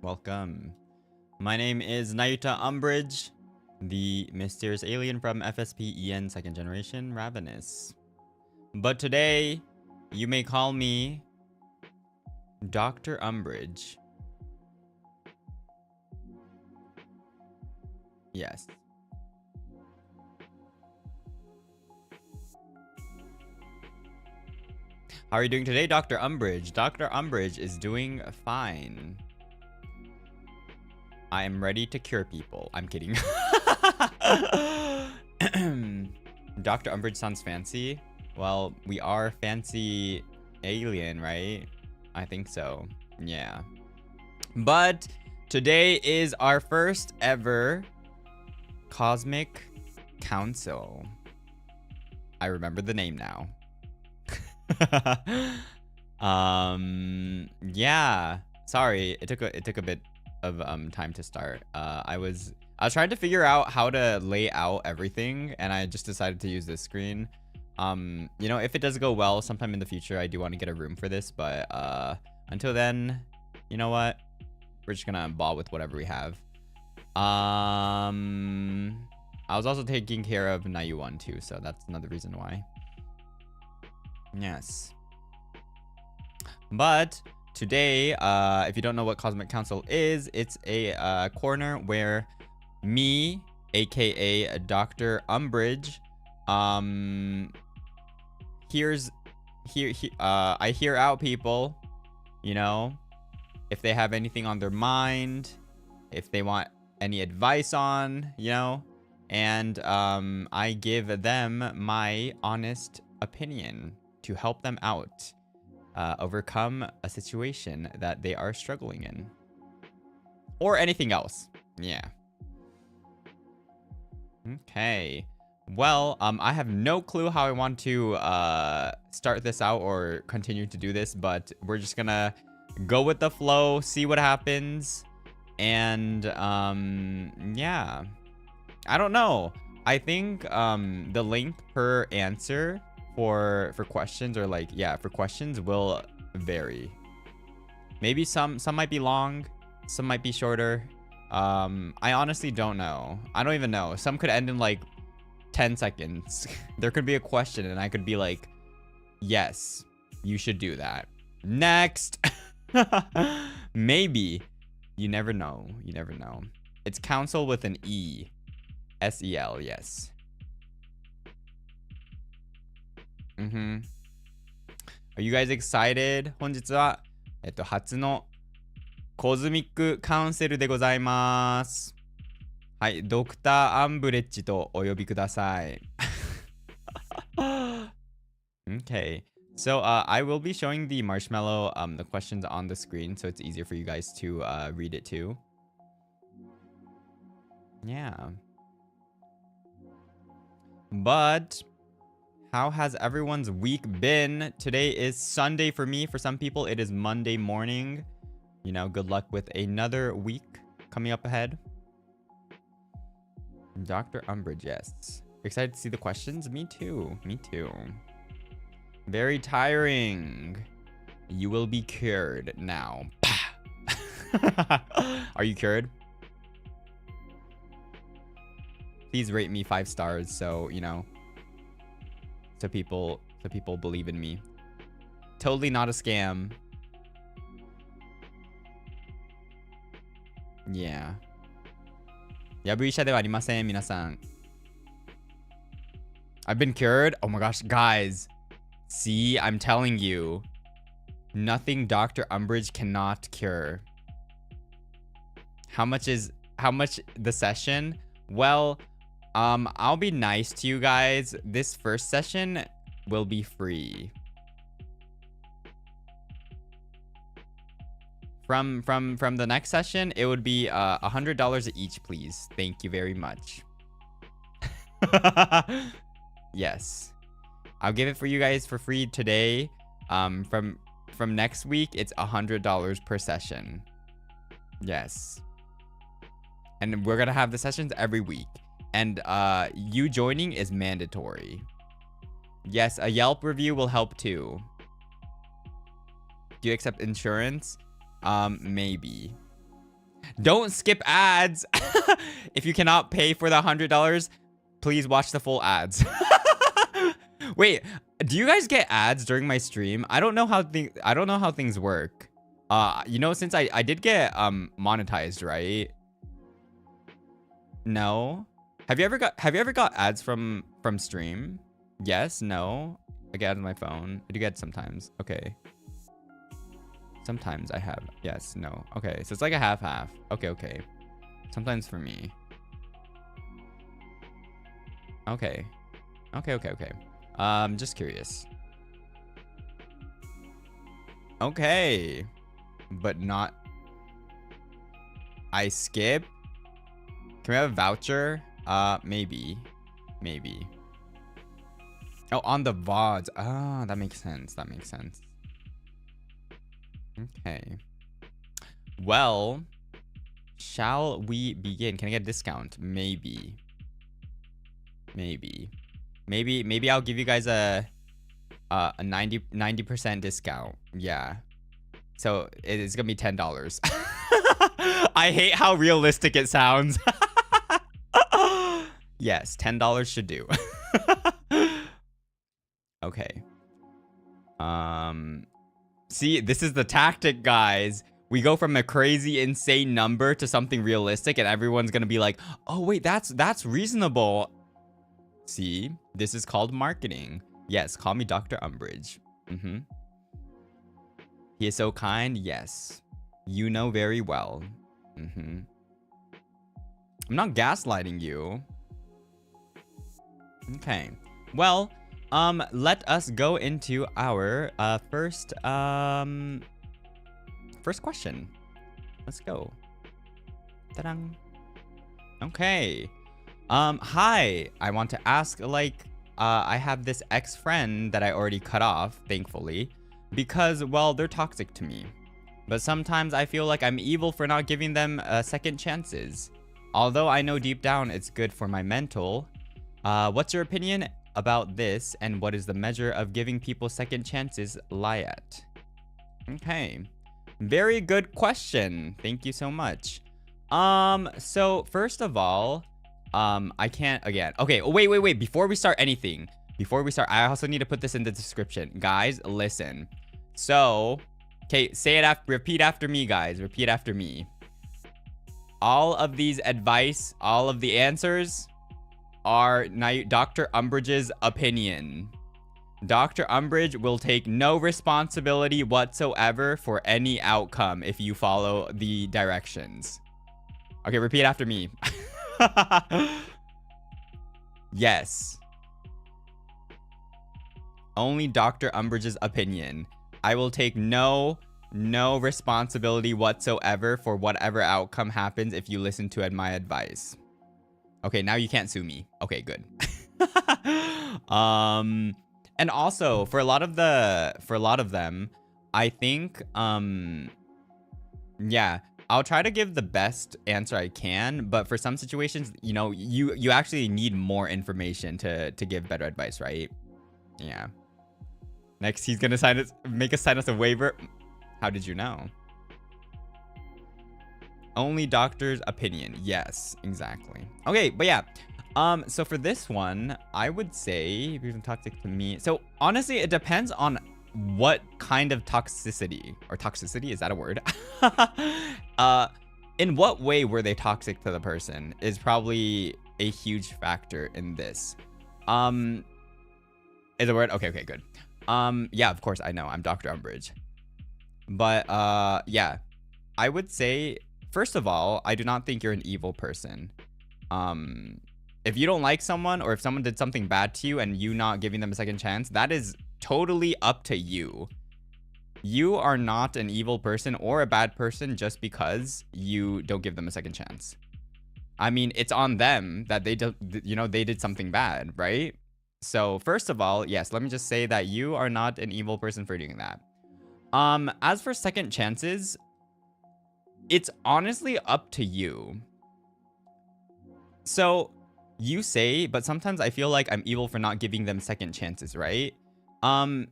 Welcome. My name is Nayuta Umbrage, the mysterious alien from FSP-EN second generation Ravanis. But today, you may call me Dr. Umbrage. Yes. How are you doing today, Dr. Umbrage? Dr. Umbrage is doing fine. I am ready to cure people. I'm kidding. Dr. Umbrage sounds fancy. Well, we are fancy alien, right? I think so. Yeah. But today is our first ever Cosmic Council. I remember the name now. Yeah. Sorry, it took a bit of time to start. I was trying to figure out how to lay out everything, and I just decided to use this screen. You know, if it does go well sometime in the future, I do want to get a room for this, but until then, you know what? We're just gonna ball with whatever we have. I was also taking care of Nayuan too, so that's another reason why. Yes. But today, if you don't know what Cosmic Council is, it's a corner where me, aka Dr. Umbrage, I hear out people, you know, if they have anything on their mind, if they want any advice on, you know, and I give them my honest opinion to help them out overcome a situation that they are struggling in, or anything else. Yeah. Okay. Well, I have no clue how I want to start this out or continue to do this, but we're just gonna go with the flow, see what happens, and yeah. I don't know. I think the length per answer for questions, or like, yeah, for questions will vary. Maybe some might be long, some might be shorter. I honestly don't know. I don't even know. Some could end in like 10 seconds. There could be a question and I could be like, yes, you should do that. Next. Maybe. You never know. You never know. It's Counsel with an E. S-E-L, yes. Are you guys excited? 本日は初のコズミックカウンセルでございます。はい、ドクターアンブレッジとお呼びください。Okay. So I will be showing the marshmallow the questions on the screen, so it's easier for you guys to read it too. Yeah. But how has everyone's week been? Today is Sunday for me. For some people, it is Monday morning. You know, good luck with another week coming up ahead. Dr. Umbrage, yes. Excited to see the questions? Me too. Me too. Very tiring. You will be cured now. Are you cured? Please rate me 5 stars so, you know, so people believe in me. Totally not a scam. Yeah. やぶ医者ではありません、皆さん。I've been cured? Oh my gosh, guys. See, I'm telling you. Nothing Dr. Umbrage cannot cure. How much the session? Well, I'll be nice to you guys. This first session will be free. From the next session, it would be $100 each, please. Thank you very much. Yes. I'll give it for you guys for free today. From next week, it's $100 per session. Yes. And we're gonna have the sessions every week. And you joining is mandatory. Yes, a Yelp review will help too. Do you accept insurance? Maybe. Don't skip ads. If you cannot pay for the $100, please watch the full ads. Wait, do you guys get ads during my stream? I don't know how things work. You know, since I did get monetized, right? No. Have you ever got ads from stream? Yes, no. I get it on my phone. I do get it sometimes. Okay. Sometimes I have. Yes, no. Okay, so it's like a half-half. Okay. Sometimes for me. Okay. Just curious. Okay. But not... I skip? Can we have a voucher? Maybe. Oh, on the VODs. Ah, that makes sense. Okay. Well, shall we begin? Can I get a discount? Maybe I'll give you guys a 90% discount. Yeah. So it's gonna be $10. I hate how realistic it sounds. Yes, $10 should do. Okay. See, this is the tactic, guys. We go from a crazy, insane number to something realistic, and everyone's gonna be like, "Oh wait, that's reasonable." See, this is called marketing. Yes, call me Dr. Umbrage. He is so kind. Yes, you know very well. I'm not gaslighting you. Okay. Well, let us go into our first question. Let's go. Ta-dang. Okay. Hi. I want to ask, I have this ex-friend that I already cut off, thankfully, because, well, they're toxic to me. But sometimes I feel like I'm evil for not giving them second chances. Although I know deep down it's good for my mental. What's your opinion about this, and what is the measure of giving people second chances lie at? Okay. Very good question. Thank you so much. So first of all, I can't again. Okay, wait. Before we start anything, I also need to put this in the description. Guys, listen. So, okay, repeat after me, guys. Repeat after me. All of these advice, all of the answers are Dr. Umbrage's opinion. Dr. Umbrage will take no responsibility whatsoever for any outcome if you follow the directions. Okay, repeat after me. Yes. Only Dr. Umbrage's opinion. I will take no responsibility whatsoever for whatever outcome happens if you listen to my advice. Okay, now you can't sue me. Okay, good. And also for a lot of them, I think yeah, I'll try to give the best answer I can, but for some situations, you know, you actually need more information to give better advice, right? Yeah. Next, he's gonna make us sign us a waiver. How did you know? Only doctor's opinion. Yes, exactly. Okay, but yeah. So for this one, I would say if you're toxic to me. So honestly, it depends on what kind of toxicity, or toxicity, is that a word? In what way were they toxic to the person is probably a huge factor in this. Is a word? Okay, good. Yeah, of course I know. I'm Dr. Umbrage. But yeah, I would say, first of all, I do not think you're an evil person. If you don't like someone, or if someone did something bad to you and you not giving them a second chance, that is totally up to you. You are not an evil person or a bad person just because you don't give them a second chance. I mean, it's on them that they did something bad, right? So first of all, yes, let me just say that you are not an evil person for doing that. As for second chances, it's honestly up to you. So you say, but sometimes I feel like I'm evil for not giving them second chances, right?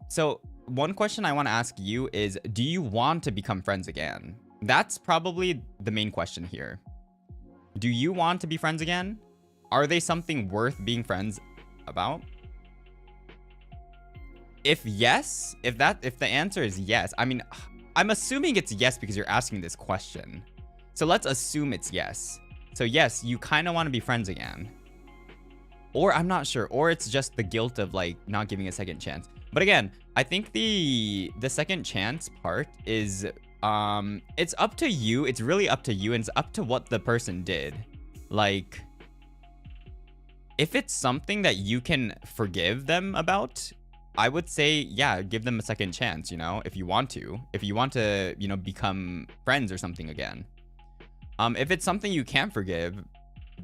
So one question I want to ask you is, do you want to become friends again? That's probably the main question here. Do you want to be friends again? Are they something worth being friends about? If yes, if the answer is yes, I mean, I'm assuming it's yes because you're asking this question. So let's assume it's yes. So yes, you kind of want to be friends again. Or I'm not sure. Or it's just the guilt of like not giving a second chance. But again, I think the second chance part is it's up to you. It's really up to you, and it's up to what the person did. Like, if it's something that you can forgive them about, I would say, yeah, give them a second chance, you know, if you want to. If you want to, you know, become friends or something again. If it's something you can't forgive,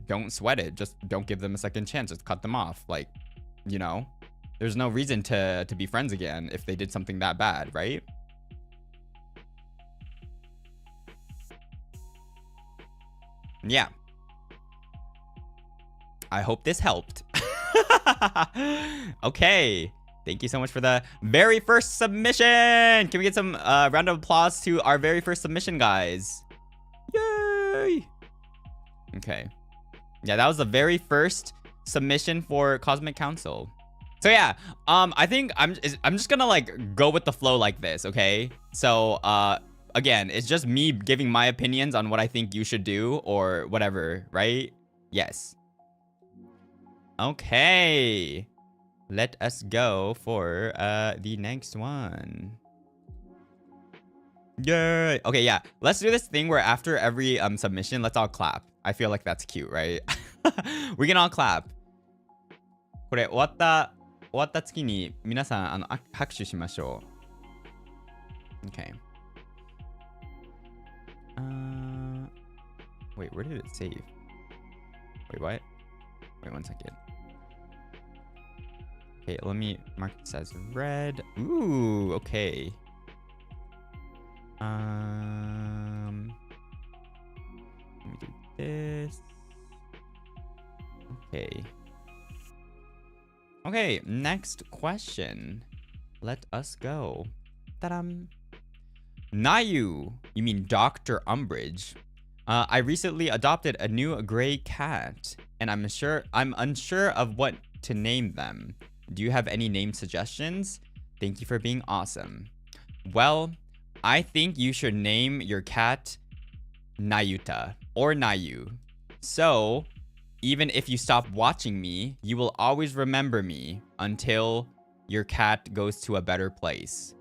don't sweat it. Just don't give them a second chance. Just cut them off. Like, you know, there's no reason to be friends again if they did something that bad, right? Yeah. I hope this helped. Okay. Thank you so much for the very first submission. Can we get some round of applause to our very first submission, guys? Yay. Okay. Yeah, that was the very first submission for Cosmic Counsel. So yeah, I think I'm just gonna like go with the flow like this, okay? So again, it's just me giving my opinions on what I think you should do or whatever, right? Yes. Okay. Let us go for the next one. Yay. Okay, yeah. Let's do this thing where after every submission, let's all clap. I feel like that's cute, right? We can all clap. これ終わった月に皆さん拍手しましょう。Okay. Wait, where did it save? Wait, what? Wait 1 second. Okay, let me mark this as red. Ooh, okay. Let me do this. Okay. Okay, next question. Let us go. Ta-dam. Nayu, you mean Dr. Umbrage. I recently adopted a new gray cat, and I'm unsure of what to name them. Do you have any name suggestions? Thank you for being awesome. Well, I think you should name your cat Nayuta or Nayu. So, even if you stop watching me, you will always remember me until your cat goes to a better place.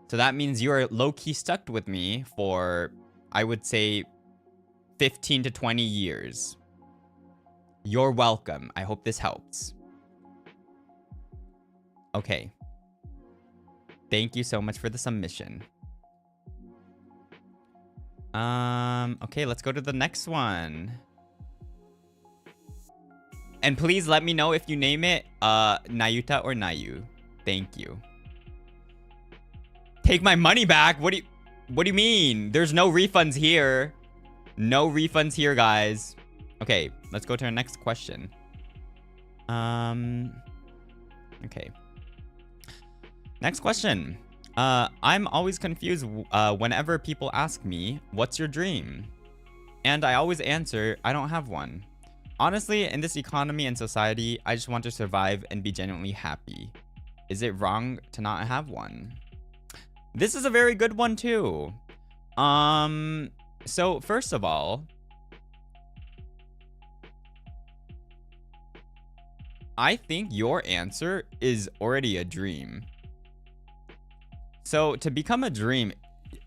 So that means you are low-key stuck with me for, I would say, 15 to 20 years. You're welcome. I hope this helps. Okay. Thank you so much for the submission. Okay, let's go to the next one. And please let me know if you name it Nayuta or Nayu. Thank you. Take my money back? What do you mean? There's no refunds here. No refunds here, guys. Okay, let's go to our next question. Okay. Next question. I'm always confused whenever people ask me, what's your dream? And I always answer, I don't have one. Honestly, in this economy and society, I just want to survive and be genuinely happy. Is it wrong to not have one? This is a very good one too. So first of all, I think your answer is already a dream. So to become a dream,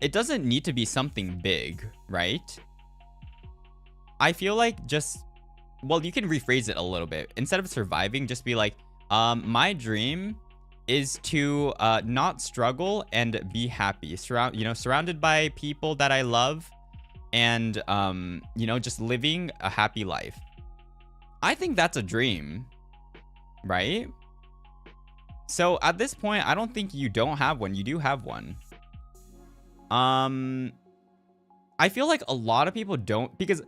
it doesn't need to be something big, right? I feel like just, well, you can rephrase it a little bit. Instead of surviving, just be like, my dream is to not struggle and be happy. Surrounded by people that I love and, just living a happy life. I think that's a dream, right? So at this point, I don't think you don't have one. You do have one. I feel like a lot of people don't, because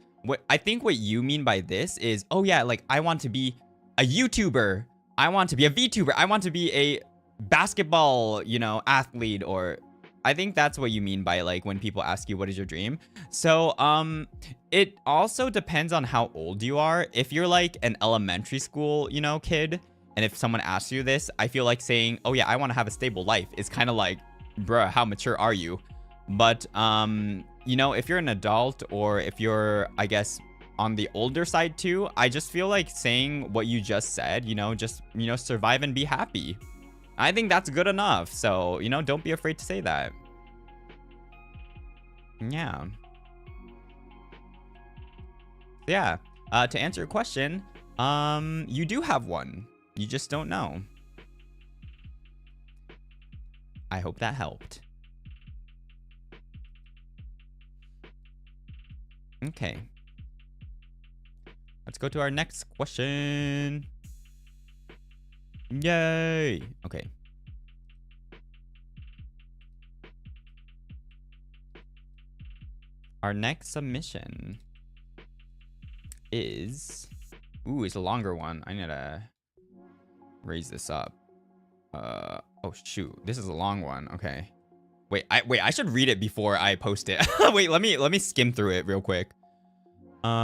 I think what you mean by this is, oh yeah, like I want to be a YouTuber. I want to be a VTuber. I want to be a basketball, athlete, or I think that's what you mean by like when people ask you what is your dream. So it also depends on how old you are. If you're like an elementary school, you know, kid, and if someone asks you this, I feel like saying, oh yeah, I want to have a stable life is kind of like, bruh, how mature are you? But you know, if you're an adult, or if you're, I guess, on the older side too, I just feel like saying what you just said, you know, just, you know, survive and be happy. I think that's good enough. So, you know, don't be afraid to say that. Yeah. Yeah. To answer your question, you do have one. You just don't know. I hope that helped. Okay. Let's go to our next question. Yay. Okay. Our next submission is... Ooh, it's a longer one. I need to raise this up. Oh shoot. This is a long one. Okay. Wait, I should read it before I post it. Wait, let me skim through it real quick. Let's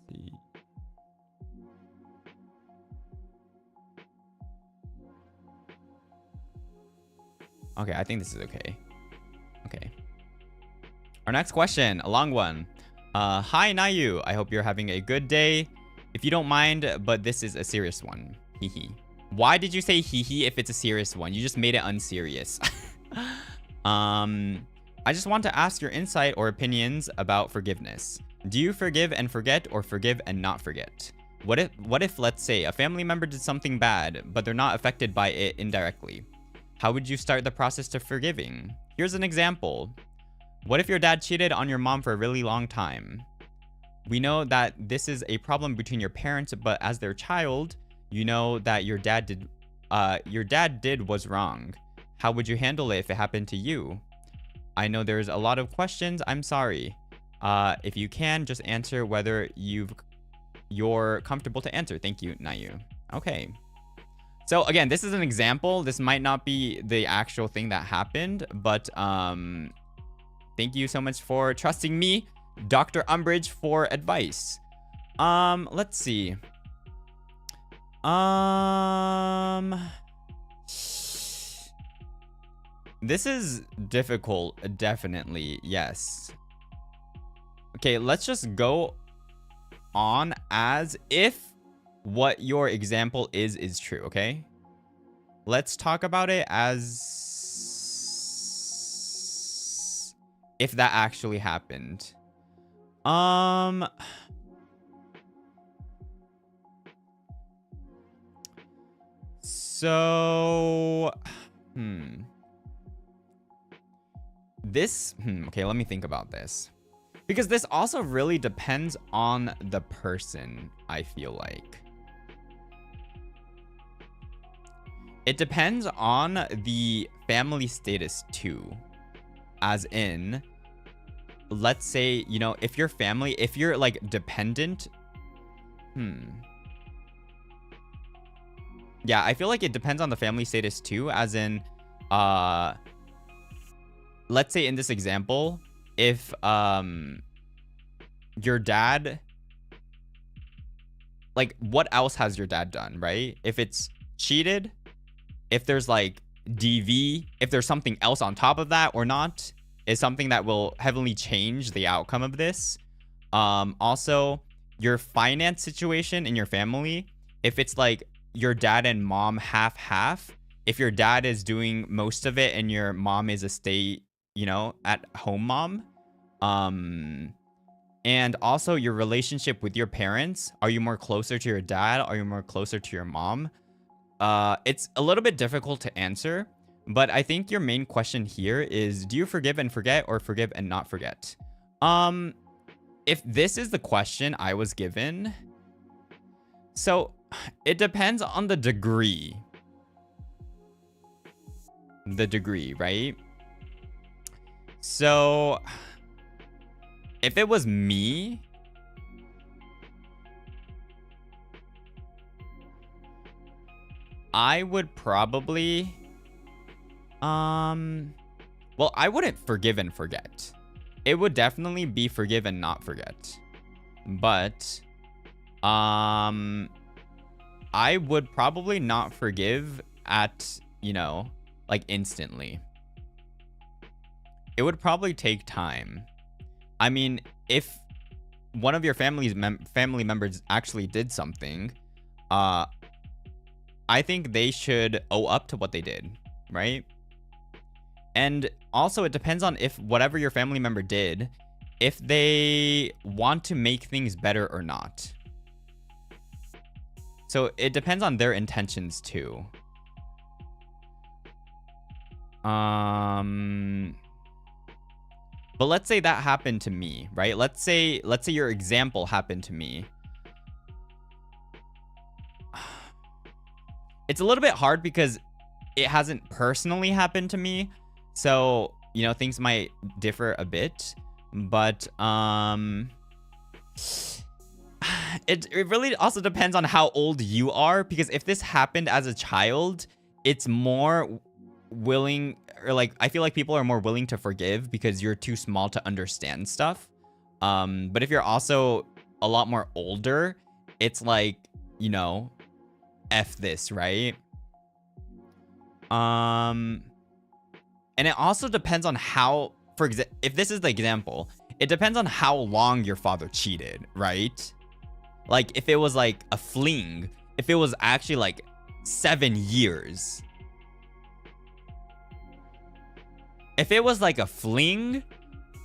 see. Okay, I think this is okay. Okay. Our next question, a long one. Hi, Nayu. I hope you're having a good day. If you don't mind, but this is a serious one. Hehe. Why did you say hehe if it's a serious one? You just made it unserious. I just want to ask your insight or opinions about forgiveness. Do you forgive and forget, or forgive and not forget? What if, let's say, a family member did something bad, but they're not affected by it indirectly? How would you start the process to forgiving? Here's an example. What if your dad cheated on your mom for a really long time? We know that this is a problem between your parents, but as their child, you know that your dad did was wrong. How would you handle it if it happened to you? I know there's a lot of questions. I'm sorry. If you can, just answer whether you're comfortable to answer. Thank you, Nayu. Okay. So again, this is an example. This might not be the actual thing that happened, but thank you so much for trusting me, Dr. Umbrage, for advice. Let's see. This is difficult, definitely, yes. Okay, let's just go on as if what your example is true, okay? Let's talk about it as if that actually happened. So, okay, let me think about this. Because this also really depends on the person, I feel like. It depends on the family status too. As in, let's say, you know, if your family, if you're like dependent, yeah, I feel like it depends on the family status too, as in, let's say in this example, if your dad, like, what else has your dad done, right? If it's cheated, if there's like DV, if there's something else on top of that or not, is something that will heavily change the outcome of this. Also, your finance situation in your family, if it's like your dad and mom half, if your dad is doing most of it and your mom is a stay, you know, at home mom. And also your relationship with your parents. Are you more closer to your dad? Are you more closer to your mom? It's a little bit difficult to answer, but I think your main question here is, do you forgive and forget, or forgive and not forget? If this is the question I was given, so it depends on the degree. The degree, right? So if it was me, I would probably well, I wouldn't forgive and forget. It would definitely be forgive and not forget. But I would probably not forgive at, you know, like instantly. It would probably take time. I mean, if one of your family members actually did something, I think they should owe up to what they did, right? And also, it depends on if whatever your family member did, if they want to make things better or not. So it depends on their intentions too. But let's say that happened to me, right? Let's say your example happened to me. It's a little bit hard because it hasn't personally happened to me. So, you know, things might differ a bit, but it really also depends on how old you are, because if this happened as a child, it's more willing, or like I feel like people are more willing to forgive because you're too small to understand stuff. But if you're also a lot more older, it's like, you know, F this, right? And it also depends on how, for example, if this is the example, it depends on how long your father cheated, right? Like if it was like a fling, if it was actually like 7 years. If it was like a fling,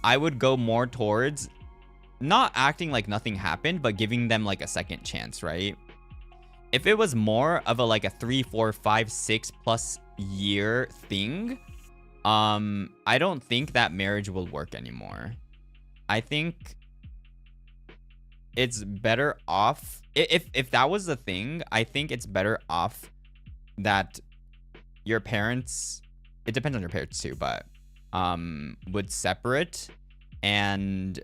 I would go more towards not acting like nothing happened, but giving them like a second chance, right? If it was more of a like a 3, 4, 5, 6+ year thing, I don't think that marriage will work anymore. I think it's better off, if that was the thing, I think it's better off that your parents, it depends on your parents too, but would separate. And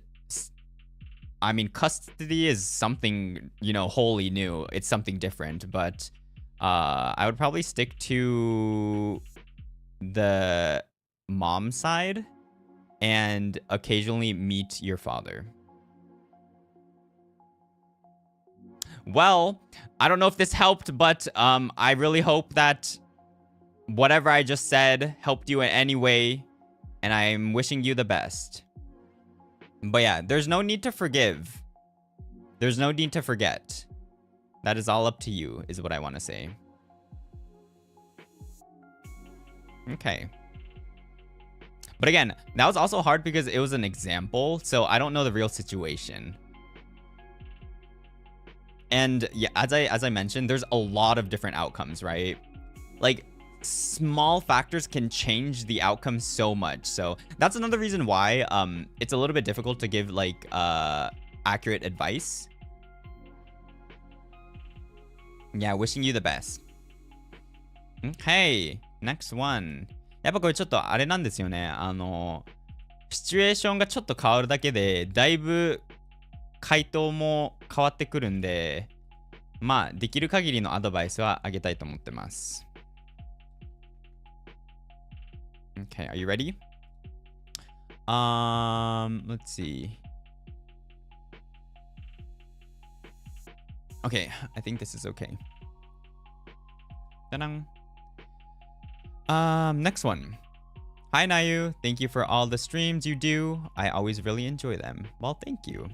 I mean, custody is something, you know, wholly new. It's something different, but I would probably stick to the mom side and occasionally meet your father. Well, I don't know if this helped, but I really hope that whatever I just said helped you in any way, and I'm wishing you the best. But yeah, there's no need to forgive. There's no need to forget. That is all up to you, is what I want to say. Okay. But again, that was also hard because it was an example, so I don't know the real situation. And yeah, as I mentioned, there's a lot of different outcomes, right? Like small factors can change the outcome so much. So that's another reason why it's a little bit difficult to give like accurate advice. Yeah, wishing you the best. Okay, next one. やっぱこれちょっとあれなんですよね。シチュエーションがちょっと変わるだけで、だいぶ回答も変わってくるんで、まあできる限りのアドバイスはあげたいと思ってます。Okay, are you ready? Let's see. Okay, I think this is okay. Ta-dang. Next one. Hi, Nayu. Thank you for all the streams you do. I always really enjoy them. Well, thank you.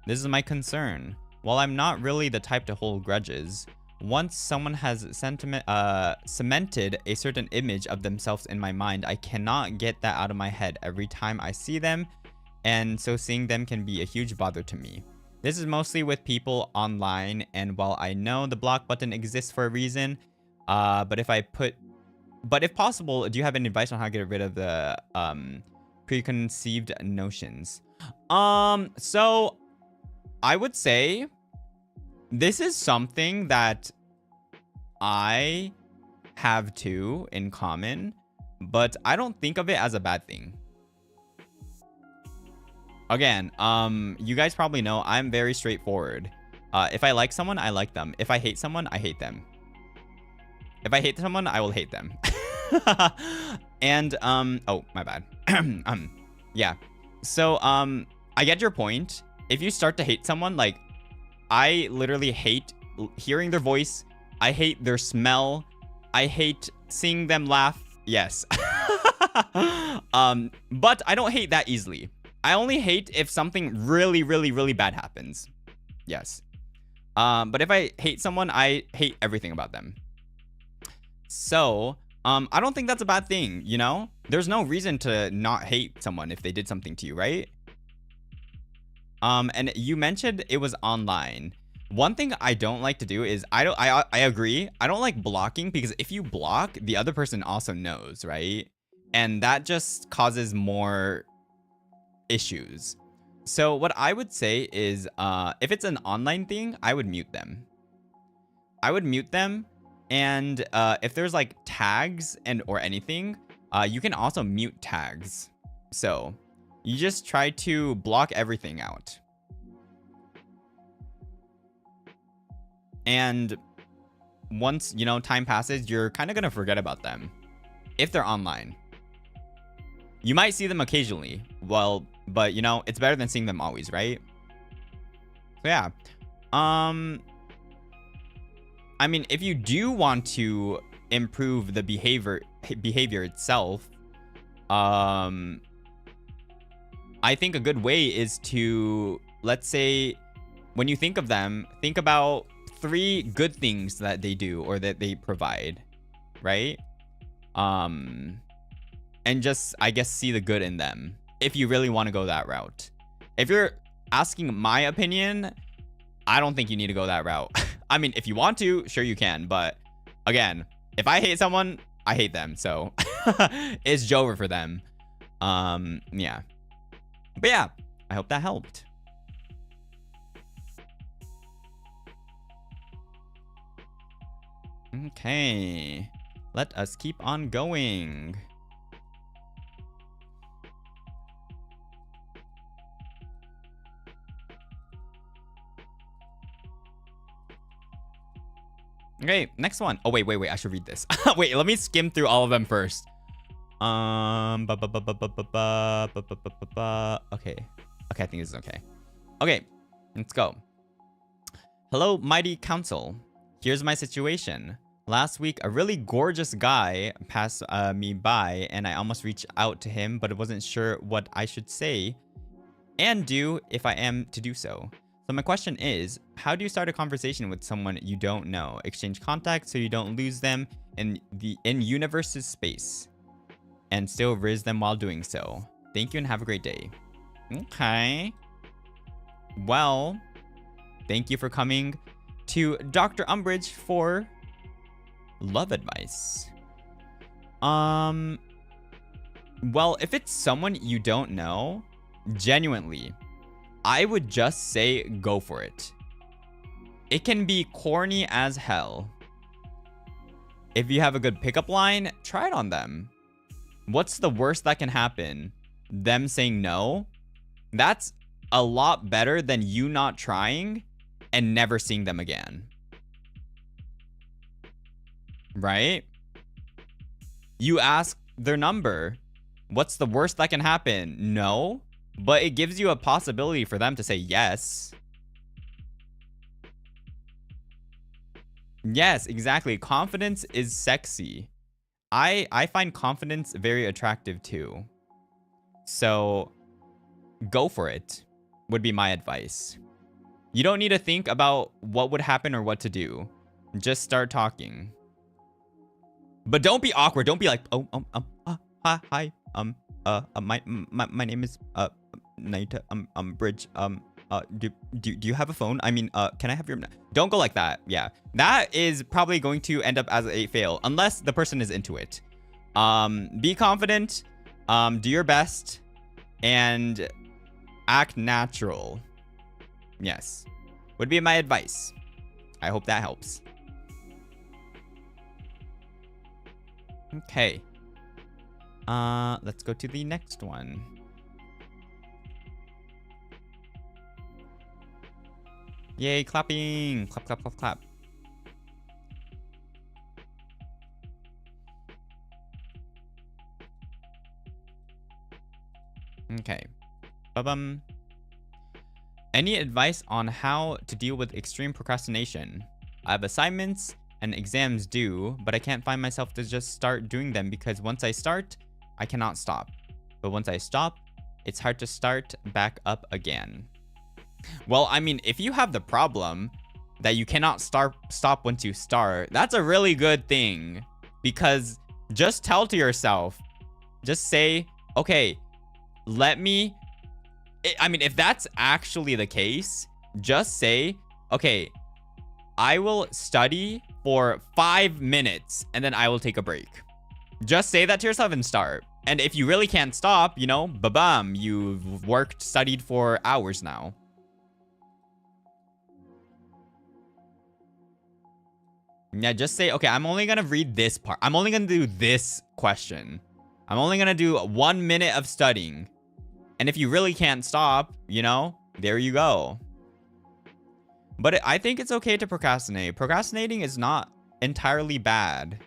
This is my concern. While I'm not really the type to hold grudges, once someone has cemented a certain image of themselves in my mind, I cannot get that out of my head every time I see them, and so seeing them can be a huge bother to me. This is mostly with people online, and while I know the block button exists for a reason, but if possible, do you have any advice on how to get rid of the preconceived notions? So I would say this is something that I have too in common, but I don't think of it as a bad thing. Again, you guys probably know I'm very straightforward. If I like someone, I like them. If I hate someone, I hate them. If I hate someone, I will hate them. And oh, my bad. Yeah. So I get your point. If you start to hate someone, like, I literally hate hearing their voice. I hate their smell. I hate seeing them laugh. Yes. But I don't hate that easily. I only hate if something really, really, really bad happens. Yes. But if I hate someone, I hate everything about them. So, I don't think that's a bad thing, you know? There's no reason to not hate someone if they did something to you, right? And you mentioned it was online. One thing I don't like to do is I agree. I don't like blocking, because if you block, the other person also knows, right? And that just causes more issues. So what I would say is, if it's an online thing, I would mute them. I would mute them. And if there's like tags or anything, you can also mute tags. So you just try to block everything out. And once, you know, time passes, you're kind of going to forget about them if they're online. You might see them occasionally. Well, but, you know, it's better than seeing them always, right? So, yeah. I mean, if you do want to improve the behavior itself, I think a good way is to, let's say, when you think of them, think about 3 good things that they do or that they provide, right? And just, I guess, see the good in them if you really want to go that route. If you're asking my opinion, I don't think you need to go that route. I mean, if you want to, sure you can. But again, if I hate someone, I hate them. So it's Jover for them. Yeah. But yeah, I hope that helped. Okay. Let us keep on going. Okay, next one. Oh, wait. I should read this. Wait, let me skim through all of them first. Okay. Okay, I think this is okay. Okay, let's go. Hello, mighty council. Here's my situation. Last week, a really gorgeous guy passed me by, and I almost reached out to him, but I wasn't sure what I should say and do if I am to do so. So my question is, how do you start a conversation with someone you don't know? Exchange contact so you don't lose them in universe's space, and still riz them while doing so. Thank you and have a great day. Okay. Well, thank you for coming to Dr. Umbrage for love advice. Well, if it's someone you don't know, genuinely, I would just say go for it. It can be corny as hell. If you have a good pickup line, try it on them. What's the worst that can happen? Them saying no? That's a lot better than you not trying and never seeing them again. Right? You ask their number. What's the worst that can happen? No. But it gives you a possibility for them to say yes. Yes, exactly. Confidence is sexy. I find confidence very attractive too. So go for it would be my advice. You don't need to think about what would happen or what to do. Just start talking. But don't be awkward. Don't be like, hi, my name is Nayuta Umbrage. Do you have a phone? I mean, can I have your... Don't go like that. Yeah, that is probably going to end up as a fail unless the person is into it. Be confident, do your best, and act natural. Yes, would be my advice. I hope that helps. Okay. Let's go to the next one. Yay, clapping. Clap, clap, clap, clap. Okay. Ba-bum. Any advice on how to deal with extreme procrastination? I have assignments and exams due, but I can't find myself to just start doing them because once I start, I cannot stop. But once I stop, it's hard to start back up again. Well, I mean, if you have the problem that you cannot stop once you start, that's a really good thing. Because just tell to yourself, just say, okay, let me... I mean, if that's actually the case, just say, okay, I will study for 5 minutes and then I will take a break. Just say that to yourself and start. And if you really can't stop, you know, ba-bam, you've studied for hours now. Yeah, just say, okay, I'm only gonna read this part. I'm only gonna do this question. I'm only gonna do 1 minute of studying. And if you really can't stop, you know, there you go. But I think it's okay to procrastinate. Procrastinating is not entirely bad.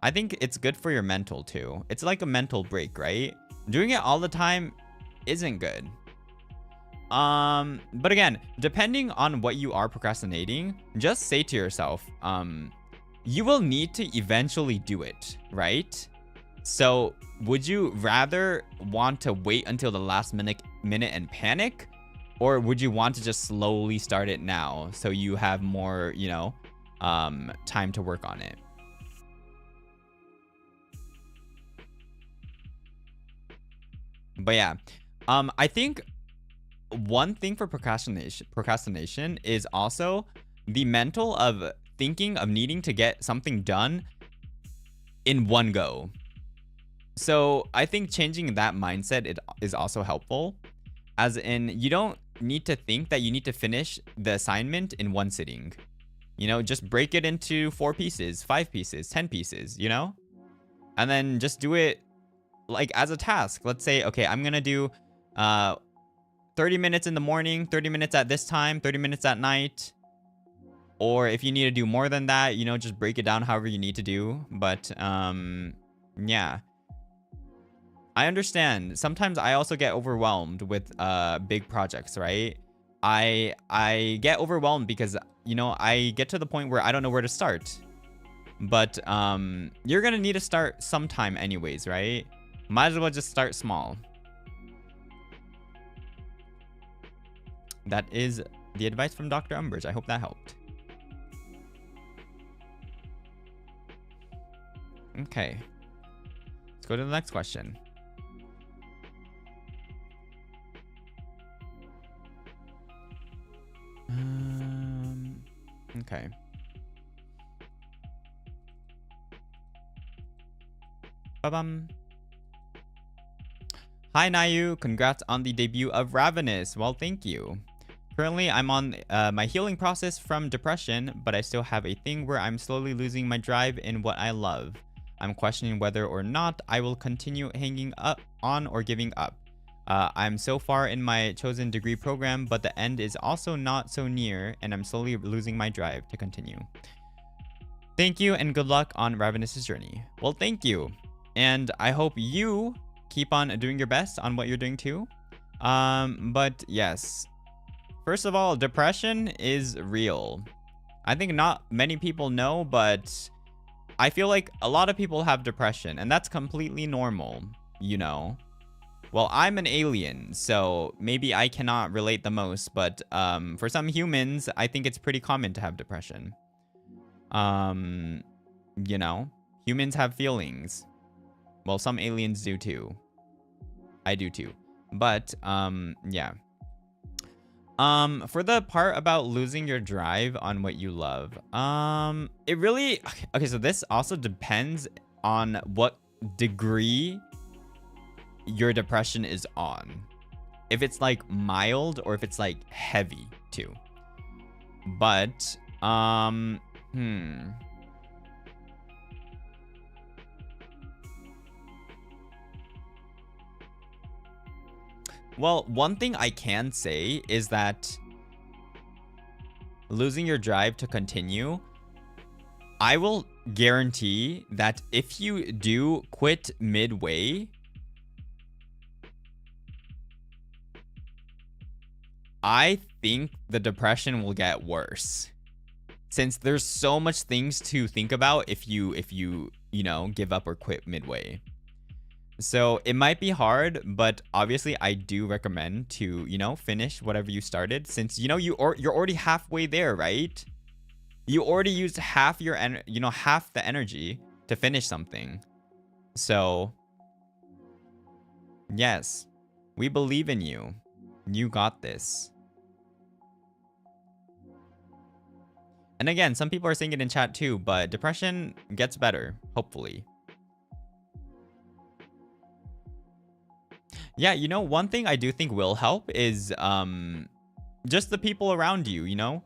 I think it's good for your mental too. It's like a mental break, right? Doing it all the time isn't good. But again, depending on what you are procrastinating, just say to yourself, you will need to eventually do it, right? So would you rather want to wait until the last minute and panic? Or would you want to just slowly start it now so you have more, you know, time to work on it? But yeah, I think one thing for procrastination is also the mental of thinking of needing to get something done in one go. So I think changing that mindset is also helpful, as in you don't need to think that you need to finish the assignment in one sitting. You know, just break it into 4 pieces, 5 pieces, 10 pieces, you know, and then just do it like as a task. Let's say, okay, I'm gonna do 30 minutes in the morning, 30 minutes at this time, 30 minutes at night. Or if you need to do more than that, you know, just break it down however you need to do. But yeah, I understand. Sometimes I also get overwhelmed with big projects, right? I get overwhelmed because, you know, I get to the point where I don't know where to start. But you're gonna need to start sometime anyways, right? Might as well just start small. That is the advice from Dr. Umbrage. I hope that helped. Okay. Let's go to the next question. Okay. Ba-bum. Hi, Nayu. Congrats on the debut of Ravanis. Well, thank you. Currently, I'm on my healing process from depression, but I still have a thing where I'm slowly losing my drive in what I love. I'm questioning whether or not I will continue hanging up on or giving up. I'm so far in my chosen degree program, but the end is also not so near, and I'm slowly losing my drive to continue. Thank you, and good luck on Ravenous' journey. Well, thank you. And I hope you keep on doing your best on what you're doing too. But yes. First of all, depression is real. I think not many people know, but I feel like a lot of people have depression, and that's completely normal, you know. Well, I'm an alien, so maybe I cannot relate the most, but for some humans, I think it's pretty common to have depression. You know, humans have feelings. Well, some aliens do too. I do too. But yeah. For the part about losing your drive on what you love, it really, okay, so this also depends on what degree your depression is on. If it's like mild or if it's like heavy too. But well, one thing I can say is that losing your drive to continue, I will guarantee that if you do quit midway, I think the depression will get worse since there's so much things to think about if you give up or quit midway. So it might be hard, but obviously I do recommend to, finish whatever you started, since, you're already halfway there, right? You already used half your half the energy to finish something. So yes, we believe in you. You got this. And again, some people are saying it in chat too, but depression gets better, hopefully. Yeah, one thing I do think will help is just the people around you,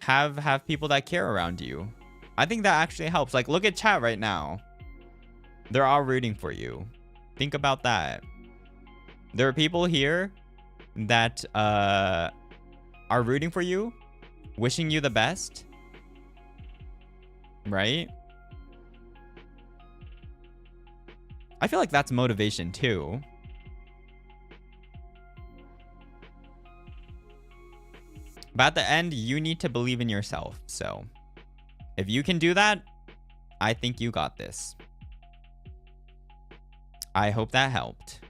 have people that care around you. I think that actually helps. Like, look at chat right now. They're all rooting for you. Think about that. There are people here that are rooting for you, wishing you the best, right? I feel like that's motivation too. But at the end, you need to believe in yourself. So if you can do that, I think you got this. I hope that helped.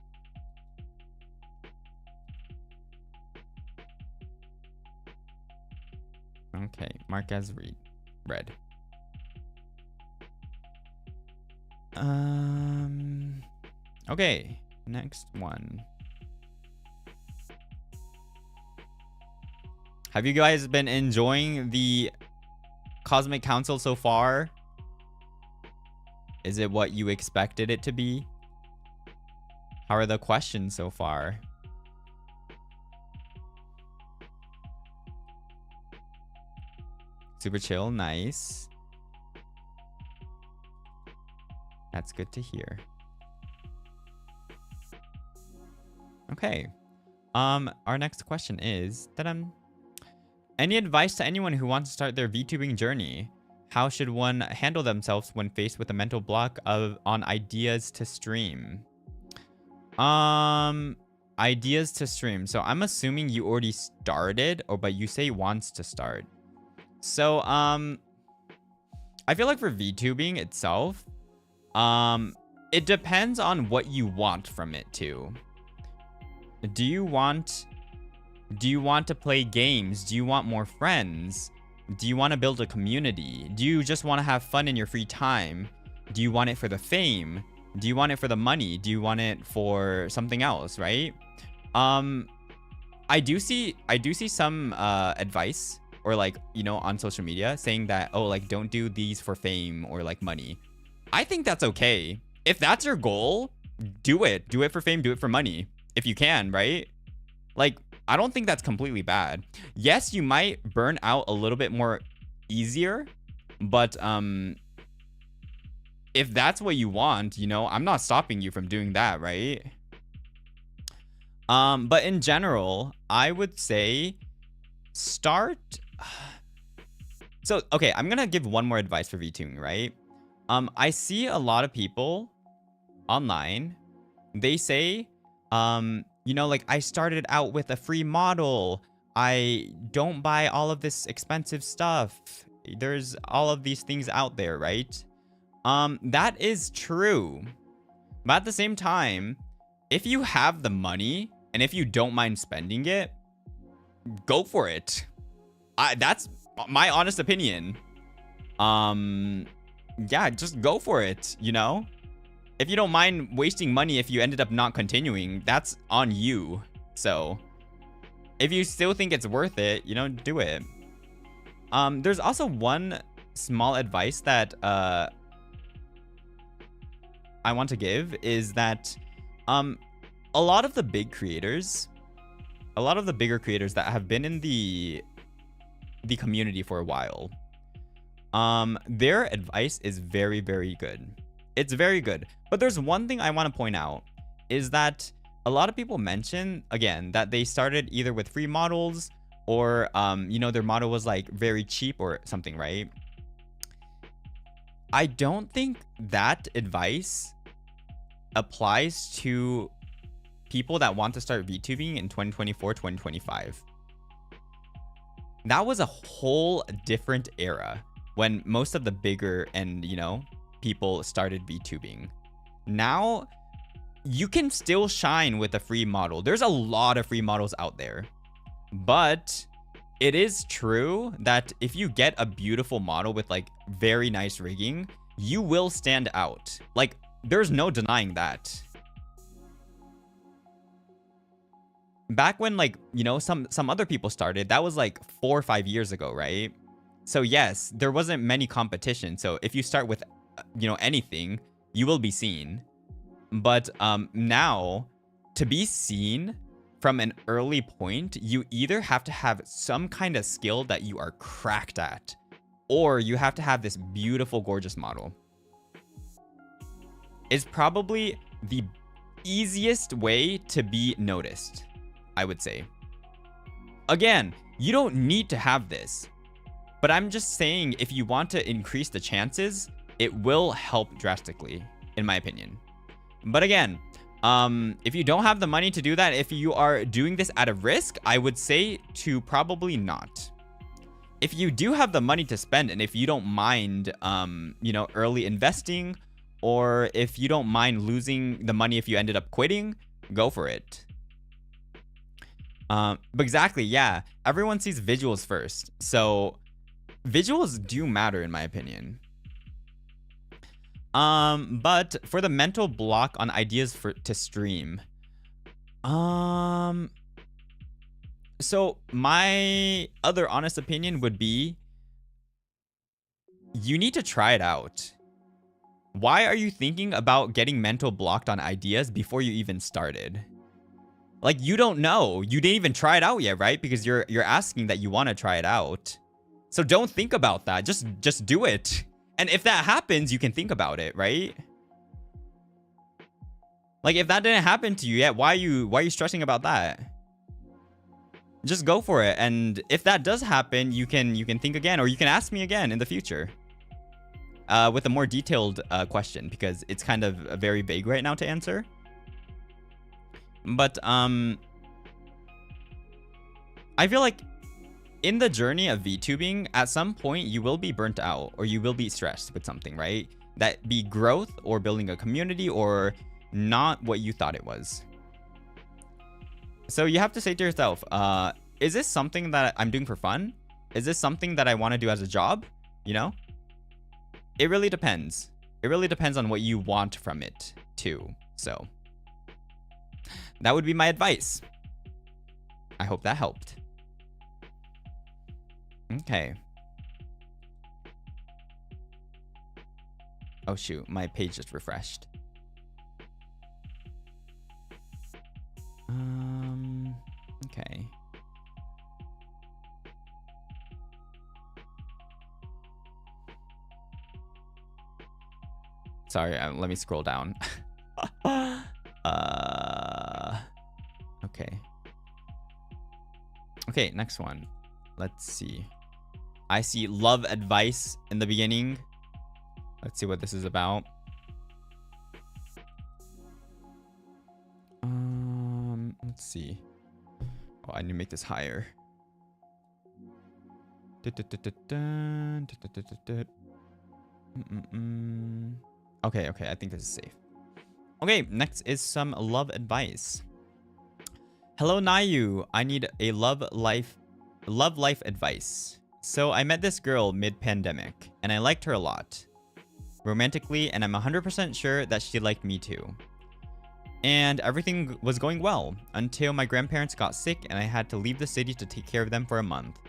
Okay, mark as read. Okay, next one. Have you guys been enjoying the Cosmic Council so far? Is it what you expected it to be? How are the questions so far? Super chill, nice. That's good to hear. Okay. Our next question is, any advice to anyone who wants to start their VTubing journey? How should one handle themselves when faced with a mental block on ideas to stream? Ideas to stream. So I'm assuming you already started, but you say wants to start. So I feel like for VTubing itself, it depends on what you want from it too. Do you want to play games? Do you want more friends? Do you want to build a community? Do you just want to have fun in your free time? Do you want it for the fame? Do you want it for the money? Do you want it for something else, right? I do see some advice or on social media saying that, oh, don't do these for fame or money. I think that's okay. If that's your goal, do it. Do it for fame, do it for money. If you can, right? I don't think that's completely bad. Yes, you might burn out a little bit more easier, but if that's what you want, I'm not stopping you from doing that, right? But in general, I would say start. So, okay, I'm gonna give one more advice for VTubing, right? I see a lot of people online. They say, I started out with a free model. I don't buy all of this expensive stuff. There's all of these things out there, right? That is true. But at the same time, if you have the money and if you don't mind spending it, go for it. That's my honest opinion. Yeah, just go for it, If you don't mind wasting money if you ended up not continuing, that's on you. So if you still think it's worth it, do it. There's also one small advice that I want to give is that a lot of the bigger creators that have been in the community for a while, their advice is very, very good. It's very good. But there's one thing I want to point out is that a lot of people mention, again, that they started either with free models or, their model was very cheap or something, right? I don't think that advice applies to people that want to start VTubing in 2024, 2025. that was a whole different era when most of the bigger and, you know, people started VTubing. Now, you can still shine with a free model. There's a lot of free models out there. But it is true that if you get a beautiful model with like very nice rigging, you will stand out. Like, there's no denying that. Back when, like, you know, some other people started, that was like 4 or 5 years ago, right? So yes, there wasn't many competition. So if you start with, you know, anything, you will be seen. But now, to be seen from an early point, you either have to have some kind of skill that you are cracked at, or you have to have this beautiful, gorgeous model. It's probably the easiest way to be noticed, I would say. Again, you don't need to have this, but I'm just saying if you want to increase the chances, it will help drastically, in my opinion. But again, if you don't have the money to do that, if you are doing this at a risk, I would say to probably not. If you do have the money to spend, and if you don't mind, you know, early investing, or if you don't mind losing the money if you ended up quitting, go for it. But exactly, yeah. Everyone sees visuals first. So visuals do matter, in my opinion. But for the mental block on ideas to stream, so my other honest opinion would be, you need to try it out. Why are you thinking about getting mental blocked on ideas before you even started? Like, you don't know. You didn't even try it out yet, right? Because you're asking that you want to try it out. So don't think about that. Just do it. And if that happens, you can think about it, right? Like, if that didn't happen to you yet, why are you stressing about that? Just go for it. And if that does happen, you can think again, or you can ask me again in the future. With a more detailed question, because it's kind of very vague right now to answer. But I feel like in the journey of VTubing, at some point you will be burnt out, or you will be stressed with something, right? That be growth, or building a community, or not what you thought it was. So you have to say to yourself, is this something that I'm doing for fun? Is this something that I want to do as a job? You know? It really depends. It really depends on what you want from it too. So that would be my advice. I hope that helped. Okay. Oh shoot, my page just refreshed. Okay. Sorry, let me scroll down. Okay. Okay, next one. Let's see. I see love advice in the beginning. Let's see what this is about. Let's see. Oh, I need to make this higher. Okay, I think this is safe. Okay, next is some love advice. Hello, Nayu. I need a love life advice. So I met this girl mid-pandemic, and I liked her a lot. Romantically, and I'm 100% sure that she liked me too. And everything was going well, until my grandparents got sick and I had to leave the city to take care of them for a month.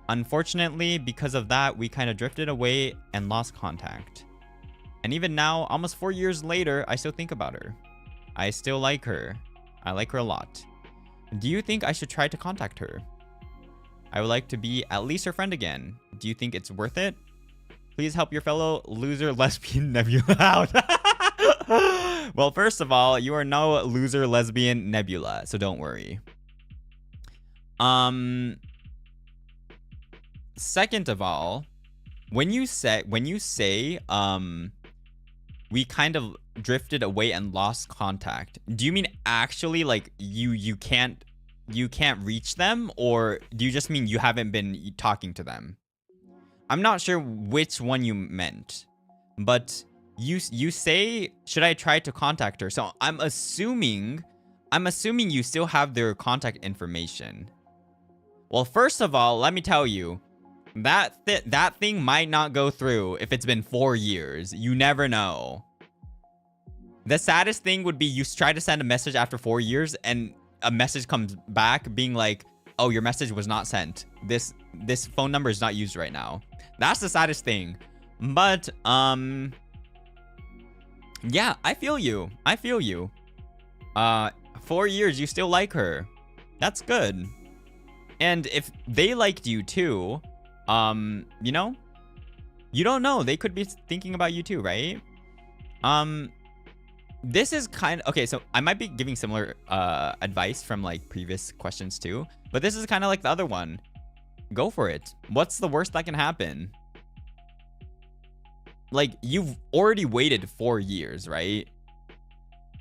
Unfortunately, because of that, we kind of drifted away and lost contact. And even now, almost 4 years later, I still think about her. I still like her. I like her a lot. Do you think I should try to contact her? I would like to be at least her friend again. Do you think it's worth it? Please help your fellow loser lesbian Nebula out. Well, first of all, you are no loser lesbian Nebula, so don't worry. Second of all, when you say we kind of drifted away and lost contact, do you mean actually like you can't you can't reach them, or do you just mean you haven't been talking to them? I'm not sure which one you meant, but you say, should I try to contact her? So I'm assuming you still have their contact information. Well, first of all, let me tell you, that thing might not go through if it's been 4 years. You never know. The saddest thing would be you try to send a message after 4 years and a message comes back being like, oh, your message was not sent. This phone number is not used right now. That's the saddest thing. But yeah, I feel you. 4 years, you still like her. That's good. And if they liked you too, you know, you don't know. They could be thinking about you too, right? This is kind of, okay, so I might be giving similar advice from like previous questions too, but this is kind of like the other one. Go for it. What's the worst that can happen? Like, you've already waited 4 years, right?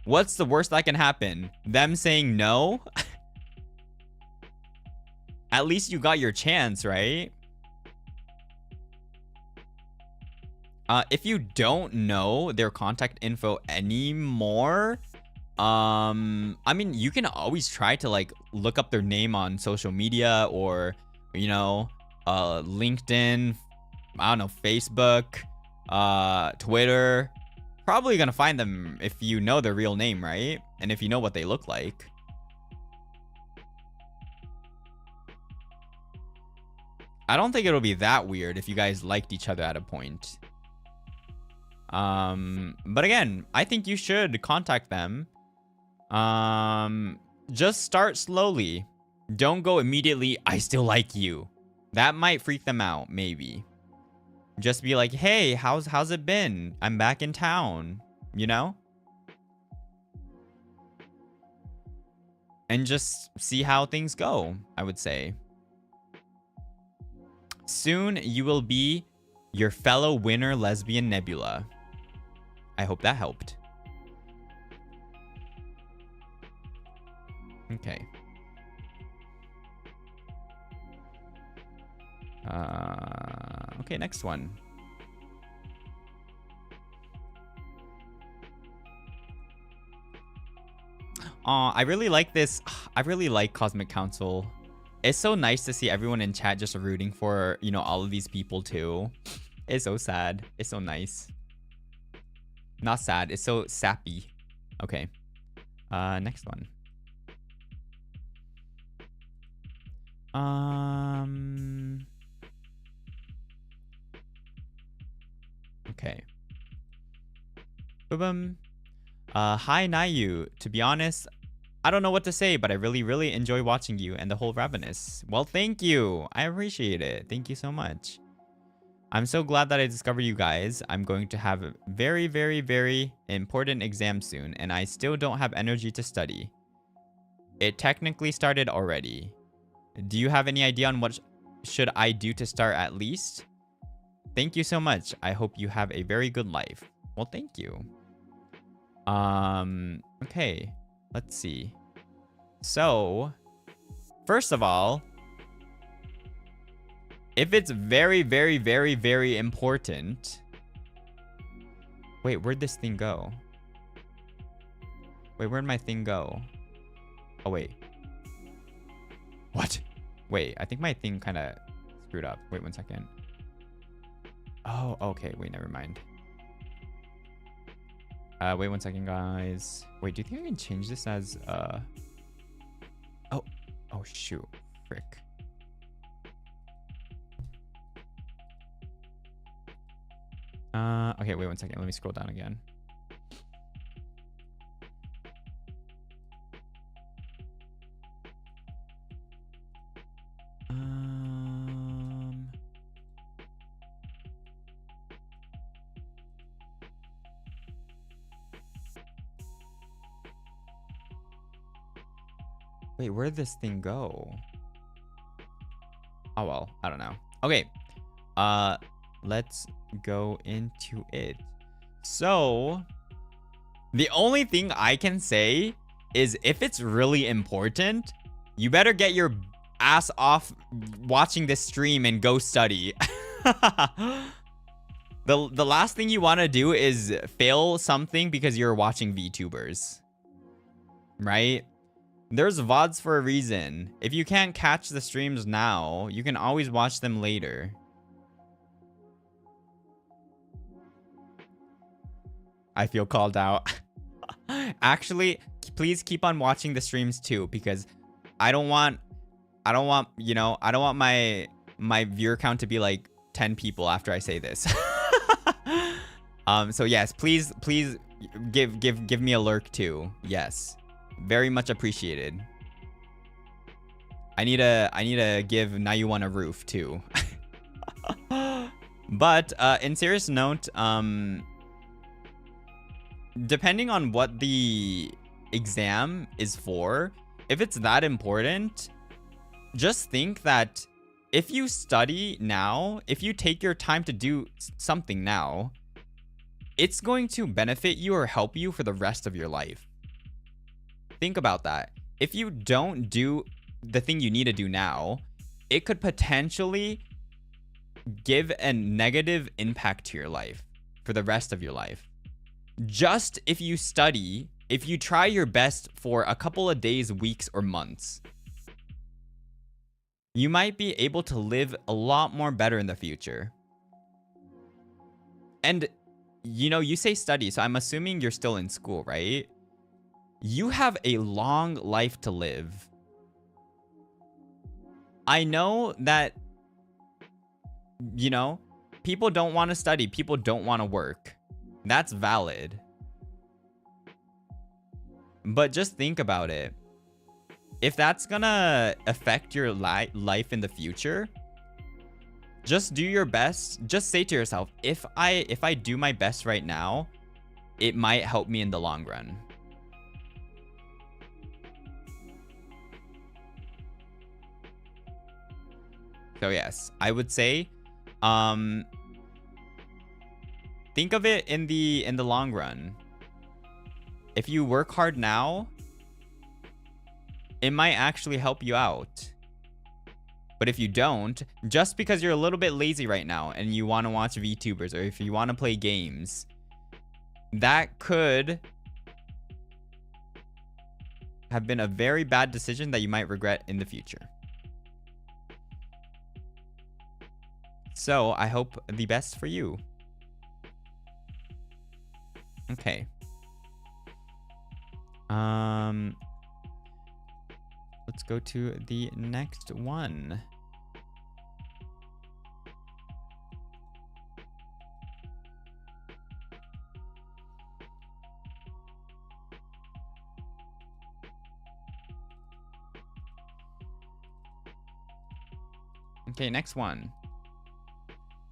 What's the worst that can happen? Them saying no? At least you got your chance, right? If you don't know their contact info anymore, I mean, you can always try to like look up their name on social media, or, you know, LinkedIn, I don't know, Facebook, Twitter. Probably gonna find them if you know their real name, right? And if you know what they look like. I don't think it'll be that weird if you guys liked each other at a point. But again, I think you should contact them. Just start slowly. Don't go immediately, I still like you. That might freak them out, maybe. Just be like, hey, how's it been? I'm back in town, you know? And just see how things go, I would say. Soon you will be your fellow winner lesbian Nebula. I hope that helped. Okay. Okay, next one. I really like this. I really like Cosmic Council. It's so nice to see everyone in chat just rooting for, you know, all of these people too. It's so sad. It's so nice. Not sad. It's so sappy. Okay. Next one. Okay. Boom. Hi, Nayu. To be honest, I don't know what to say, but I really enjoy watching you and the whole Ravanis. Well, thank you. I appreciate it. Thank you so much. I'm so glad that I discovered you guys. I'm going to have a very important exam soon, and I still don't have energy to study. It technically started already. Do you have any idea on what should I do to start at least? Thank you so much. I hope you have a very good life. Well, thank you. Okay. Let's see. So, first of all, if it's very important. Wait, where'd this thing go? Wait, where'd my thing go? Oh, wait. What? Wait, I think my thing kind of screwed up. Wait 1 second. Oh, okay. Wait, never mind. Wait 1 second, guys. Wait, do you think I can change this as, Oh, shoot. Frick. Okay, wait 1 second. Let me scroll down again. Wait, where'd this thing go? Oh, well, I don't know. Okay. Let's go into it. So, the only thing I can say is if it's really important, You better get your ass off watching this stream and go study. The last thing you want to do is fail something because you're watching VTubers. Right? There's VODs for a reason. If you can't catch the streams now, you can always watch them later. I feel called out. Actually, please keep on watching the streams too, because I don't want, you know, I don't want my viewer count to be like 10 people after I say this. So yes, please give me a lurk too. Yes. Very much appreciated. I need to give Nayuta a roof too. But in serious note, depending on what the exam is for, if it's that important, just think that if you study now, if you take your time to do something now, it's going to benefit you or help you for the rest of your life. Think about that. If you don't do the thing you need to do now, it could potentially give a negative impact to your life for the rest of your life. Just if you study, if you try your best for a couple of days, weeks, or months, you might be able to live a lot more better in the future. And, you know, you say study, so I'm assuming you're still in school, right? You have a long life to live. I know that, you know, people don't want to study. People don't want to work. That's valid. But just think about it. If that's gonna affect your life in the future, just do your best. Just say to yourself, if I do my best right now, it might help me in the long run. So yes, I would say, think of it in the long run. If you work hard now, it might actually help you out. But if you don't, just because you're a little bit lazy right now and you want to watch VTubers, or if you want to play games, that could have been a very bad decision that you might regret in the future. So I hope the best for you. Okay. Let's go to the next one. Okay, next one.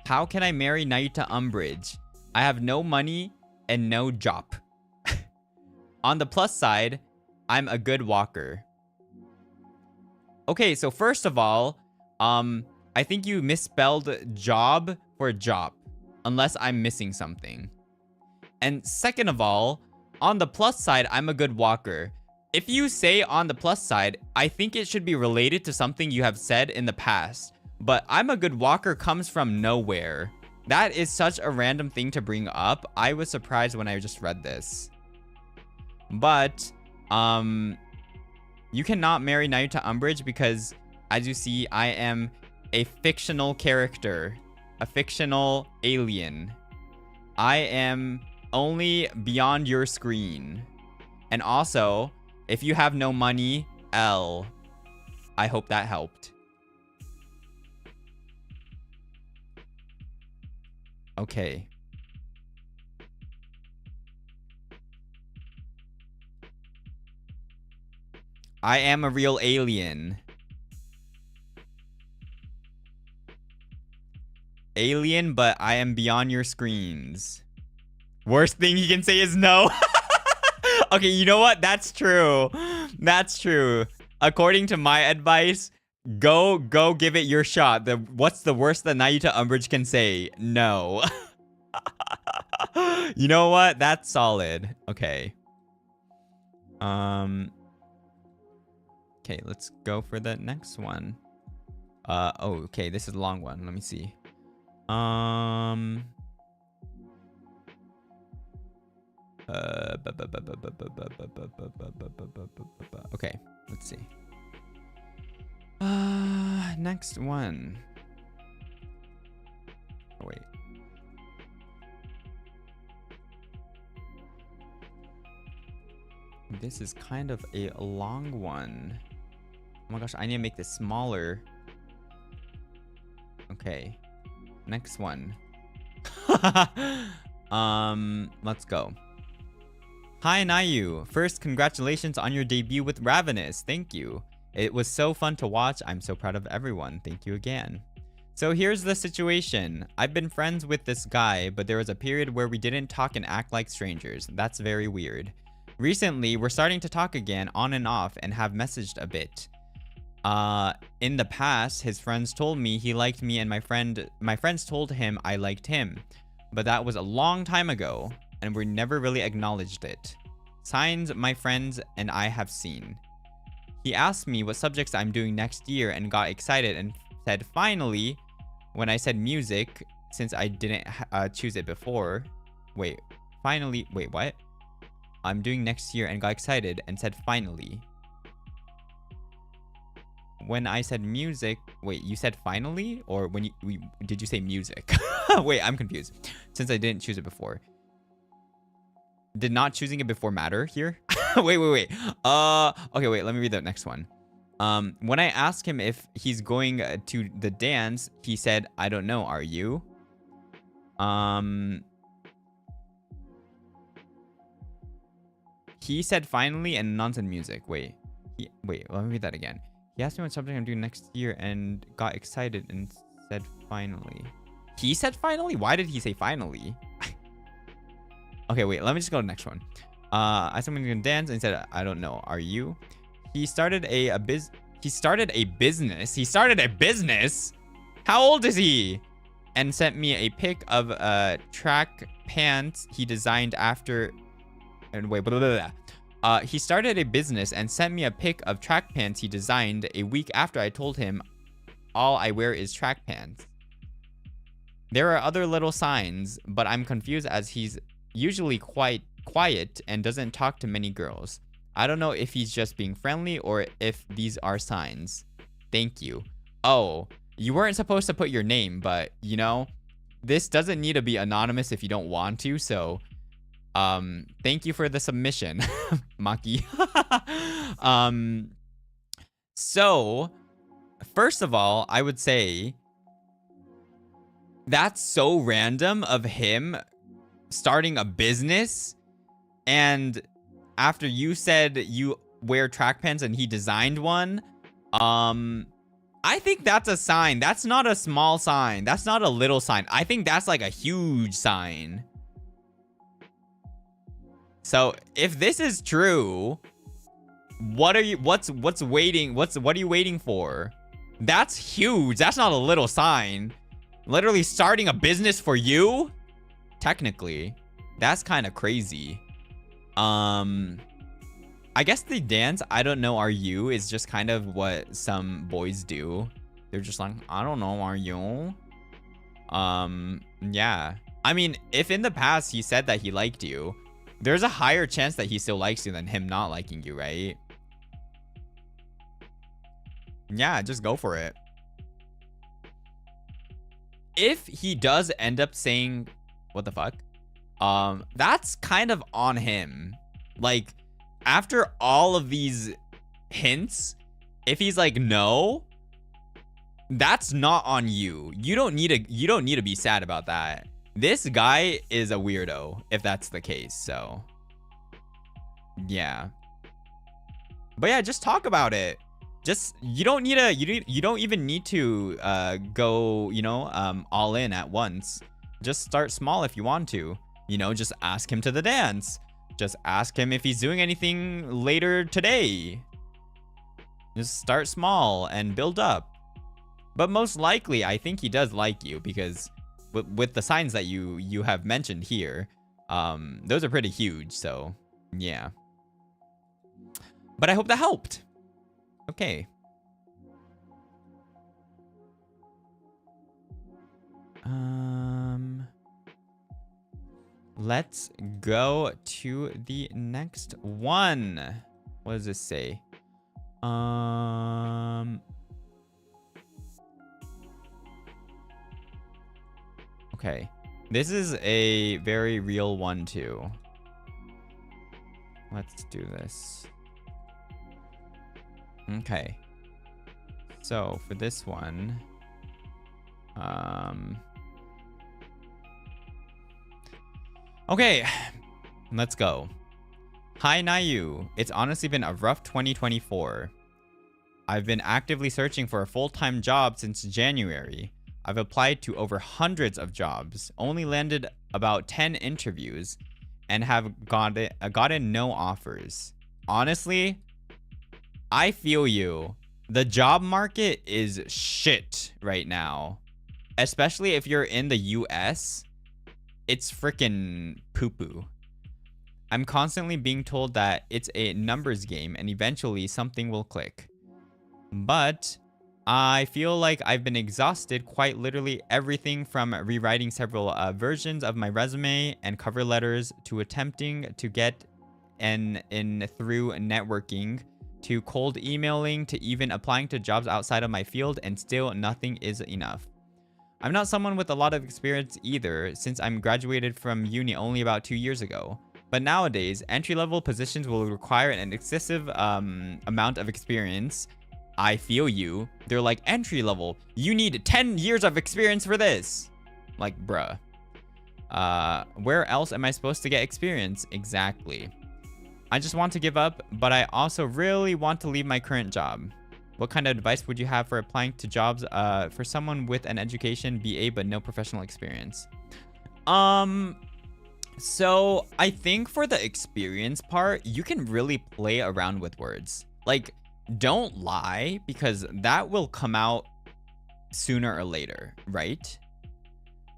How can I marry Nayuta Umbrage? I have no money and no job. On the plus side, I'm a good walker. Okay, so first of all, I think you misspelled job for job, unless I'm missing something. And second of all, on the plus side, I'm a good walker. If you say on the plus side, I think it should be related to something you have said in the past. But I'm a good walker comes from nowhere. That is such a random thing to bring up. I was surprised when I just read this. But, you cannot marry Nayuta Umbrage because, as you see, I am a fictional character. A fictional alien. I am only beyond your screen. And also, if you have no money, L. I hope that helped. Okay. I am a real alien. Alien, but I am beyond your screens. Worst thing he can say is no. Okay, you know what? That's true. That's true. According to my advice, go give it your shot. What's the worst that Nayuta Umbrage can say? No. You know what? That's solid. Okay. Okay, let's go for the next one. Oh, okay, this is a long one. Let me see. Okay, let's see. Next one. Oh, wait. This is kind of a long one. Oh my gosh, I need to make this smaller. Okay. Next one. Let's go. Hi, Nayu. First, congratulations on your debut with Ravanis. Thank you. It was so fun to watch. I'm so proud of everyone. Thank you again. So here's the situation. I've been friends with this guy, but there was a period where we didn't talk and act like strangers. That's very weird. Recently, we're starting to talk again on and off and have messaged a bit. In the past, his friends told me he liked me and my friends told him I liked him. But that was a long time ago and we never really acknowledged it. Signs my friends and I have seen. He asked me what subjects I'm doing next year and got excited and said finally when I said music since I didn't choose it before. Wait, what? I'm doing next year and got excited and said finally. When I said music, wait, you said finally? Or when did you say music? Wait, I'm confused. Since I didn't choose it before. Did not choosing it before matter here? wait. Okay, wait, let me read the next one. When I asked him if he's going to the dance, he said, I don't know, are you? He said finally and none said music. Wait, let me read that again. He asked me what subject I'm doing next year and got excited and said finally. He said finally? Why did he say finally? Okay, wait, let me just go to the next one. I said I'm gonna dance and he said, I don't know, are you? He started a business? How old is he? And sent me a pic of track pants he designed after. And wait, he started a business and sent me a pic of track pants he designed a week after I told him all I wear is track pants. There are other little signs, but I'm confused as he's usually quite quiet and doesn't talk to many girls. I don't know if he's just being friendly or if these are signs. Thank you. Oh, you weren't supposed to put your name, but you know, this doesn't need to be anonymous if you don't want to, so thank you for the submission, Maki. So first of all, I would say that's so random of him starting a business, and after you said you wear track pants and he designed one, I think that's a sign. That's not a small sign. That's not a little sign. I think that's like a huge sign. So if this is true, what are you waiting for? That's huge. That's not a little sign. Literally starting a business for you? Technically, that's kind of crazy. I guess the dance, I don't know, are you, is just kind of what some boys do. They're just like, I don't know, are you? Yeah. I mean, if in the past he said that he liked you, there's a higher chance that he still likes you than him not liking you, right? Yeah, just go for it. If he does end up saying, what the fuck? That's kind of on him. Like, after all of these hints, if he's like, no, that's not on you. You don't need to be sad about that. This guy is a weirdo if that's the case. So yeah. But yeah, just talk about it. Just you don't even need to go, you know, all in at once. Just start small if you want to. You know, just ask him to the dance. Just ask him if he's doing anything later today. Just start small and build up. But most likely, I think he does like you because with the signs that you have mentioned here, those are pretty huge. So yeah. But I hope that helped. Okay. Let's go to the next one. What does this say? Okay. This is a very real one too. Let's do this. Okay. So for this one, okay, let's go. Hi, Nayu. It's honestly been a rough 2024. I've been actively searching for a full-time job since January. I've applied to over hundreds of jobs, only landed about 10 interviews, and have gotten no offers. Honestly, I feel you. The job market is shit right now. Especially if you're in the US. It's freaking poo-poo. I'm constantly being told that it's a numbers game and eventually something will click. But I feel like I've been exhausted, quite literally everything from rewriting several versions of my resume and cover letters to attempting to get in through networking to cold emailing to even applying to jobs outside of my field, and still nothing is enough. I'm not someone with a lot of experience either, since I'm graduated from uni only about 2 years ago. But nowadays, entry-level positions will require an excessive amount of experience. I feel you. They're like, entry level, you need 10 years of experience for this. Like, bruh. Where else am I supposed to get experience? Exactly. I just want to give up, but I also really want to leave my current job. What kind of advice would you have for applying to jobs for someone with an education, BA, but no professional experience? So I think for the experience part, you can really play around with words. Like, don't lie, because that will come out sooner or later, right?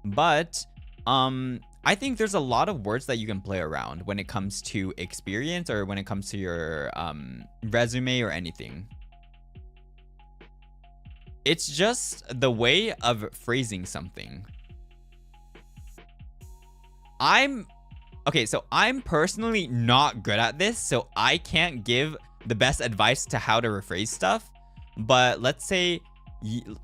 But I think there's a lot of words that you can play around when it comes to experience or when it comes to your resume or anything. It's just the way of phrasing something. Okay, so I'm personally not good at this, so I can't give the best advice to how to rephrase stuff. But let's say, you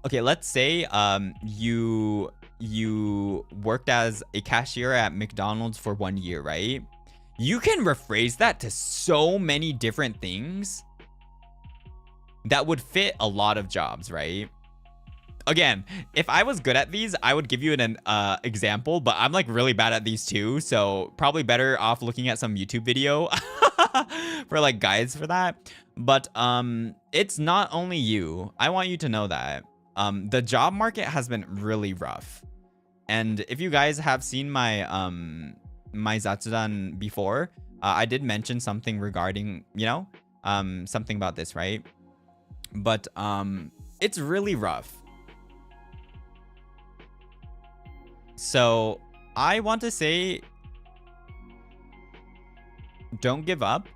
worked as a cashier at McDonald's for 1 year, right? You can rephrase that to so many different things that would fit a lot of jobs, right? Again, if I was good at these, I would give you an example, but I'm like really bad at these too, so probably better off looking at some YouTube video for like guides for that. But it's not only you. I want you to know that the job market has been really rough. And if you guys have seen my my Zatsudan before, I did mention something regarding, you know, something about this, right? But it's really rough. So I want to say, don't give up.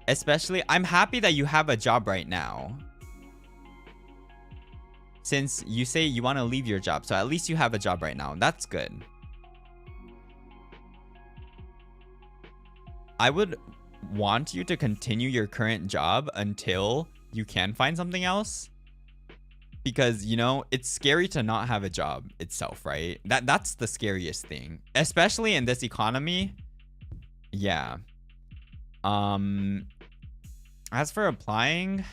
Especially, I'm happy that you have a job right now. Since you say you want to leave your job, so at least you have a job right now. That's good. I would want you to continue your current job until you can find something else. Because, you know, it's scary to not have a job itself, right? That's the scariest thing. Especially in this economy. Yeah. As for applying,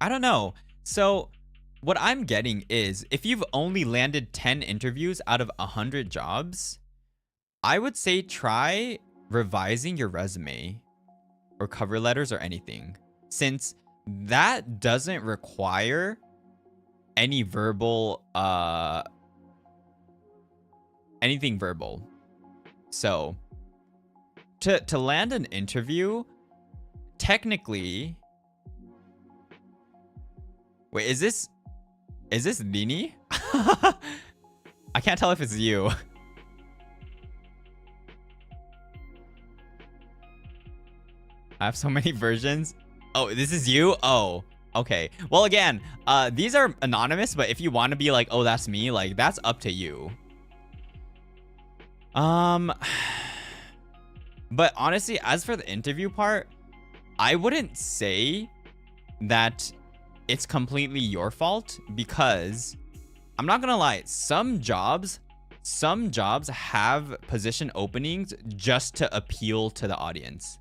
I don't know. So what I'm getting is, if you've only landed 10 interviews out of 100 jobs, I would say try revising your resume or cover letters or anything, since that doesn't require any verbal, anything verbal. So to land an interview, technically, wait, is this Nini? I can't tell if it's you. I have so many versions. Oh, this is you? Oh, okay. Well, again, these are anonymous, but if you want to be like, oh, that's me, like, that's up to you. But honestly, as for the interview part, I wouldn't say that it's completely your fault, because I'm not gonna lie, some jobs have position openings just to appeal to the audience.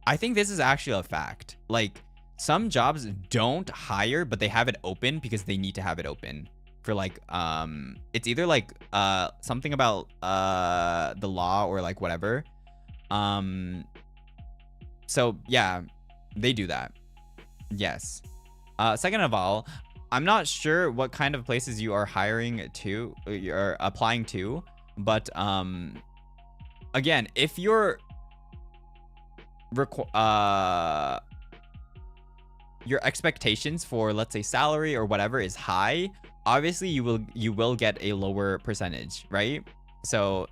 I think this is actually a fact. Like, some jobs don't hire, but they have it open because they need to have it open for like it's either like something about the law or like whatever. So yeah, they do that. Yes. Second of all, I'm not sure what kind of places you are hiring to, you're applying to, but again, if your expectations for, let's say, salary or whatever is high, obviously you will get a lower percentage, right? So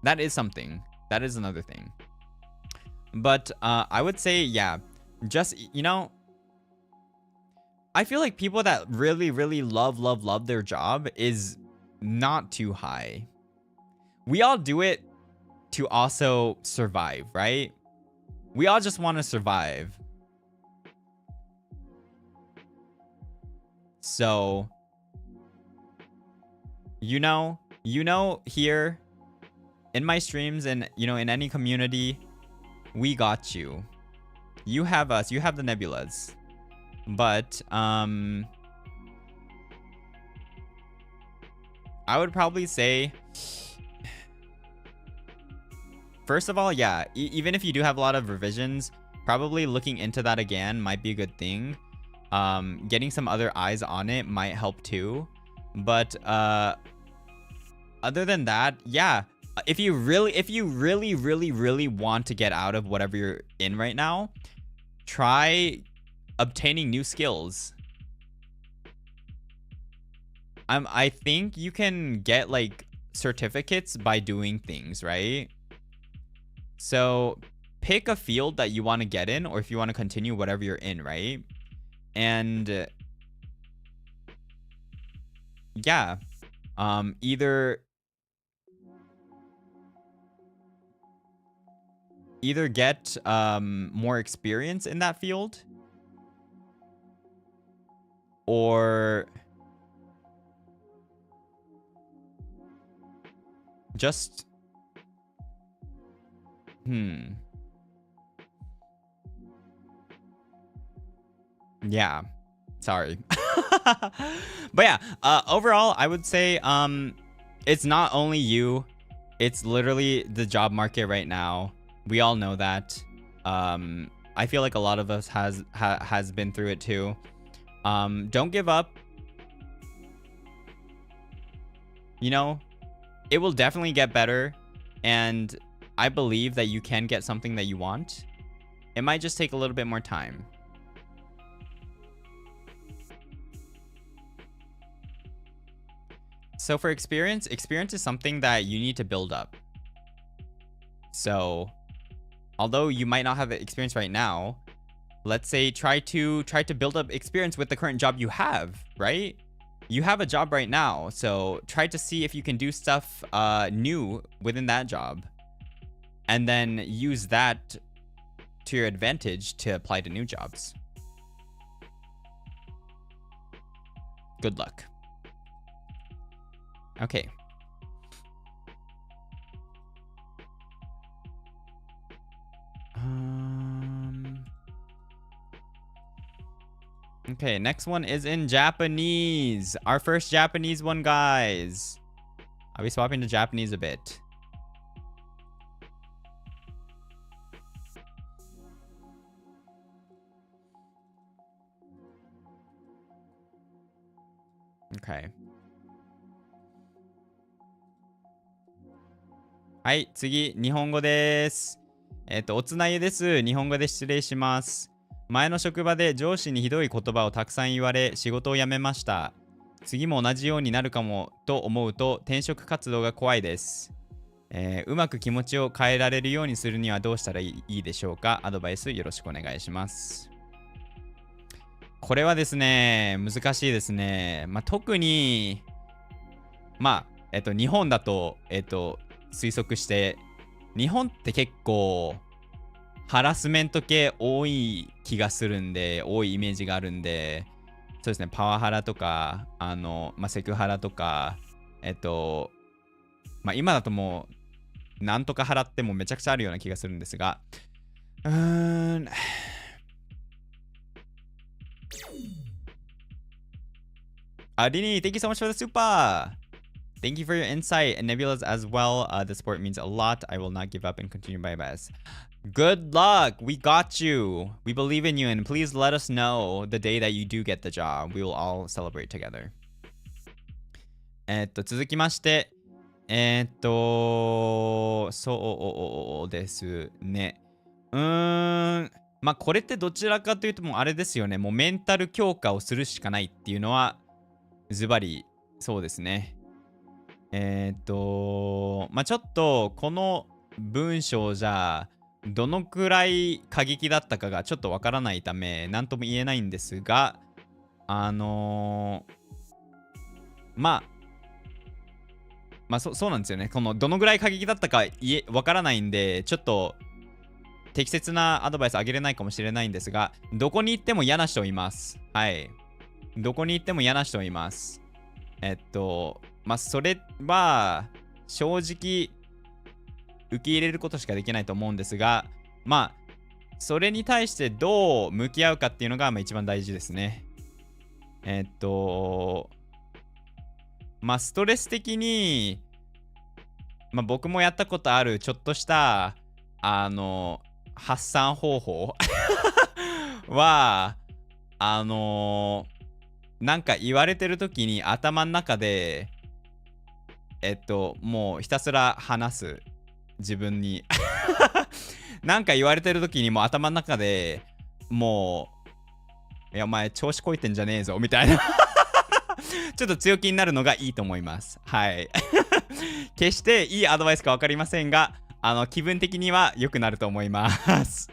that is something. That is another thing. But I would say, yeah, just, you know, I feel like people that really, really love their job is not too high. We all do it to also survive, right? We all just want to survive. So, you know, here in my streams and, you know, in any community, we got you. You have us. You have the Nebulas. But, I would probably say, first of all, yeah, even if you do have a lot of revisions, probably looking into that again might be a good thing. Getting some other eyes on it might help too. But other than that, yeah, if you really want to get out of whatever you're in right now, try obtaining new skills. I think you can get like certificates by doing things, right? So pick a field that you want to get in, or if you want to continue whatever you're in, right? And yeah, either get more experience in that field, or just yeah, sorry. But yeah, overall, I would say it's not only you, it's literally the job market right now. We all know that. I feel like a lot of us has been through it too. Don't give up. You know, it will definitely get better, and I believe that you can get something that you want. It might just take a little bit more time. So for experience is something that you need to build up. So although you might not have experience right now, let's say try to build up experience with the current job you have, right? You have a job right now, so try to see if you can do stuff new within that job, and then use that to your advantage to apply to new jobs. Good luck. Okay. Okay, next one is in Japanese. Our first Japanese one, guys. I'll be swapping to Japanese a bit. Okay. はい、次、日本語です。おつなゆです。日本語で失礼します。前の職場で上司にひどい言葉をたくさん言われ、仕事を辞めました。次も同じようになるかもと思うと、転職活動が怖いです。うまく気持ちを変えられるようにするにはどうしたらいいでしょうか？アドバイスよろしくお願いします。これはですね、難しいですね。特に、日本だと、推測して、日本って結構、ハラスメント系多い気がするんで、多いイメージがあるんで、そうですね、パワハラとか、セクハラとか、今だともう、なんとかハラってもめちゃくちゃあるような気がするんですが、Dini, thank you so much for the super! Thank you for your insight, and Nebula's as well. The support means a lot. I will not give up and continue my best. Good luck! We got you! We believe in you, and please let us know the day that you do get the job. We will all celebrate together. 続きまして、そうですね。これってどちらかというともうあれですよね。もうメンタル強化をするしかないっていうのは、ズバリ、そうですね。ちょっと、この文章じゃ、どのくらい過激だったかがちょっとわからないため、なんとも言えないんですが、そうなんですよね。この、どのぐらい過激だったかわからないんで、ちょっと、適切なアドバイスあげれないかもしれないんですが、どこに行っても嫌な人います。はい。どこに行っても嫌な人います。それは、正直、受け入れることしかできないと思うんですが、それに対してどう向き合うかっていうのが、一番大事ですね。ストレス的に、僕もやったことある、ちょっとした、発散方法は、なんか言われてる時に頭の中で、もうひたすら話す。自分に。なんか言われてる時にもう頭の中で、もう、いや、お前調子こいてんじゃねえぞ、みたいな。ちょっと強気になるのがいいと思います。はい。決していいアドバイスか分かりませんが、気分的には良くなると思います。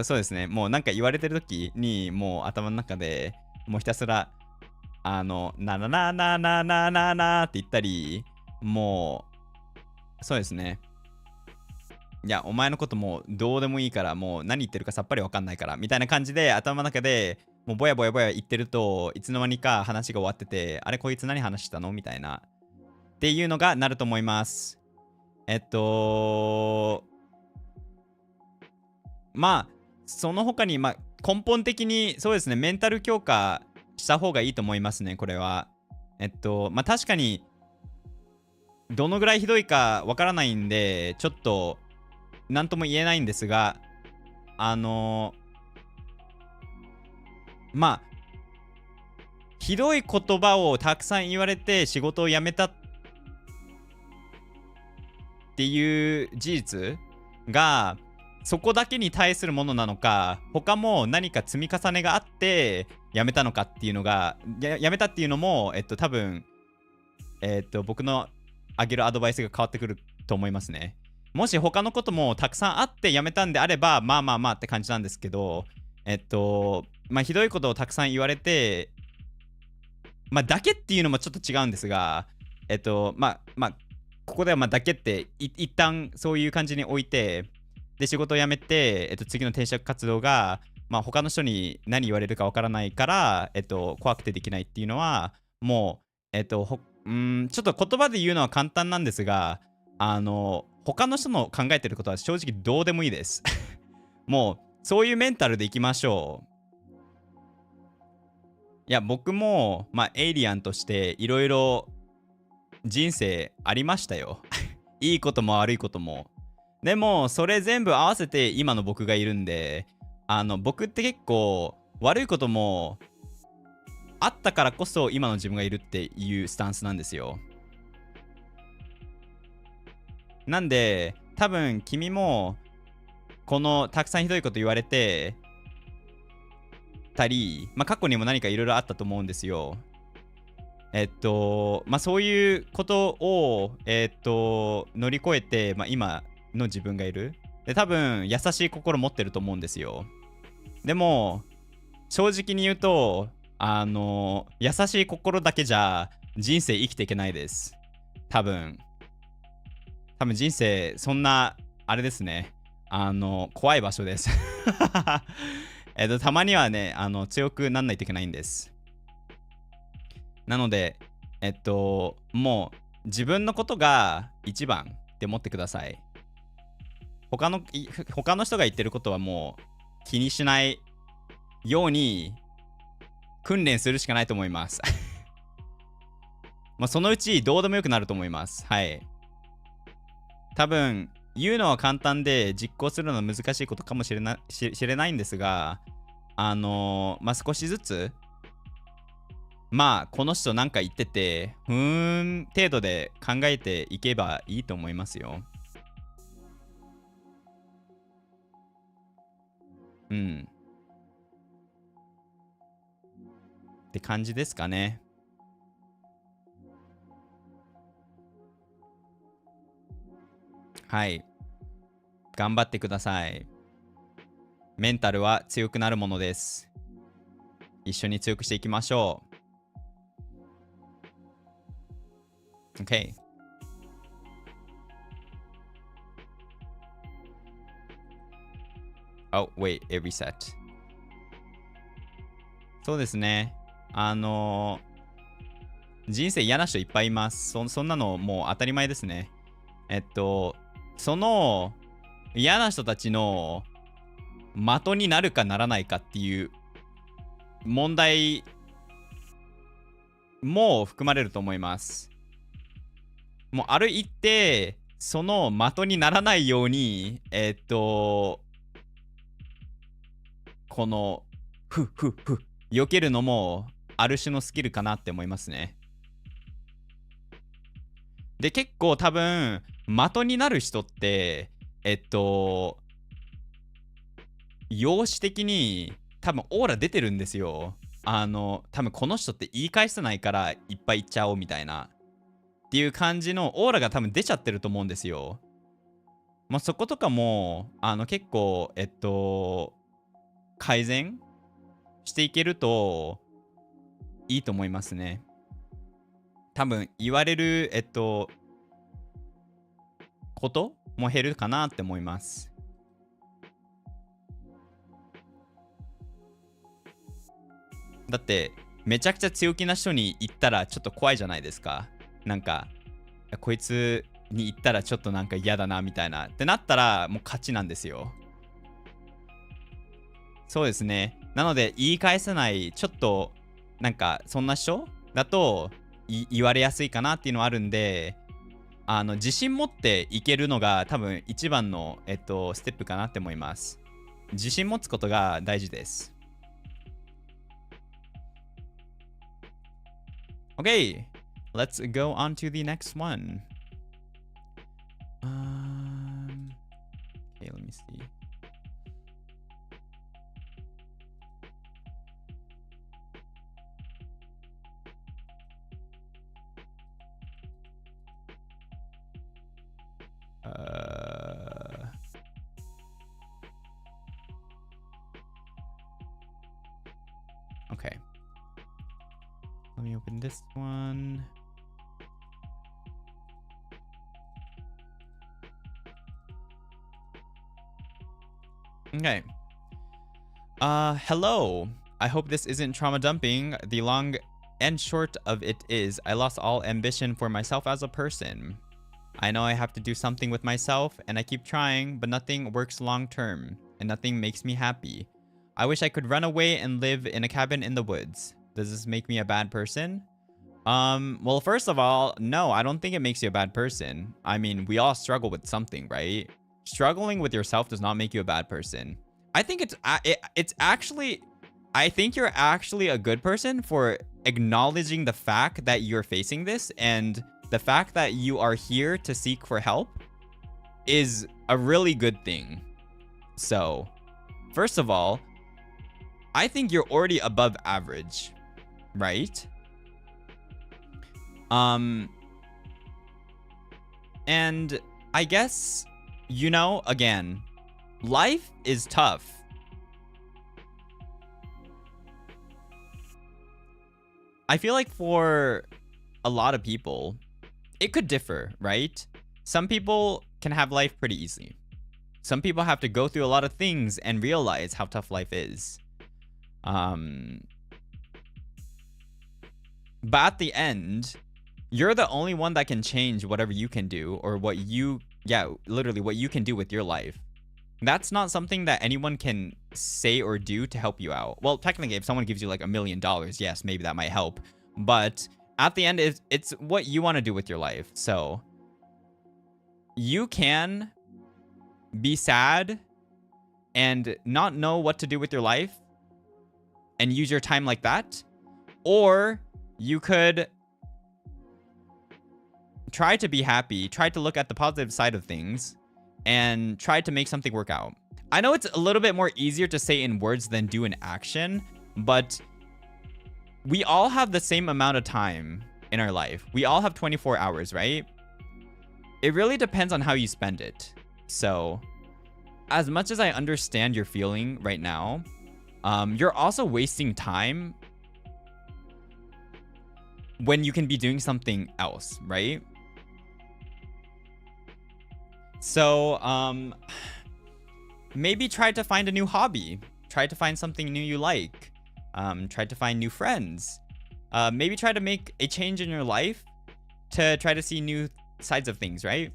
そうですね。もうなんか言われてる時に、もう頭の中で、もうひたすら、ななななななななって言ったり、もう、そうですね。いや、お前のこともうどうでもいいから、もう何言ってるかさっぱりわかんないから、みたいな感じで頭の中でもうぼやぼやぼや言ってると、いつの間にか話が終わってて、あれこいつ何話したのみたいな。っていうのがなると思います。その他に、根本的にそうですね、メンタル強化した方がいいと思いますね、これは。確かに、どのぐらいひどいかわからないんで、ちょっと、なんとも言えないんですが、ひどい言葉をたくさん言われて仕事を辞めたっていう事実が、そこだけに対するものなのか、他も何か積み重ねがあって辞めたのかっていうのが、辞めたっていうのも、多分、僕のあげるアドバイスが変わってくると思いますね。もし他のこともたくさんあって辞めたんであれば、って感じなんですけど、ひどいことをたくさん言われて、だけっていうのもちょっと違うんですが、ここではだけって一旦そういう感じに置いて、で、仕事を辞めて、次の転職活動が、他の人に何言われるかわからないから、怖くてできないっていうのは、もう、ちょっと言葉で言うのは簡単なんですが、他の人の考えてることは正直どうでもいいです。もう、そういうメンタルでいきましょう。いや、僕も、エイリアンとしていろいろ人生ありましたよ。いいことも悪いことも。でも、それ全部合わせて今の僕がいるんで、僕って結構悪いこともあったからこそ今の自分がいるっていうスタンスなんですよ。なんで、多分君も、このたくさんひどいこと言われてたり、過去にも何かいろいろあったと思うんですよ。まあそういうことを乗り越えて、まあ今の自分がいる。で、多分優しい心持ってると思うんですよ。でも、正直に言うと、優しい心だけじゃ人生生きていけないです。多分人生、そんな、あれですね。怖い場所です。たまにはね、強くなんないといけないんです。なので、もう、自分のことが一番って思ってください。他の人が言ってることはもう気にしないように訓練するしかないと思います。まあそのうちどうでもよくなると思います。はい。多分言うのは簡単で実行するのは難しいことかもしれないんですが、まあ少しずつ、まあこの人なんか言ってて、程度で考えていけばいいと思いますよ。うん。って感じですかね。はい。頑張ってください。メンタルは強くなるものです。一緒に強くしていきましょう。OK。Oh, wait, it reset. そうですね。人生嫌な人いっぱいいます。そんなのもう当たり前ですね。その嫌な人たちの的になるかならないかっていう問題も含まれると思います。もうある一定、その的にならないように、この、避けるのも、ある種のスキルかなって思いますね。で、結構多分、的になる人って、容姿的に多分オーラ出てるんですよ。多分この人って言い返せないからいっぱい言っちゃおうみたいな。っていう感じのオーラが多分出ちゃってると思うんですよ。まあ、そことかも、結構、改善していけるといいと思いますね。多分言われる、ことも減るかなって思います。だって、めちゃくちゃ強気な人に言ったらちょっと怖いじゃないですか。なんか、こいつに言ったらちょっとなんか嫌だなみたいな。ってなったらもう勝ちなんですよ。そうですね。なので、言い返せない、ちょっと、なんか、そんな人だと言われやすいかなっていうのはあるんで、自信持っていけるのが多分一番の、ステップかなって思います。自信持つことが大事です。Okay, let's go on to the next one. Okay, let me see. Okay. Let me open this one. Okay. Hello. I hope this isn't trauma dumping. The long and short of it is, I lost all ambition for myself as a person. I know I have to do something with myself, and I keep trying, but nothing works long term, and nothing makes me happy. I wish I could run away and live in a cabin in the woods. Does this make me a bad person? Well, first of all, no, I don't think it makes you a bad person. I mean, we all struggle with something, right? Struggling with yourself does not make you a bad person. I think it's actually, I think you're actually a good person for acknowledging the fact that you're facing this, and the fact that you are here to seek for help is a really good thing. So, first of all, I think you're already above average, right? And I guess, you know, again, life is tough. I feel like for a lot of people, it could differ, right? Some people can have life pretty easy. Some people have to go through a lot of things and realize how tough life is. But at the end, you're the only one that can change whatever you can do, or what you, literally what you can do with your life. That's not something that anyone can say or do to help you out. Well, technically, if someone gives you like $1 million, yes, maybe that might help. But at the end, it's what you want to do with your life. So you can be sad and not know what to do with your life and use your time like that. Or you could try to be happy, try to look at the positive side of things, and try to make something work out. I know it's a little bit more easier to say in words than do in action, but we all have the same amount of time in our life. We all have 24 hours, right? It really depends on how you spend it. So, as much as I understand your feeling right now, you're also wasting time when you can be doing something else, right? So, maybe try to find a new hobby. Try to find something new you like. Try to find new friends. Maybe try to make a change in your life to try to see new sides of things, right?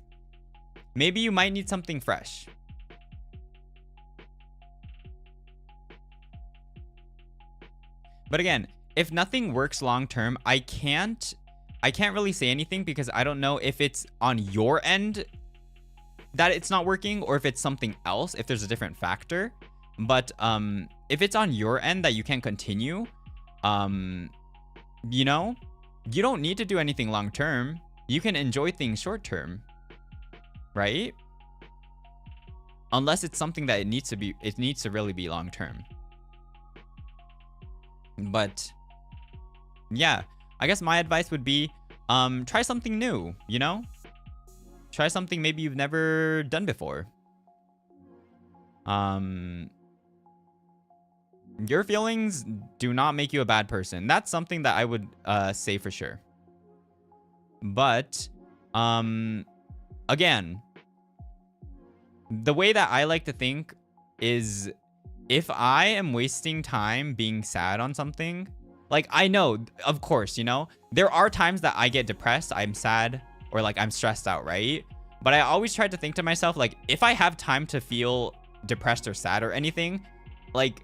Maybe you might need something fresh. But again, if nothing works long term, I can't really say anything because I don't know if it's on your end that it's not working or if it's something else, if there's a different factor. But if it's on your end that you can't continue, you know, you don't need to do anything long term. You can enjoy things short term, right? Unless it's something that it needs to really be long term. But yeah, I guess my advice would be try something new, you know? Try something maybe you've never done before. Your feelings do not make you a bad person. That's something that I would say for sure. But again, the way that I like to think is if I am wasting time being sad on something, like I know, of course, you know, there are times that I get depressed, I'm sad, or like I'm stressed out, right? But I always try to think to myself, like, if I have time to feel depressed or sad or anything, like,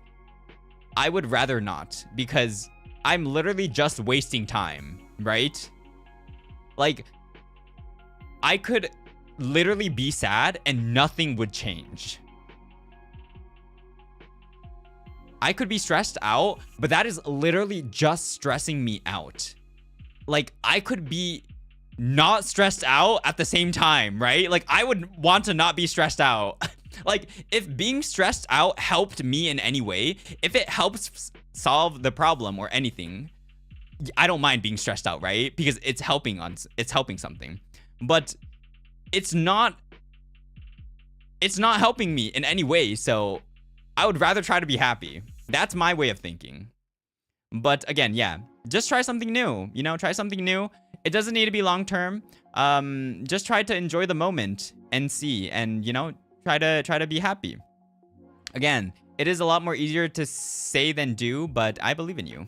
I would rather not, because I'm literally just wasting time, right? Like, I could literally be sad and nothing would change. I could be stressed out, but that is literally just stressing me out. Like, I could be not stressed out at the same time, right? Like, I would want to not be stressed out. Like, if being stressed out helped me in any way, if it helps solve the problem or anything, I don't mind being stressed out, right? Because it's helping something. But it's not helping me in any way, so I would rather try to be happy. That's my way of thinking. But again, yeah, just try something new. You know, try something new. It doesn't need to be long term. Just try to enjoy the moment and see, and you know, try to be happy. Again, it is a lot more easier to say than do, but I believe in you.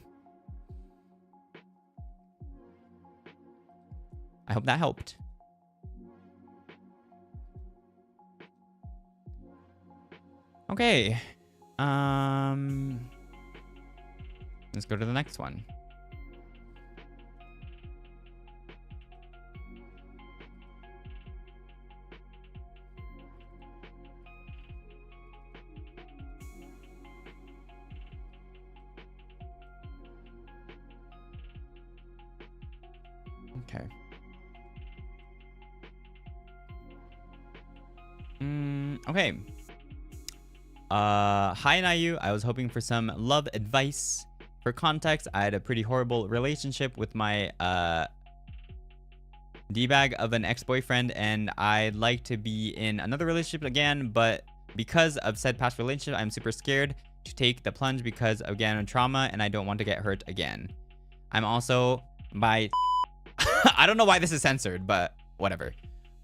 I hope that helped. Okay. Let's go to the next one. Okay. Okay. Hi Nayu, I was hoping for some love advice. For context, I had a pretty horrible relationship with my D-bag of an ex-boyfriend, and I'd like to be in another relationship again, but because of said past relationship, I'm super scared to take the plunge because of again trauma, and I don't want to get hurt again. I'm also by I don't know why this is censored, but whatever.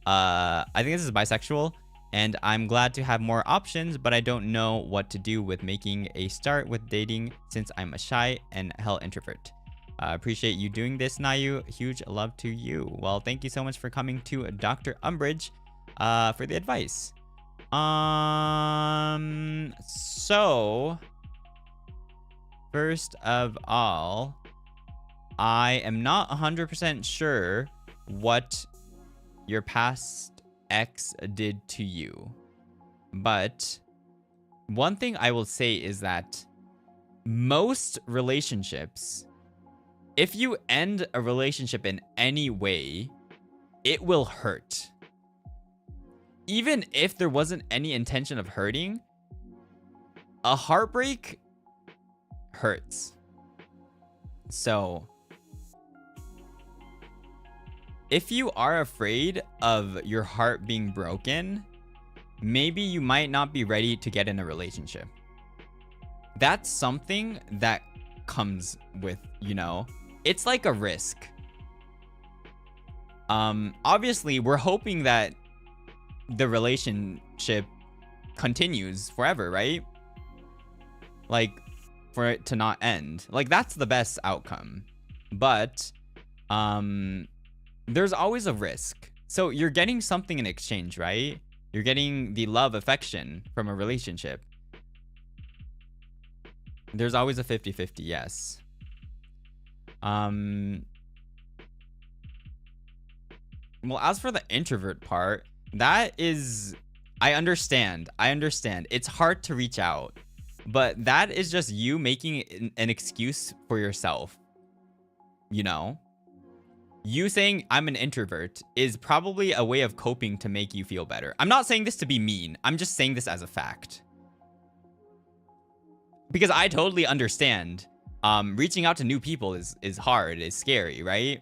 I think this is bisexual, and I'm glad to have more options, but I don't know what to do with making a start with dating since I'm a shy and hell introvert. Appreciate you doing this, Nayu. Huge love to you. Well, thank you so much for coming to Dr. Umbrage for the advice. So first of all, I am not 100% sure what your past ex did to you, but one thing I will say is that most relationships, if you end a relationship in any way, it will hurt. Even if there wasn't any intention of hurting, a heartbreak hurts. So if you are afraid of your heart being broken, maybe you might not be ready to get in a relationship. That's something that comes with, you know, it's like a risk. Obviously, we're hoping that the relationship continues forever, right? Like, for it to not end. Like, that's the best outcome. But, there's always a risk. So you're getting something in exchange, right? You're getting the love, affection from a relationship. There's always a 50-50, yes. Well, as for the introvert part, that is, I understand. It's hard to reach out, but that is just you making an excuse for yourself. You know? You saying I'm an introvert is probably a way of coping to make you feel better. I'm not saying this to be mean. I'm just saying this as a fact. Because I totally understand. Reaching out to new people is hard, is scary, right?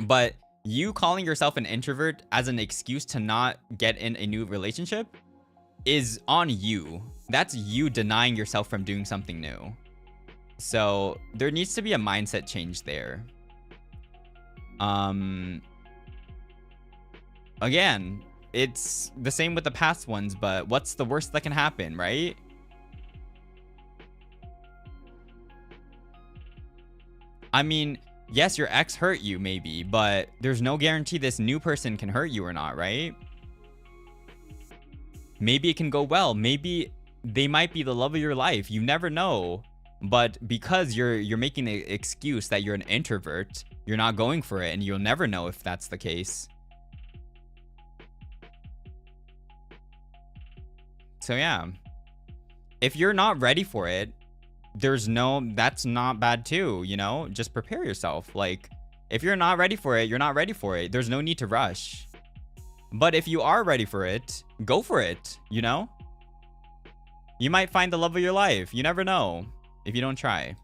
But you calling yourself an introvert as an excuse to not get in a new relationship is on you. That's you denying yourself from doing something new. So there needs to be a mindset change there. Again, it's the same with the past ones, but what's the worst that can happen, right? I mean, yes, your ex hurt you maybe, but there's no guarantee this new person can hurt you or not, right? Maybe it can go well. Maybe they might be the love of your life. You never know. But because you're making an excuse that you're an introvert, you're not going for it, and you'll never know if that's the case. So yeah, if you're not ready for it, that's not bad too, you know? Just prepare yourself. Like, if you're not ready for it, you're not ready for it. There's no need to rush. But if you are ready for it, go for it, you know? You might find the love of your life. You never know if you don't try.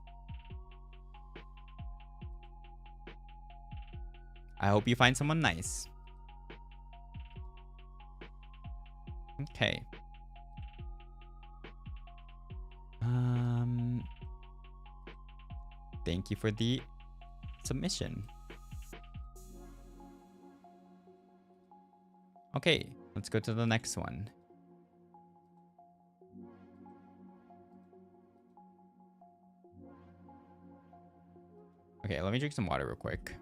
I hope you find someone nice. Okay. Thank you for the submission. Okay, let's go to the next one. Okay, let me drink some water real quick.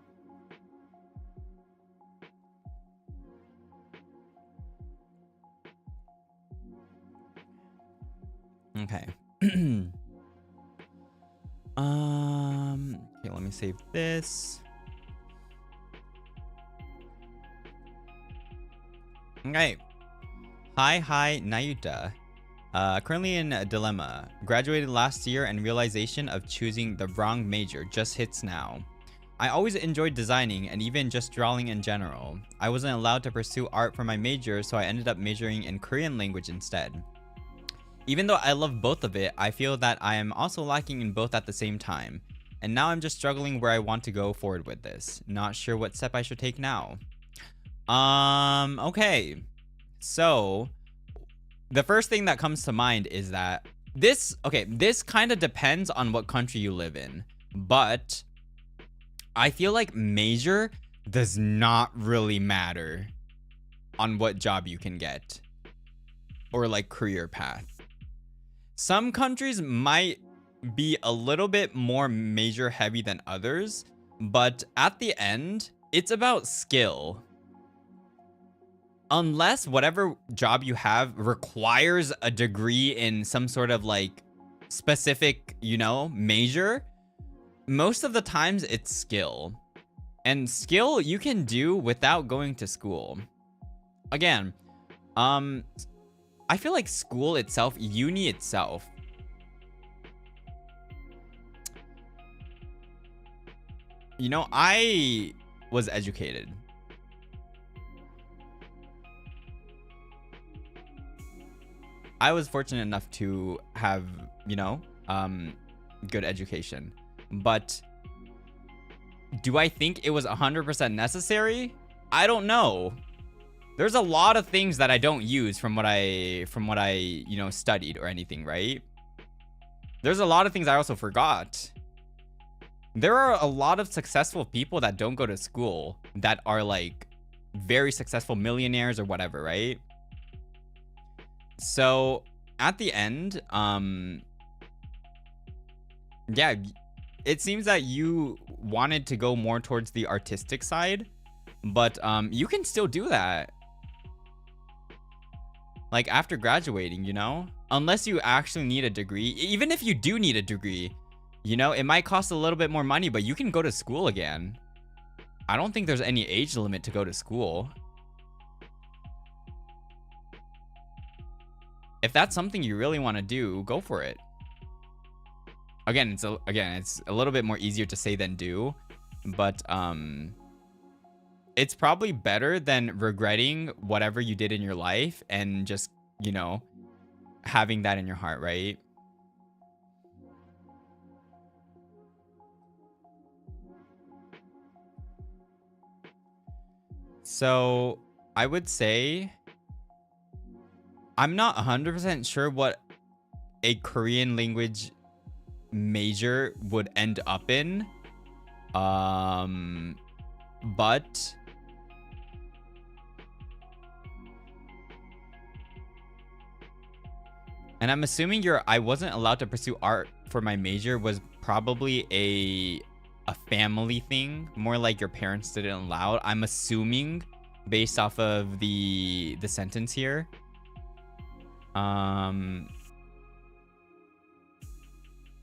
Okay. Okay, let me save this. Okay. Hi, Nayuta. Currently in a dilemma. Graduated last year and realization of choosing the wrong major just hits now. I always enjoyed designing and even just drawing in general. I wasn't allowed to pursue art for my major, so I ended up majoring in Korean language instead. Even though I love both of it, I feel that I am also lacking in both at the same time. and now I'm just struggling where I want to go forward with this. Not sure what step I should take now. Okay. So, the first thing that comes to mind is that this kind of depends on what country you live in, but I feel like major does not really matter on what job you can get or like career path. Some countries might be a little bit more major heavy than others, but at the end, it's about skill. Unless whatever job you have requires a degree in some sort of like specific, you know, major, most of the times it's skill. And skill you can do without going to school. Again, I feel like school itself, uni itself, you know, I was educated. I was fortunate enough to have, you know, good education. But do I think it was 100% necessary? I don't know. There's a lot of things that I don't use from what I, you know, studied or anything, right? There's a lot of things I also forgot. There are a lot of successful people that don't go to school that are like very successful millionaires or whatever, right? So at the end, yeah, it seems that you wanted to go more towards the artistic side, but you can still do that. Like after graduating, you know, unless you actually need a degree, even if you do need a degree, you know, it might cost a little bit more money, but you can go to school again. I don't think there's any age limit to go to school. If that's something you really want to do, go for it. Again, it's a little bit more easier to say than do, but it's probably better than regretting whatever you did in your life and just, you know, having that in your heart, right? So I would say I'm not 100% sure what a Korean language major would end up in. But and I'm assuming I wasn't allowed to pursue art for my major was probably a family thing, more like your parents didn't allow it. I'm assuming based off of the sentence here.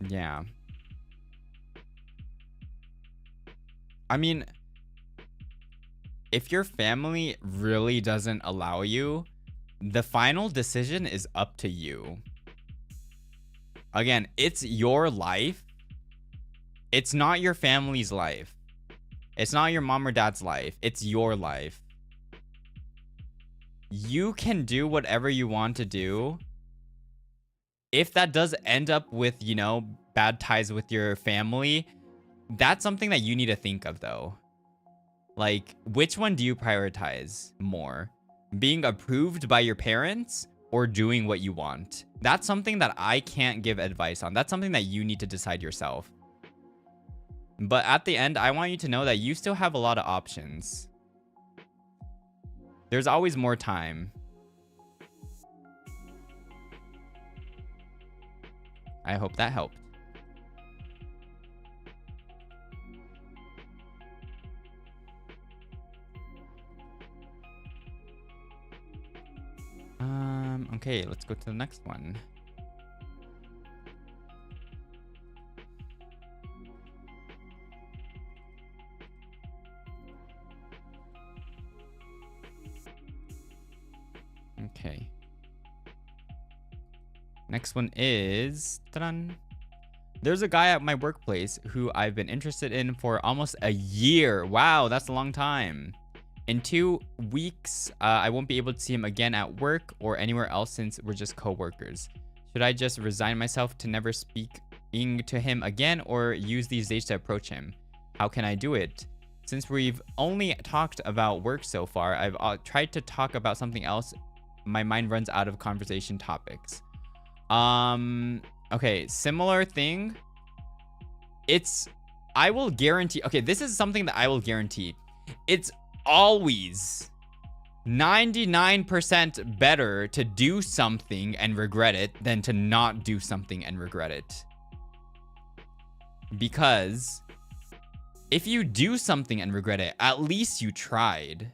Yeah. I mean, if your family really doesn't allow you, the final decision is up to you. Again, it's your life. It's not your family's life. It's not your mom or dad's life. It's your life. You can do whatever you want to do. If that does end up with, you know, bad ties with your family, that's something that you need to think of, though. Like, which one do you prioritize more? Being approved by your parents or doing what you want? That's something that I can't give advice on. That's something that you need to decide yourself. But at the end, I want you to know that you still have a lot of options. There's always more time. I hope that helped. Okay, let's go to the next one. Okay. Next one is... Ta-da! There's a guy at my workplace who I've been interested in for almost a year. Wow, that's a long time. In 2 weeks, I won't be able to see him again at work or anywhere else since we're just co-workers. Should I just resign myself to never speak to him again or use these days to approach him? How can I do it? Since we've only talked about work so far, I've tried to talk about something else. My mind runs out of conversation topics. Okay, similar thing. I will guarantee, okay, this is something that I will guarantee. It's always 99% better to do something and regret it than to not do something and regret it. Because if you do something and regret it, at least you tried.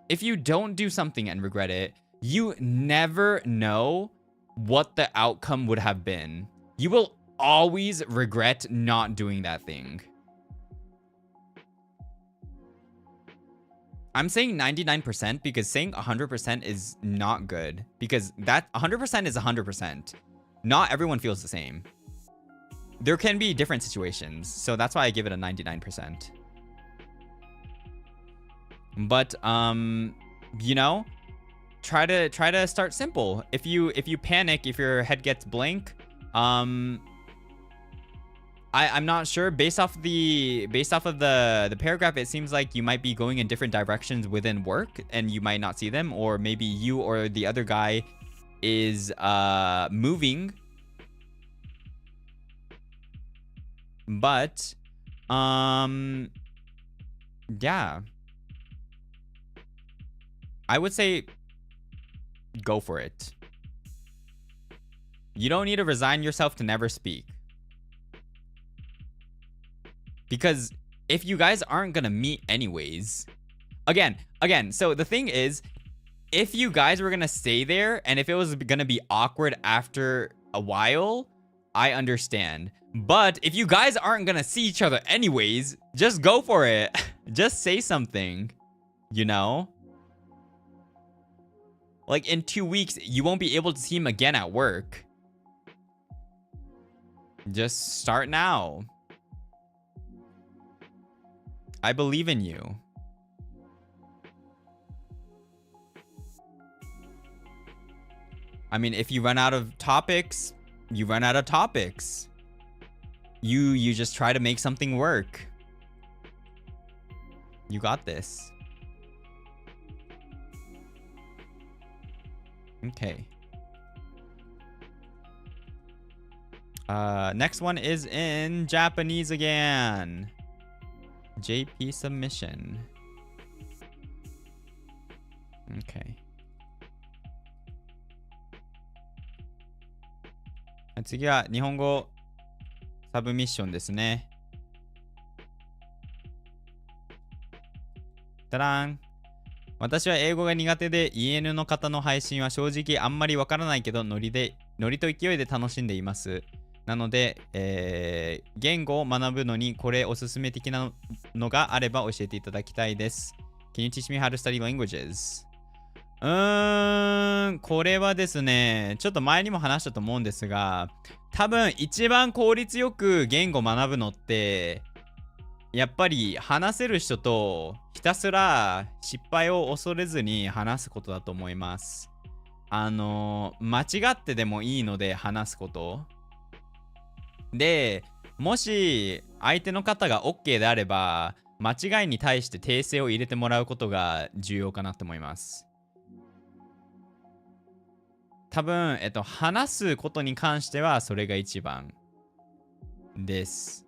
If you don't do something and regret it, you never know what the outcome would have been. You will always regret not doing that thing. I'm saying 99% because saying 100% is not good, because that 100% is 100%. Not everyone feels the same. There can be different situations, so that's why I give it a 99%. But you know, try to start simple. If you panic, if your head gets blank, I'm not sure. Based off of the paragraph, it seems like you might be going in different directions within work and you might not see them, or maybe you or the other guy is moving. But yeah, I would say go for it. You don't need to resign yourself to never speak. Because if you guys aren't gonna meet anyways, again, so the thing is, if you guys were gonna stay there and if it was gonna be awkward after a while, I understand. But if you guys aren't gonna see each other anyways, just go for it. Just say something, you know? Like in 2 weeks, you won't be able to see him again at work. Just start now. I believe in you. I mean, if you run out of topics, you run out of topics. You just try to make something work. You got this. Okay. Next one is in Japanese again. JP submission. Okay. 次は日本語サブミッションですね。たらん。私は英語が苦手で EN の方の配信は正直あんまりわからないけどノリと勢いで楽しんでいます。なので、言語を学ぶのにこれおすすめ的なのがあれば教えていただきたいです。Can you teach me how to study languages? これはですね、ちょっと前にも話したと思うんですが、多分一番効率よく言語学ぶのって、やっぱり話せる人とひたすら失敗を恐れずに話すことだと思います。間違ってでもいいので話すこと。で、もし相手の方が OK であれば、間違いに対して訂正を入れてもらうことが重要かなと思います。多分、話すことに関してはそれが一番です。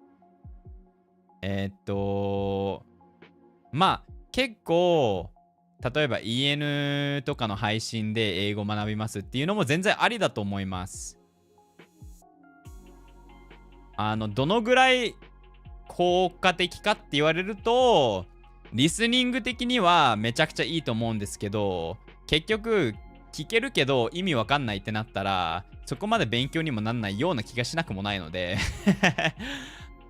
まあ、結構、例えば EN とかの配信で英語学びますっていうのも全然ありだと思います。どのぐらい効果的かって言われると、リスニング的にはめちゃくちゃいいと思うんですけど、結局、聞けるけど意味わかんないってなったら、そこまで勉強にもなんないような気がしなくもないので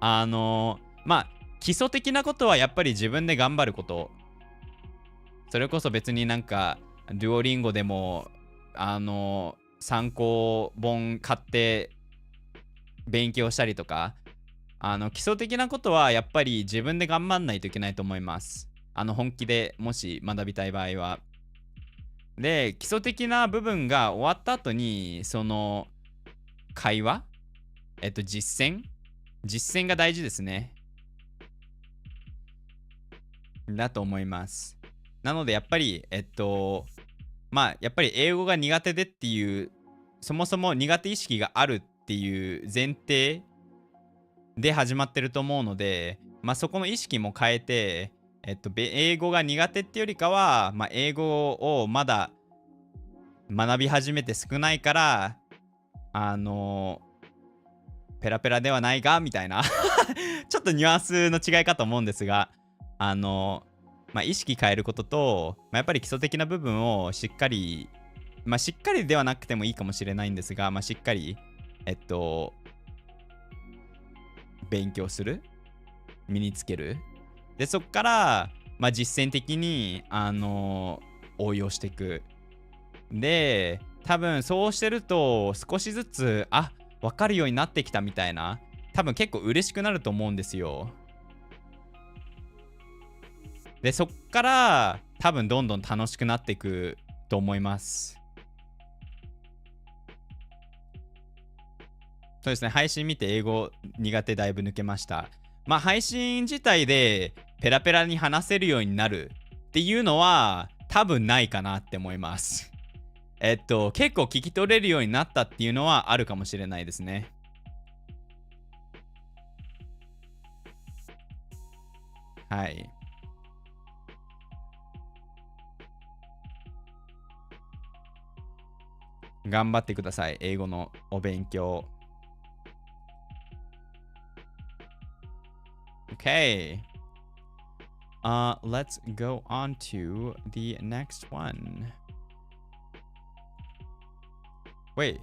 まあ、基礎的なことはやっぱり自分で頑張ること。それこそ別になんか、デュオリンゴでも、参考本買って勉強したりとか、基礎的なことはやっぱり自分で頑張んないといけないと思います。本気でもし学びたい場合は。で、基礎的な部分が終わった後に、その会話実践が大事ですね。だと思います。なのでやっぱり、まあ、やっぱり英語が苦手でっていう、そもそも苦手意識があるっていう前提で始まってると思うので、まあそこの意識も変えて、英語が苦手ってよりかは、まあ英語をまだ学び始めて少ないから、ペラペラではないがみたいなちょっとニュアンスの違いかと思うんですが、まあ、意識変えることと、まあ、やっぱり基礎的な部分をしっかり、まあ、しっかりではなくてもいいかもしれないんですが、まあ、しっかり、勉強する、身につける。で、そっから、まあ、実践的に、応用していく。で、多分そうしてると、少しずつ、わかるようになってきたみたいな、多分結構嬉しくなると思うんですよ。で、そっから多分どんどん楽しくなっていくと思います。そうですね、配信見て英語苦手だいぶ抜けました。まあ配信自体でペラペラに話せるようになるっていうのは多分ないかなって思います。結構聞き取れるようになったっていうのはあるかもしれないですね。はい。頑張ってください。英語のお勉強。Okay. Let's go on to the next one. Wait,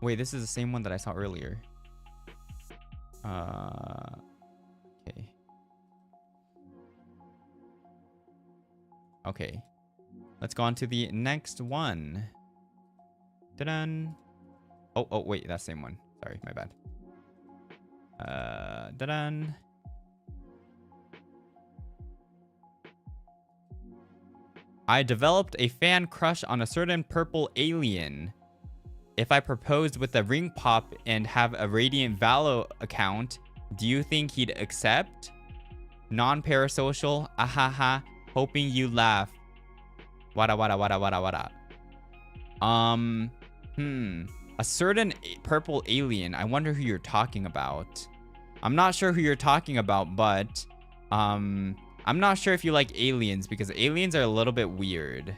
this is the same one that I saw earlier. Okay. Okay. Let's go on to the next one. Da-dun. Oh, wait, that's the same one. Sorry, my bad. Da-dun. I developed a fan crush on a certain purple alien. If I proposed with a ring pop and have a Radiant Valo account, do you think he'd accept? Non-parasocial, ahaha, hoping you laugh. Wada wada wada wada wada. A certain purple alien. I wonder who you're talking about. I'm not sure who you're talking about, but I'm not sure if you like aliens because aliens are a little bit weird.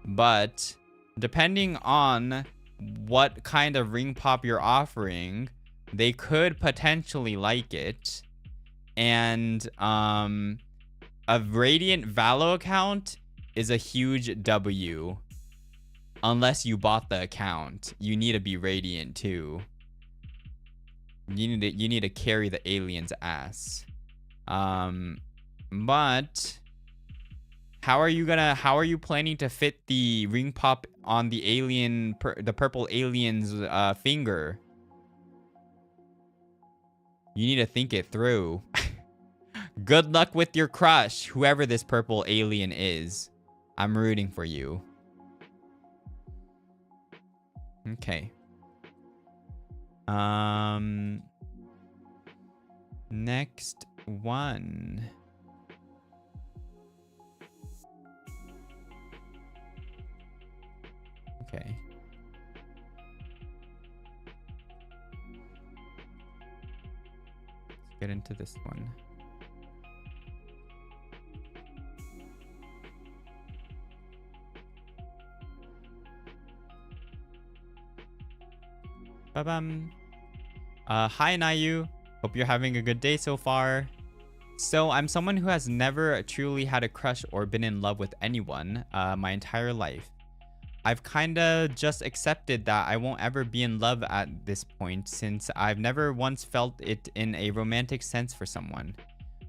But depending on what kind of ring pop you're offering, they could potentially like it. And a Radiant Valo account is a huge W. Unless you bought the account, you need to be Radiant too. You need to carry the alien's ass. But how are you planning to fit the ring pop on the alien, the purple alien's finger? You need to think it through. Good luck with your crush, whoever this purple alien is. I'm rooting for you. Okay. Next one. Okay. Let's get into this one. Ba-bam. Hi Nayu. Hope you're having a good day so far. So I'm someone who has never truly had a crush or been in love with anyone my entire life. I've kinda just accepted that I won't ever be in love at this point since I've never once felt it in a romantic sense for someone.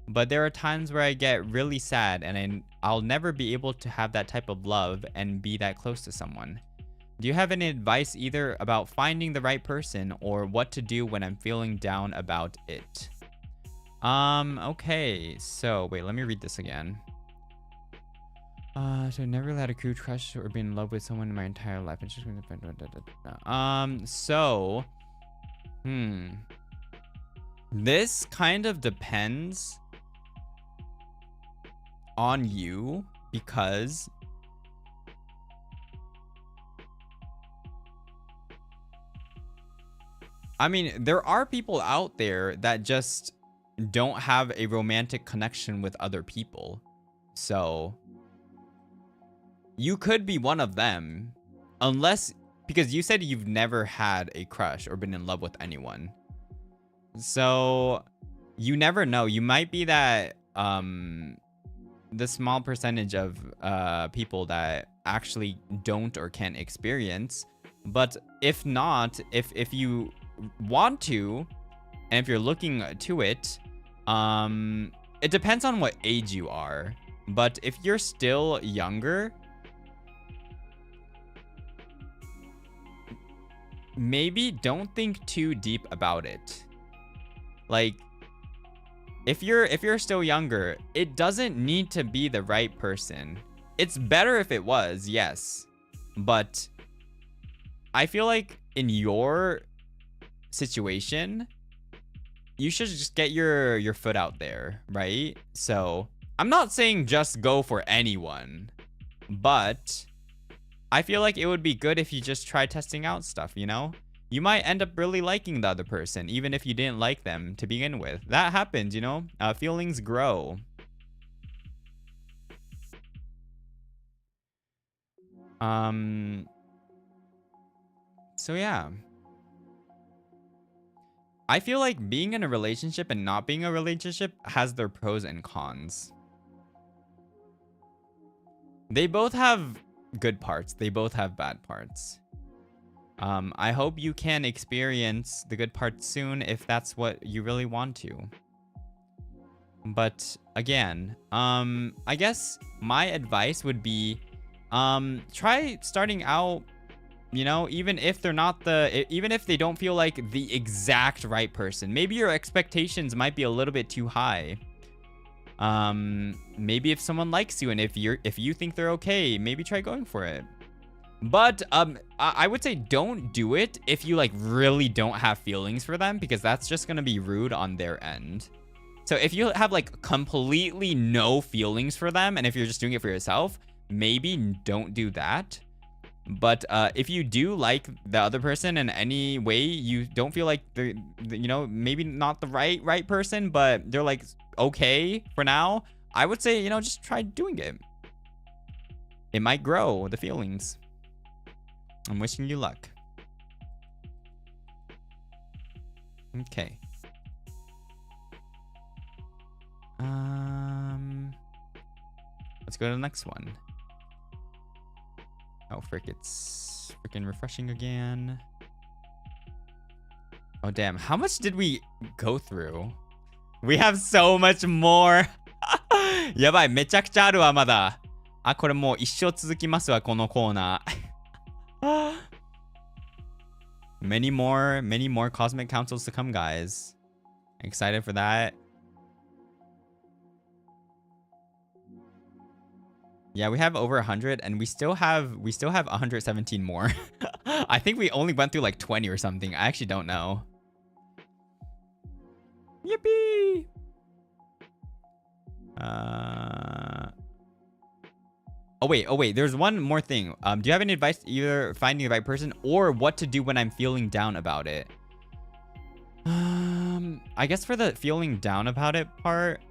But there are times where I get really sad and I'll never be able to have that type of love and be that close to someone. Do you have any advice either about finding the right person or what to do when I'm feeling down about it? Okay, so wait, let me read this again. So I never really had a crude crush or been in love with someone in my entire life. So This kind of depends on you because I mean, there are people out there that just don't have a romantic connection with other people. So you could be one of them, unless, because you said you've never had a crush or been in love with anyone. So you never know. You might be that the small percentage of people that actually don't or can't experience. But if not, if you want to, and if you're looking to it, it depends on what age you are. But if you're still younger, maybe don't think too deep about it. Like, if you're still younger, it doesn't need to be the right person. It's better if it was, yes. But I feel like in your situation, you should just get your foot out there, right? So I'm not saying just go for anyone, but I feel like it would be good if you just try testing out stuff, you know? You might end up really liking the other person, even if you didn't like them to begin with. That happens, you know? Feelings grow. So yeah. I feel like being in a relationship and not being in a relationship has their pros and cons. They both have good parts. They both have bad parts. I hope you can experience the good parts soon if that's what you really want to. But again, I guess my advice would be, try starting out, you know, even if they're not even if they don't feel like the exact right person. Maybe your expectations might be a little bit too high. Maybe if someone likes you and if you think they're okay, maybe try going for it. But I would say don't do it if you like really don't have feelings for them, because that's just gonna be rude on their end. So if you have like completely no feelings for them and if you're just doing it for yourself, maybe don't do that. But if you do like the other person in any way, you don't feel like they're, you know, maybe not the right person, but they're like okay for now, I would say, you know, just try doing it. It might grow the feelings. I'm wishing you luck. Okay. Let's go to the next one. Oh, frick, it's freaking refreshing again. Oh, damn. How much did we go through? We have so much more. やばい、めちゃくちゃあるわ、まだ。あ、これもう一生続きますわ、このコーナー。many more cosmic councils to come, guys. Excited for that. Yeah, we have over 100 and we still have 117 more. I think we only went through like 20 or something. I actually don't know. Yippee! Oh wait, there's one more thing. Do you have any advice either finding the right person or what to do when I'm feeling down about it? I guess for the feeling down about it part,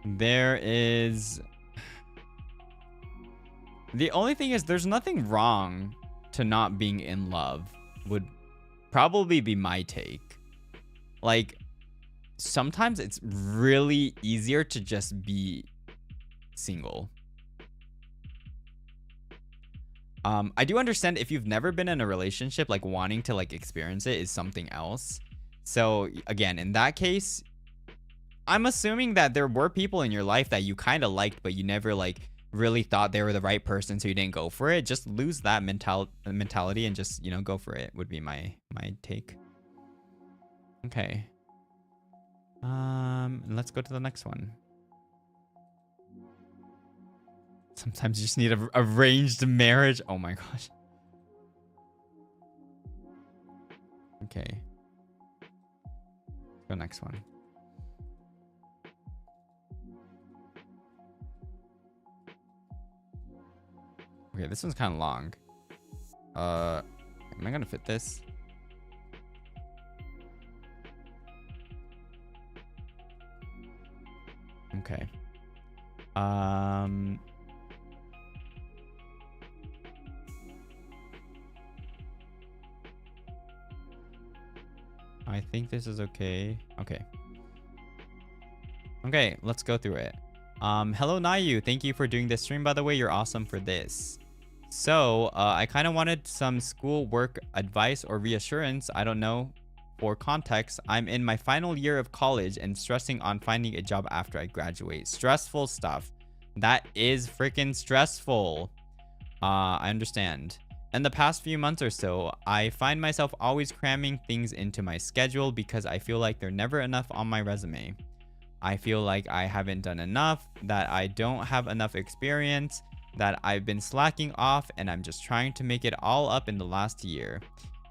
there is, the only thing is there's nothing wrong to not being in love, would probably be my take. Like, sometimes it's really easier to just be single. I do understand if you've never been in a relationship, like wanting to like experience it is something else. So again, in that case, I'm assuming that there were people in your life that you kind of liked, but you never like really thought they were the right person, so you didn't go for it. Just lose that mentality and just, you know, go for it would be my take. Okay. Let's go to the next one. Sometimes you just need a arranged marriage. Oh my gosh. Okay. Let's go next one. Okay, this one's kind of long. Am I gonna fit this? Okay. I think this is okay. Okay. Okay, let's go through it. Hello Nayu, thank you for doing this stream, by the way. You're awesome for this. So, I kind of wanted some school work advice or reassurance. I don't know. For context, I'm in my final year of college and stressing on finding a job after I graduate. Stressful stuff. That is freaking stressful. I understand. In the past few months or so, I find myself always cramming things into my schedule because I feel like they're never enough on my resume. I feel like I haven't done enough, that I don't have enough experience, that I've been slacking off, and I'm just trying to make it all up in the last year.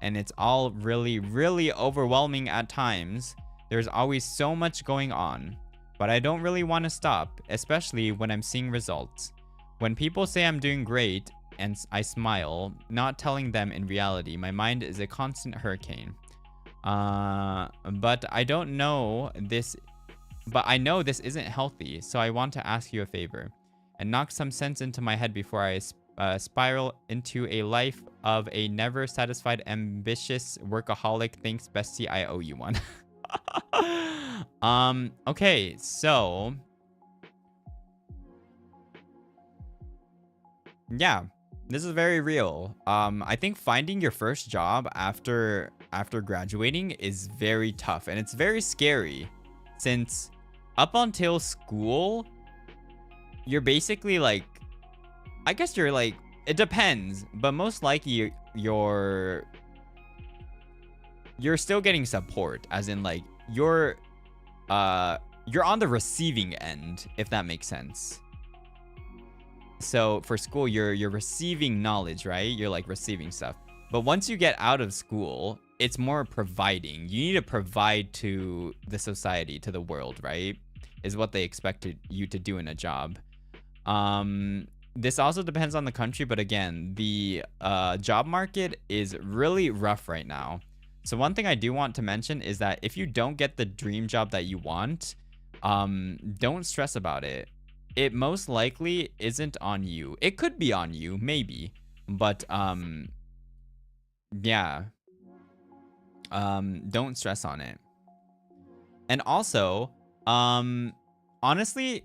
And it's all really, really overwhelming at times. There's always so much going on. But I don't really want to stop, especially when I'm seeing results. When people say I'm doing great, and I smile, not telling them in reality, my mind is a constant hurricane. But I don't know this... But I know this isn't healthy, so I want to ask you a favor. And knock some sense into my head before I spiral into a life of a never satisfied, ambitious workaholic. Thanks, bestie. I owe you one. Okay, so yeah, this is very real. I think finding your first job after graduating is very tough, and it's very scary, since up until school, you're basically like, I guess you're like, it depends, but most likely you're still getting support, as in like you're on the receiving end, if that makes sense. So for school, you're receiving knowledge, right? You're like receiving stuff. But once you get out of school, it's more providing. You need to provide to the society, to the world, right? Is what they expected you to do in a job. This also depends on the country, but again, the job market is really rough right now. So one thing I do want to mention is that if you don't get the dream job that you want, don't stress about it. It most likely isn't on you. It could be on you, maybe, but yeah. Don't stress on it. And also, honestly,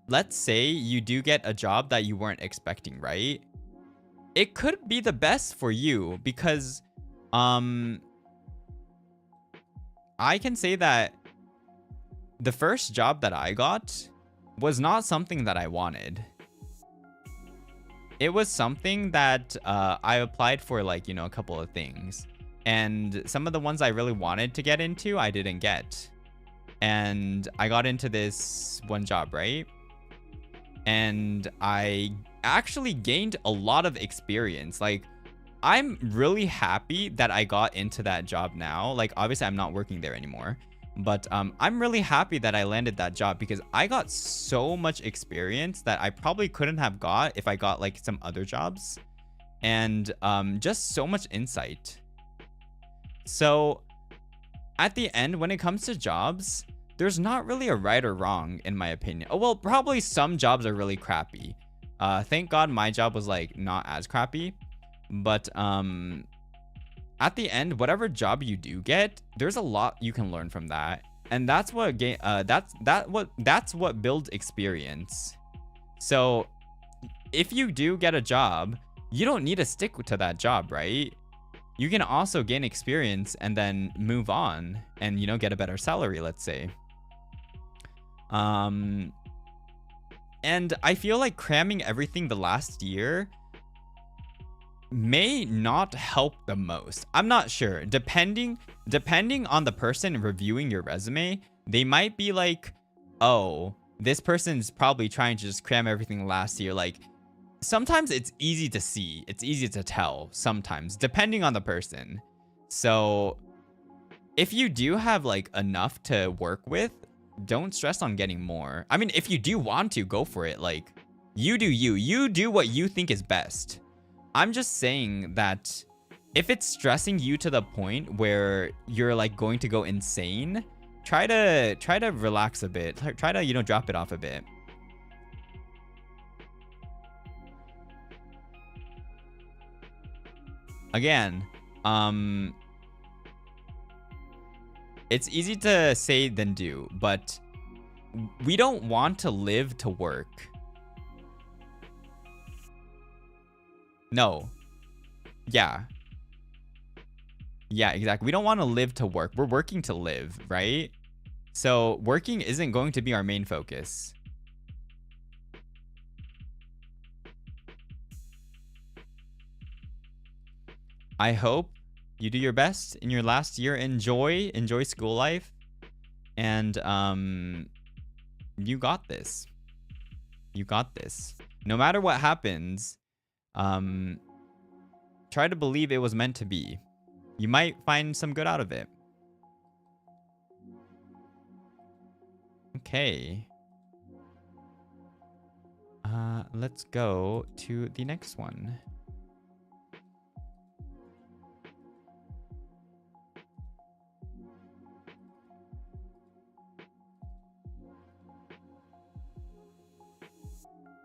let's say you do get a job that you weren't expecting, right? It could be the best for you because I can say that the first job that I got was not something that I wanted. It was something that I applied for, like, you know, a couple of things. And some of the ones I really wanted to get into, I didn't get. And I got into this one job, right? And I actually gained a lot of experience. Like, I'm really happy that I got into that job now. Like, obviously I'm not working there anymore, but I'm really happy that I landed that job because I got so much experience that I probably couldn't have got if I got like some other jobs, and just so much insight. So at the end, when it comes to jobs, there's not really a right or wrong, in my opinion. Oh, well, probably some jobs are really crappy. Thank God my job was like not as crappy, but at the end, whatever job you do get, there's a lot you can learn from that, and that's what that's what builds experience. So if you do get a job, you don't need to stick to that job, right? You can also gain experience and then move on and, you know, get a better salary, let's say. And I feel like cramming everything the last year may not help the most. I'm not sure. Depending on the person reviewing your resume, they might be like, oh, this person's probably trying to just cram everything last year. Like, sometimes it's easy to see. It's easy to tell sometimes, depending on the person. So if you do have like enough to work with, don't stress on getting more. I mean, if you do want to, go for it. Like, you do you. You do what you think is best. I'm just saying that if it's stressing you to the point where you're like going to go insane, try to relax a bit. Try to, you know, drop it off a bit. Again, it's easy to say than do, but we don't want to live to work. No. Yeah. Yeah, exactly. We don't want to live to work. We're working to live, right? So working isn't going to be our main focus. I hope you do your best in your last year. Enjoy school life. And you got this. You got this. No matter what happens, try to believe it was meant to be. You might find some good out of it. Okay. Let's go to the next one.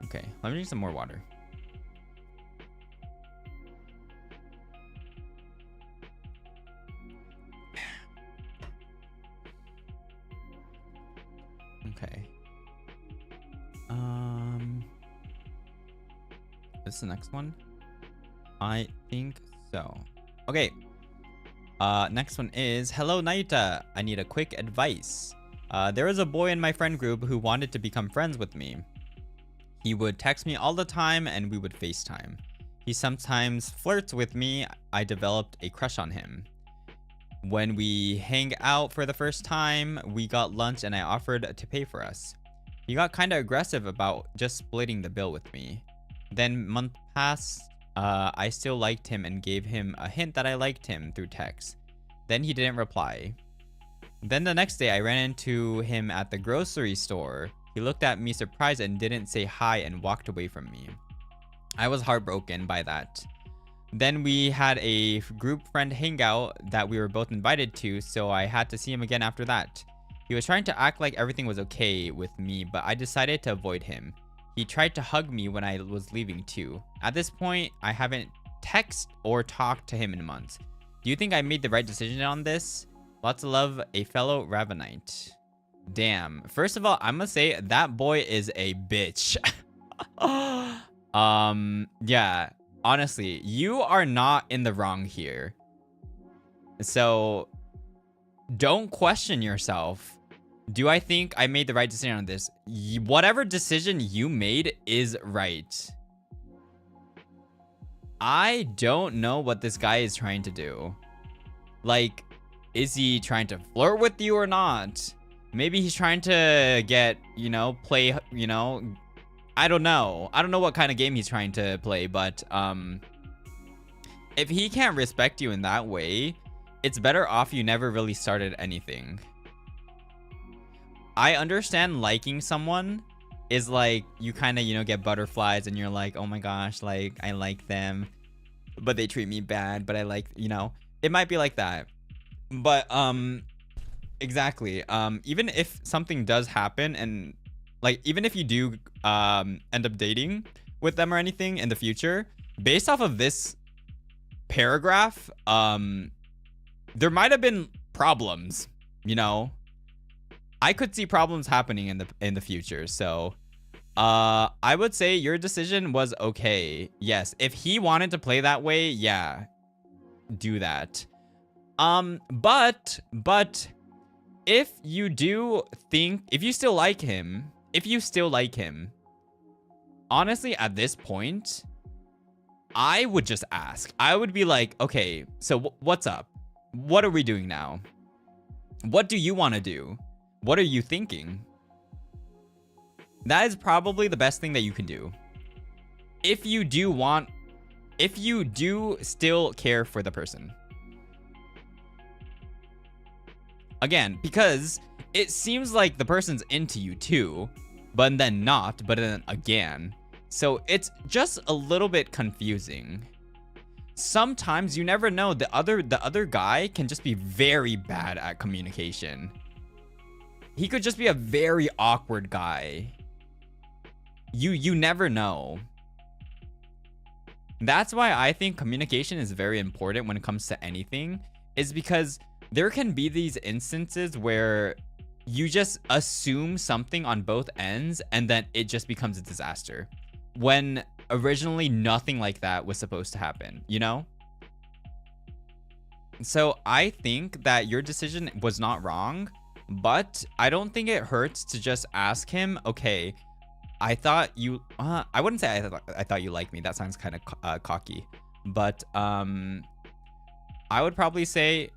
Okay, let me drink some more water. Okay. This is the next one? I think so. Okay. Next one is, hello Nayuta. I need a quick advice. There was a boy in my friend group who wanted to become friends with me. He would text me all the time and we would FaceTime. He sometimes flirts with me. I developed a crush on him. When we hang out for the first time, we got lunch and I offered to pay for us. He got kind of aggressive about just splitting the bill with me. Then month passed, I still liked him and gave him a hint that I liked him through text. Then he didn't reply. Then the next day I ran into him at the grocery store. He looked at me surprised and didn't say hi and walked away from me. I was heartbroken by that. Then we had a group friend hangout that we were both invited to, so I had to see him again after that. He was trying to act like everything was okay with me, but I decided to avoid him. He tried to hug me when I was leaving too. At this point, I haven't texted or talked to him in months. Do you think I made the right decision on this? Lots of love, a fellow Ravanite. Damn. First of all, I'm gonna say that boy is a bitch. Yeah. Honestly, you are not in the wrong here. So don't question yourself. Do I think I made the right decision on this? Whatever decision you made is right. I don't know what this guy is trying to do. Like, is he trying to flirt with you or not? Maybe he's trying to get, you know, play, you know, I don't know. I don't know what kind of game he's trying to play, but if he can't respect you in that way, it's better off you never really started anything. I understand liking someone is like, you kind of, you know, get butterflies and you're like, oh my gosh, like, I like them, but they treat me bad, but I like, you know, it might be like that. But, exactly. Even if something does happen and, like, even if you do end up dating with them or anything in the future, based off of this paragraph, there might have been problems, you know? I could see problems happening in the future. So, I would say your decision was okay. Yes, if he wanted to play that way, yeah, do that. But if you do think, if you still like him, honestly, at this point, I would just ask. I would be like, okay, so what's up? What are we doing now? What do you want to do? What are you thinking? That is probably the best thing that you can do. If you do still care for the person. Again, because it seems like the person's into you too, but then not, but then again. So it's just a little bit confusing. Sometimes you never know, the other guy can just be very bad at communication. He could just be a very awkward guy. You never know. That's why I think communication is very important when it comes to anything, is because there can be these instances where you just assume something on both ends and then it just becomes a disaster when originally nothing like that was supposed to happen, you know? So I think that your decision was not wrong, but I don't think it hurts to just ask him, okay, I thought you, I wouldn't say I thought you liked me. That sounds kind of cocky, but I would probably say,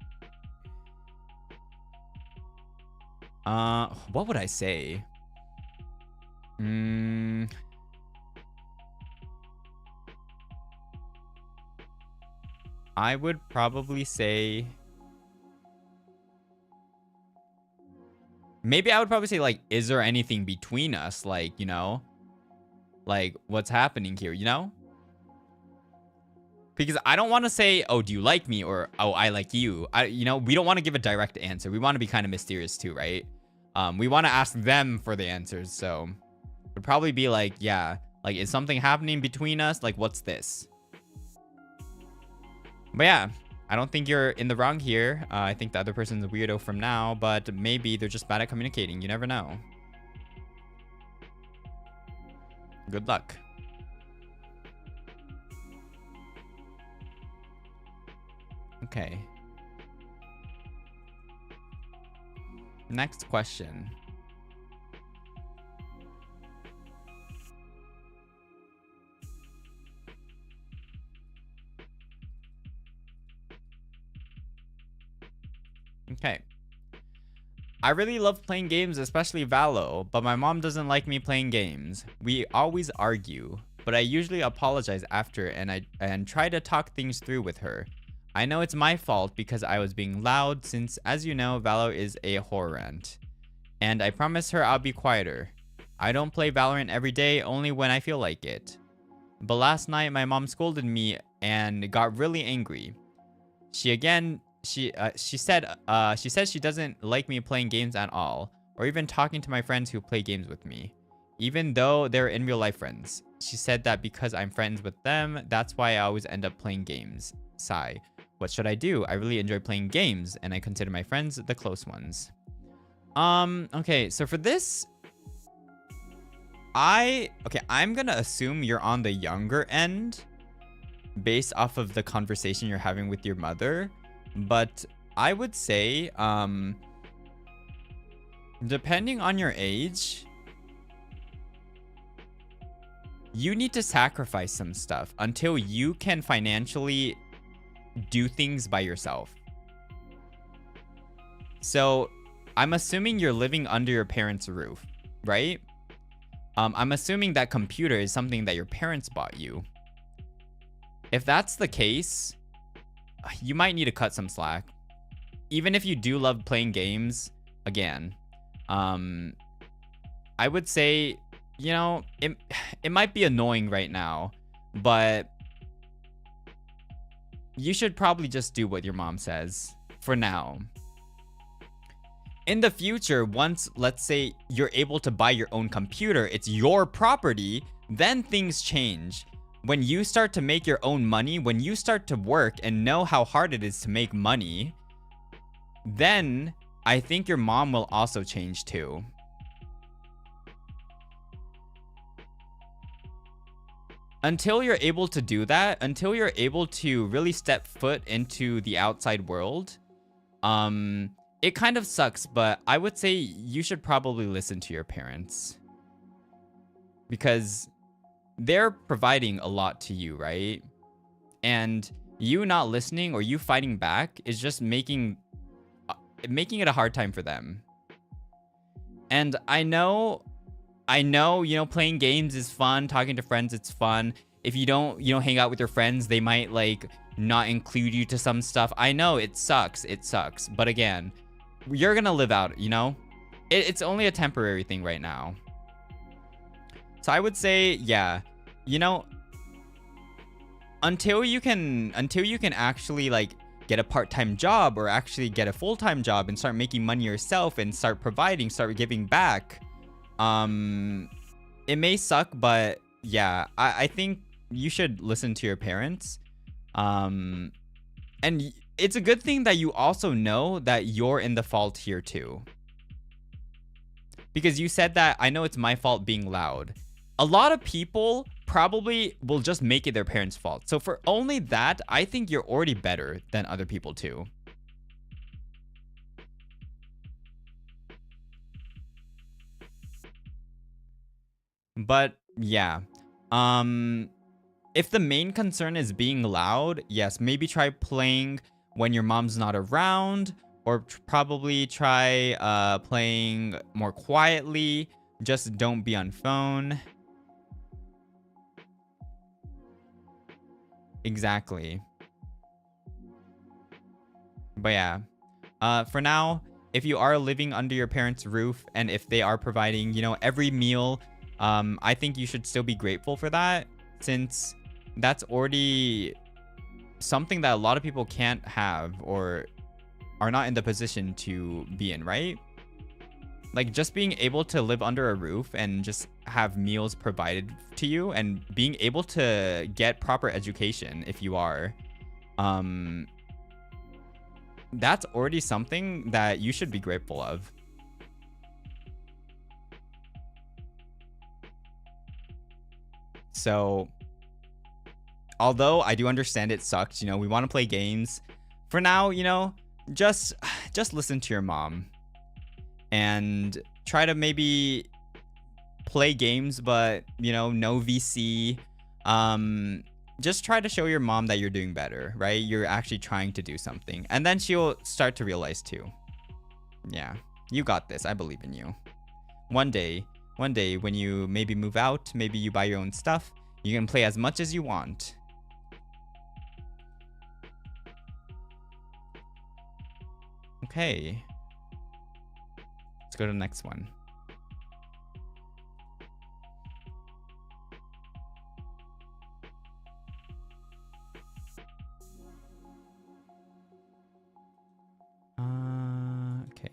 what would I say? I would probably say, maybe I would probably say, like, is there anything between us? Like, you know, like, what's happening here, you know? Because I don't want to say, oh, do you like me? Or, oh, I like you. You know, we don't want to give a direct answer. We want to be kind of mysterious too, right? We want to ask them for the answers. So it would probably be like, yeah, like, is something happening between us? Like, what's this? But yeah, I don't think you're in the wrong here. I think the other person's a weirdo from now, but maybe they're just bad at communicating. You never know. Good luck. Okay. Next question. Okay. I really love playing games, especially Valo, but my mom doesn't like me playing games. We always argue, but I usually apologize after and try to talk things through with her. I know it's my fault because I was being loud since, as you know, Valo is a whorerant. And I promise her I'll be quieter. I don't play Valorant every day, only when I feel like it. But last night my mom scolded me and got really angry. She said she doesn't like me playing games at all, or even talking to my friends who play games with me, even though they're in real life friends. She said that because I'm friends with them, that's why I always end up playing games. Sigh. What should I do? I really enjoy playing games, and I consider my friends the close ones. Okay, so for this, I'm gonna assume you're on the younger end based off of the conversation you're having with your mother. But I would say, depending on your age, you need to sacrifice some stuff until you can financially do things by yourself. So I'm assuming you're living under your parents' roof, right? I'm assuming that computer is something that your parents bought you. If that's the case, you might need to cut some slack. Even if you do love playing games, again, I would say, you know, it might be annoying right now, but you should probably just do what your mom says for now. In the future, once, let's say, you're able to buy your own computer, it's your property, then things change. When you start to make your own money, when you start to work and know how hard it is to make money, then I think your mom will also change too. Until you're able to do that, until you're able to really step foot into the outside world, it kind of sucks, but I would say you should probably listen to your parents. Because they're providing a lot to you, right? And you not listening or you fighting back is just making it a hard time for them. And I know I know, you know, playing games is fun, talking to friends, it's fun. If you don't, you know, hang out with your friends, they might like not include you to some stuff. I know it sucks. It sucks. But again, you're gonna live out, you know? It's only a temporary thing right now. So I would say, yeah, you know, until you can actually like get a part-time job or actually get a full-time job and start making money yourself and start providing, start giving back, it may suck, but yeah, I think you should listen to your parents. And it's a good thing that you also know that you're in the fault here too. Because you said that, I know it's my fault being loud. A lot of people probably will just make it their parents' fault. So for only that, I think you're already better than other people too. But yeah, if the main concern is being loud, yes, maybe try playing when your mom's not around, or probably try playing more quietly. Just don't be on phone. Exactly. But yeah, for now, if you are living under your parents' roof and if they are providing, you know, every meal, I think you should still be grateful for that, since that's already something that a lot of people can't have or are not in the position to be in, right? Like just being able to live under a roof and just have meals provided to you and being able to get proper education if you are, that's already something that you should be grateful of. So, although I do understand it sucked, you know, we want to play games. For now, you know, just listen to your mom and try to maybe play games, but, you know, no VC. Just try to show your mom that you're doing better, right? You're actually trying to do something. And then she'll start to realize too. Yeah, you got this. I believe in you. One day when you maybe move out, maybe you buy your own stuff, you can play as much as you want. Okay. Let's go to the next one. Okay.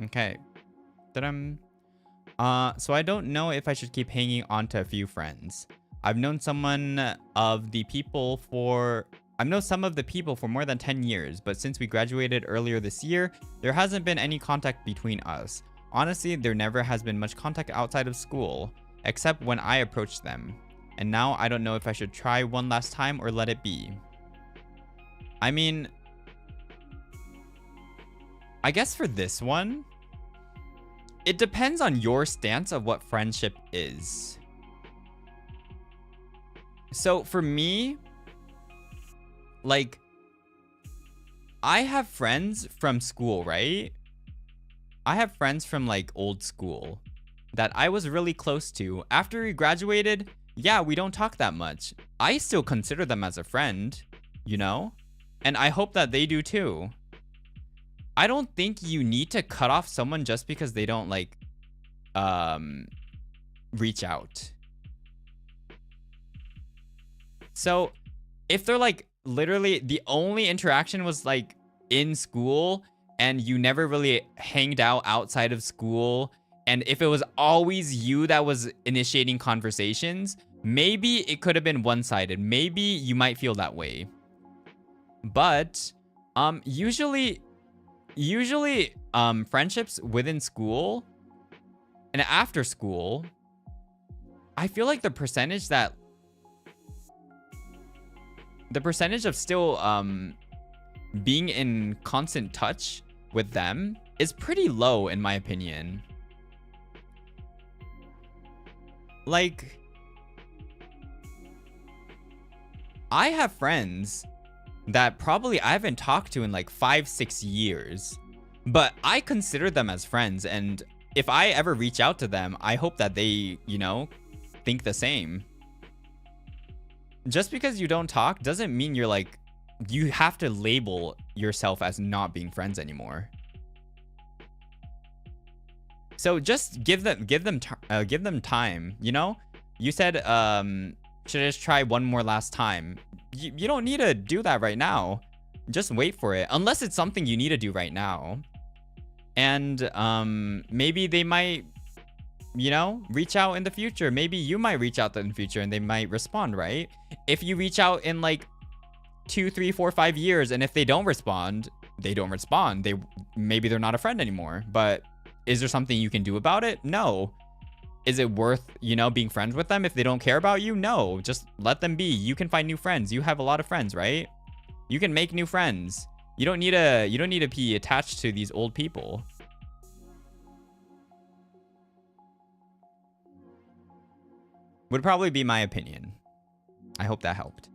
Okay. So I don't know if I should keep hanging on to a few friends. I've known some of the people for more than 10 years, but since we graduated earlier this year, there hasn't been any contact between us. Honestly, there never has been much contact outside of school, except when I approached them. And now I don't know if I should try one last time or let it be. I mean, I guess for this one, it depends on your stance of what friendship is. So for me, like, I have friends from school, right? I have friends from like old school that I was really close to. After we graduated, yeah, we don't talk that much. I still consider them as a friend, you know? And I hope that they do too. I don't think you need to cut off someone just because they don't like reach out. So if they're like literally the only interaction was like in school and you never really hanged out outside of school, and if it was always you that was initiating conversations, maybe it could have been one-sided. Maybe you might feel that way. But usually friendships within school and after school, I feel like the percentage of still being in constant touch with them is pretty low in my opinion. Like, I have friends that probably I haven't talked to in like 5-6 years, but I consider them as friends. And if I ever reach out to them, I hope that they, you know, think the same. Just because you don't talk doesn't mean you're like, you have to label yourself as not being friends anymore. So just give them time, you know? You said, should I just try one more last time? You don't need to do that right now. Just wait for it, unless it's something you need to do right now. And maybe they might, you know, reach out in the future. Maybe you might reach out in the future and they might respond, right? If you reach out in like 2, 3, 4, 5 years, and if they don't respond, they don't respond. Maybe they're not a friend anymore. But is there something you can do about it? No. Is it worth, you know, being friends with them if they don't care about you? No. Just let them be. You can find new friends. You have a lot of friends, right? You can make new friends. You don't need to be attached to these old people. Would probably be my opinion. I hope that helped.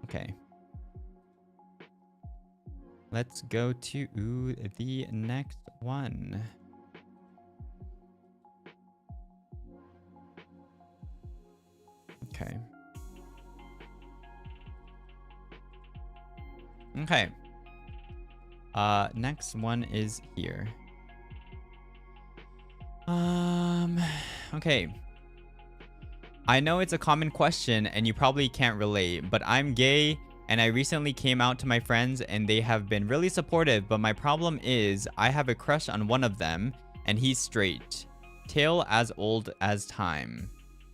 Okay. Let's go to the next one. Okay. Okay. Next one is here. Okay. I know it's a common question and you probably can't relate, but I'm gay and I recently came out to my friends and they have been really supportive, but my problem is I have a crush on one of them and he's straight. Tale as old as time.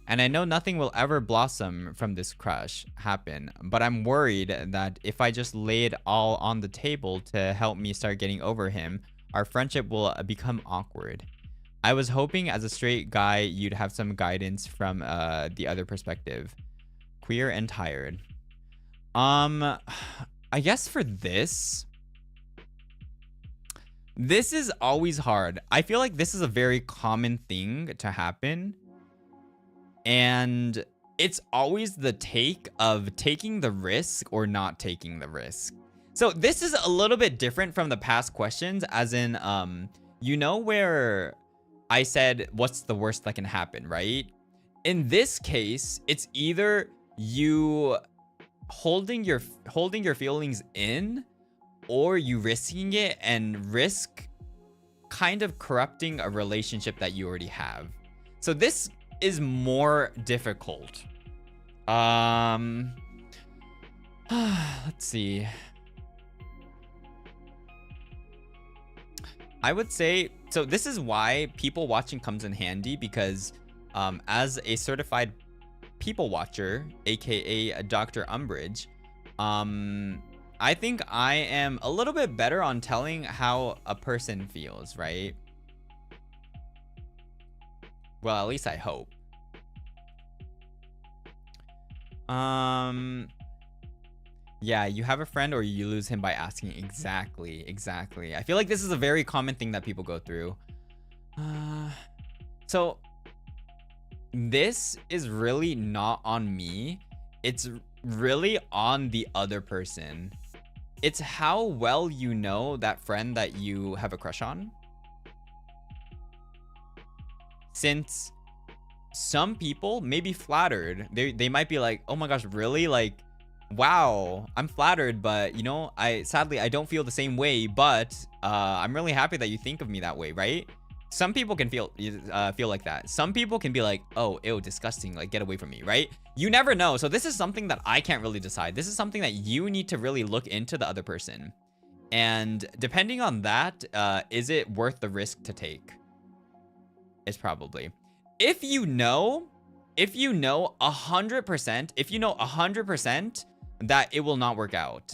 And I know nothing will ever blossom from this crush happen, but I'm worried that if I just lay it all on the table to help me start getting over him, our friendship will become awkward. I was hoping as a straight guy, you'd have some guidance from the other perspective. Queer and tired. I guess for this is always hard. I feel like this is a very common thing to happen. And it's always the take of taking the risk or not taking the risk. So this is a little bit different from the past questions, as in, you know, where I said, what's the worst that can happen, right? In this case, it's either you holding your feelings in, or you risking it and risk kind of corrupting a relationship that you already have. So this is more difficult. Let's see. I would say, so this is why people watching comes in handy, because as a certified people watcher, aka Dr. Umbrage, I think I am a little bit better on telling how a person feels, right? Well, at least I hope. Yeah, you have a friend or you lose him by asking. Exactly. I feel like this is a very common thing that people go through. So this is really not on me. It's really on the other person. It's how well you know that friend that you have a crush on. Since some people may be flattered. They might be like, oh my gosh, really? Like, wow, I'm flattered, but you know, sadly I don't feel the same way, but I'm really happy that you think of me that way, right? Some people can feel like that. Some people can be like, oh, ew, disgusting, like, get away from me, right? You never know. So this is something that I can't really decide. This is something that you need to really look into the other person. And depending on that, is it worth the risk to take? It's probably. If you know 100%, that it will not work out.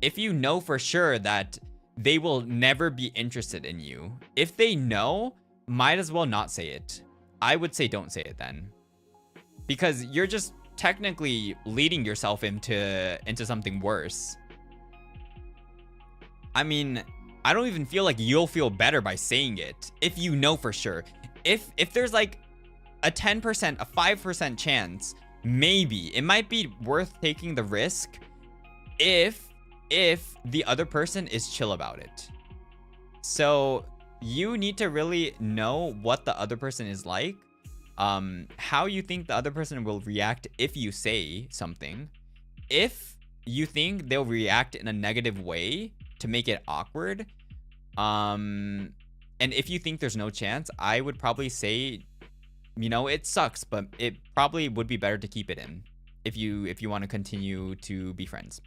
If you know for sure that they will never be interested in you, if they know, might as well not say it. I would say don't say it then, because you're just technically leading yourself into something worse. I mean, I don't even feel like you'll feel better by saying it if you know for sure. If there's like a 10%, a 5% chance. Maybe it might be worth taking the risk if the other person is chill about it. So you need to really know what the other person is like, how you think the other person will react if you say something. If you think they'll react in a negative way to make it awkward, and if you think there's no chance, I would probably say, you know, it sucks, but it probably would be better to keep it in if you want to continue to be friends.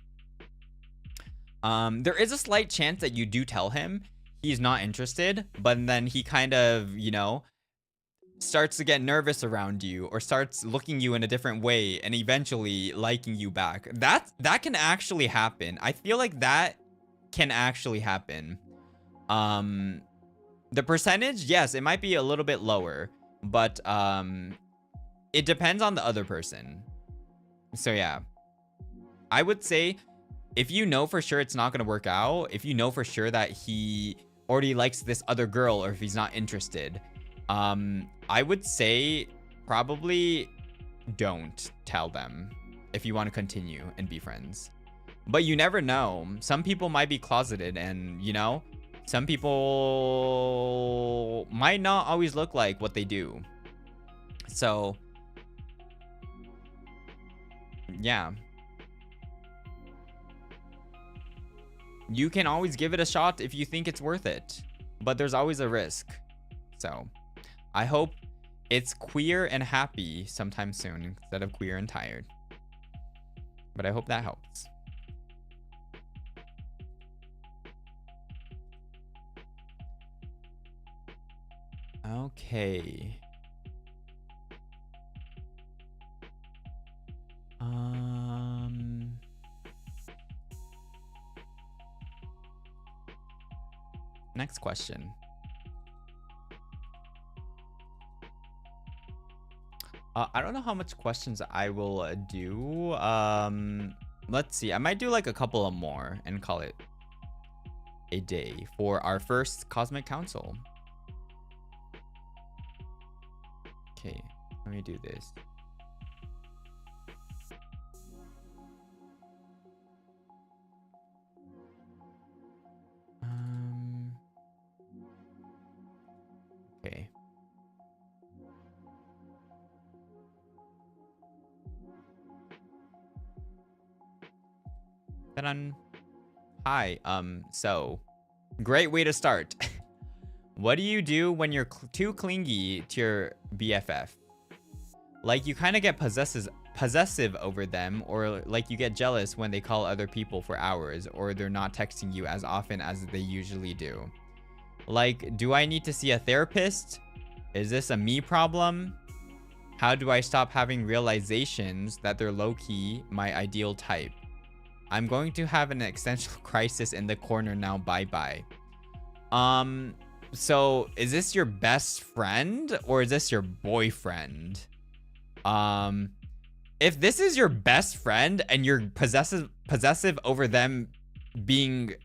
There is a slight chance that you do tell him he's not interested, but then he kind of, you know, starts to get nervous around you or starts looking you in a different way and eventually liking you back. That can actually happen. I feel like that can actually happen. The percentage, yes, it might be a little bit lower, but it depends on the other person. So yeah, I would say if you know for sure it's not going to work out, if you know for sure that he already likes this other girl or if he's not interested, I would say probably don't tell them if you want to continue and be friends. But you never know. Some people might be closeted and, you know, some people might not always look like what they do. So, yeah. You can always give it a shot if you think it's worth it, but there's always a risk. So, I hope it's queer and happy sometime soon instead of queer and tired. But I hope that helps. Okay. Next question. I don't know how much questions I will do. Let's see. I might do like a couple of more and call it a day for our first Cosmic Council. Okay, let me do this. Okay. Ta-da. Hi, so great way to start. What do you do when you're too clingy to your BFF? Like you kind of get possessive over them, or like you get jealous when they call other people for hours, or they're not texting you as often as they usually do. Like, do I need to see a therapist? Is this a me problem? How do I stop having realizations that they're low-key my ideal type? I'm going to have an existential crisis in the corner now. Bye-bye. So is this your best friend or is this your boyfriend? If this is your best friend and you're possessive over them being,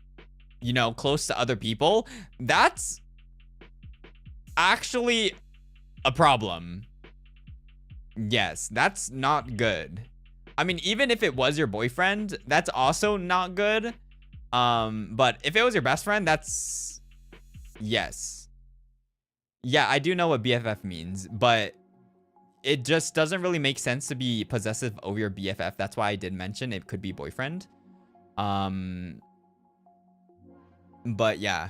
you know, close to other people, that's actually a problem. Yes, that's not good. I mean, even if it was your boyfriend, that's also not good. But if it was your best friend, that's... Yes. Yeah, I do know what BFF means, but it just doesn't really make sense to be possessive over your BFF. That's why I did mention it could be boyfriend. But yeah.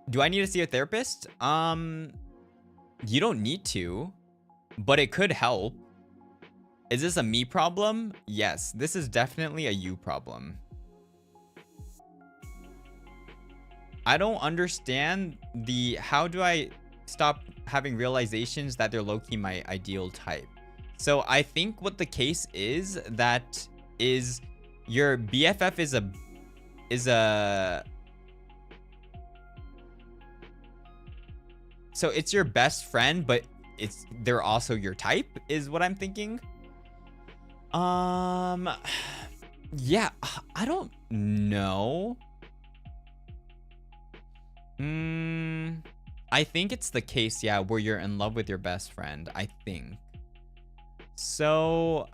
Do I need to see a therapist? You don't need to, but it could help. Is this a me problem? Yes, this is definitely a you problem. I don't understand the how do I stop having realizations that they're low-key my ideal type. So I think what the case is that is your BFF is a so it's your best friend, but they're also your type is what I'm thinking. Yeah, I don't know. I think it's the case, yeah, where you're in love with your best friend, I think. So,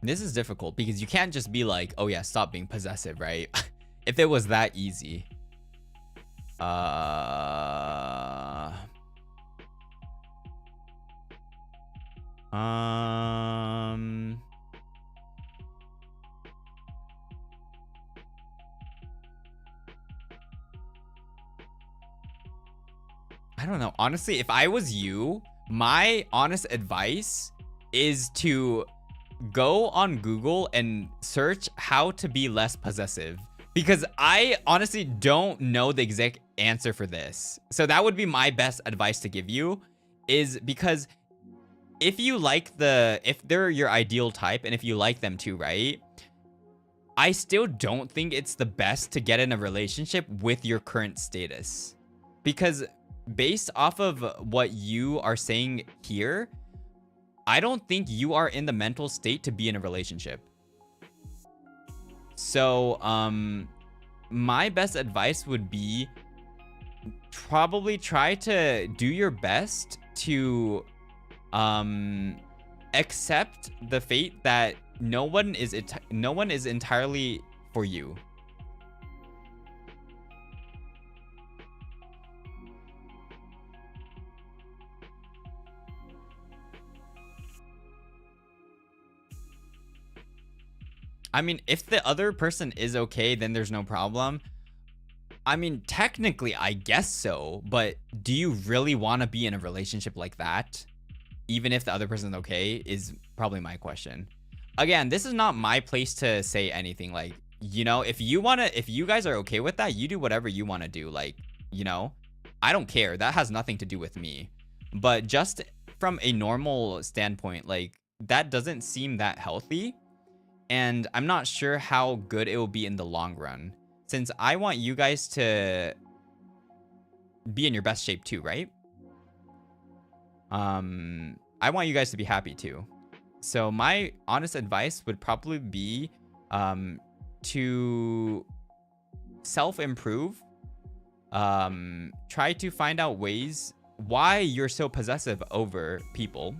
This is difficult because you can't just be like, oh yeah, stop being possessive, right? If it was that easy. I don't know. Honestly, if I was you, my honest advice is to go on Google and search how to be less possessive, because I honestly don't know the exact answer for this. So that would be my best advice to give you, is because if you like if they're your ideal type and if you like them too, right? I still don't think it's the best to get in a relationship with your current status, because based off of what you are saying here, I don't think you are in the mental state to be in a relationship. So, my best advice would be probably try to do your best to, accept the fate that no one is entirely for you. I mean, if the other person is okay, then there's no problem. I mean, technically, I guess so, but do you really want to be in a relationship like that? Even if the other person's okay, is probably my question. Again, this is not my place to say anything. Like, you know, if you guys are okay with that, you do whatever you want to do. Like, you know, I don't care. That has nothing to do with me. But just from a normal standpoint, like, that doesn't seem that healthy. And I'm not sure how good it will be in the long run, since I want you guys to be in your best shape too, right? I want you guys to be happy too. So my honest advice would probably be to self-improve. Try to find out ways why you're so possessive over people.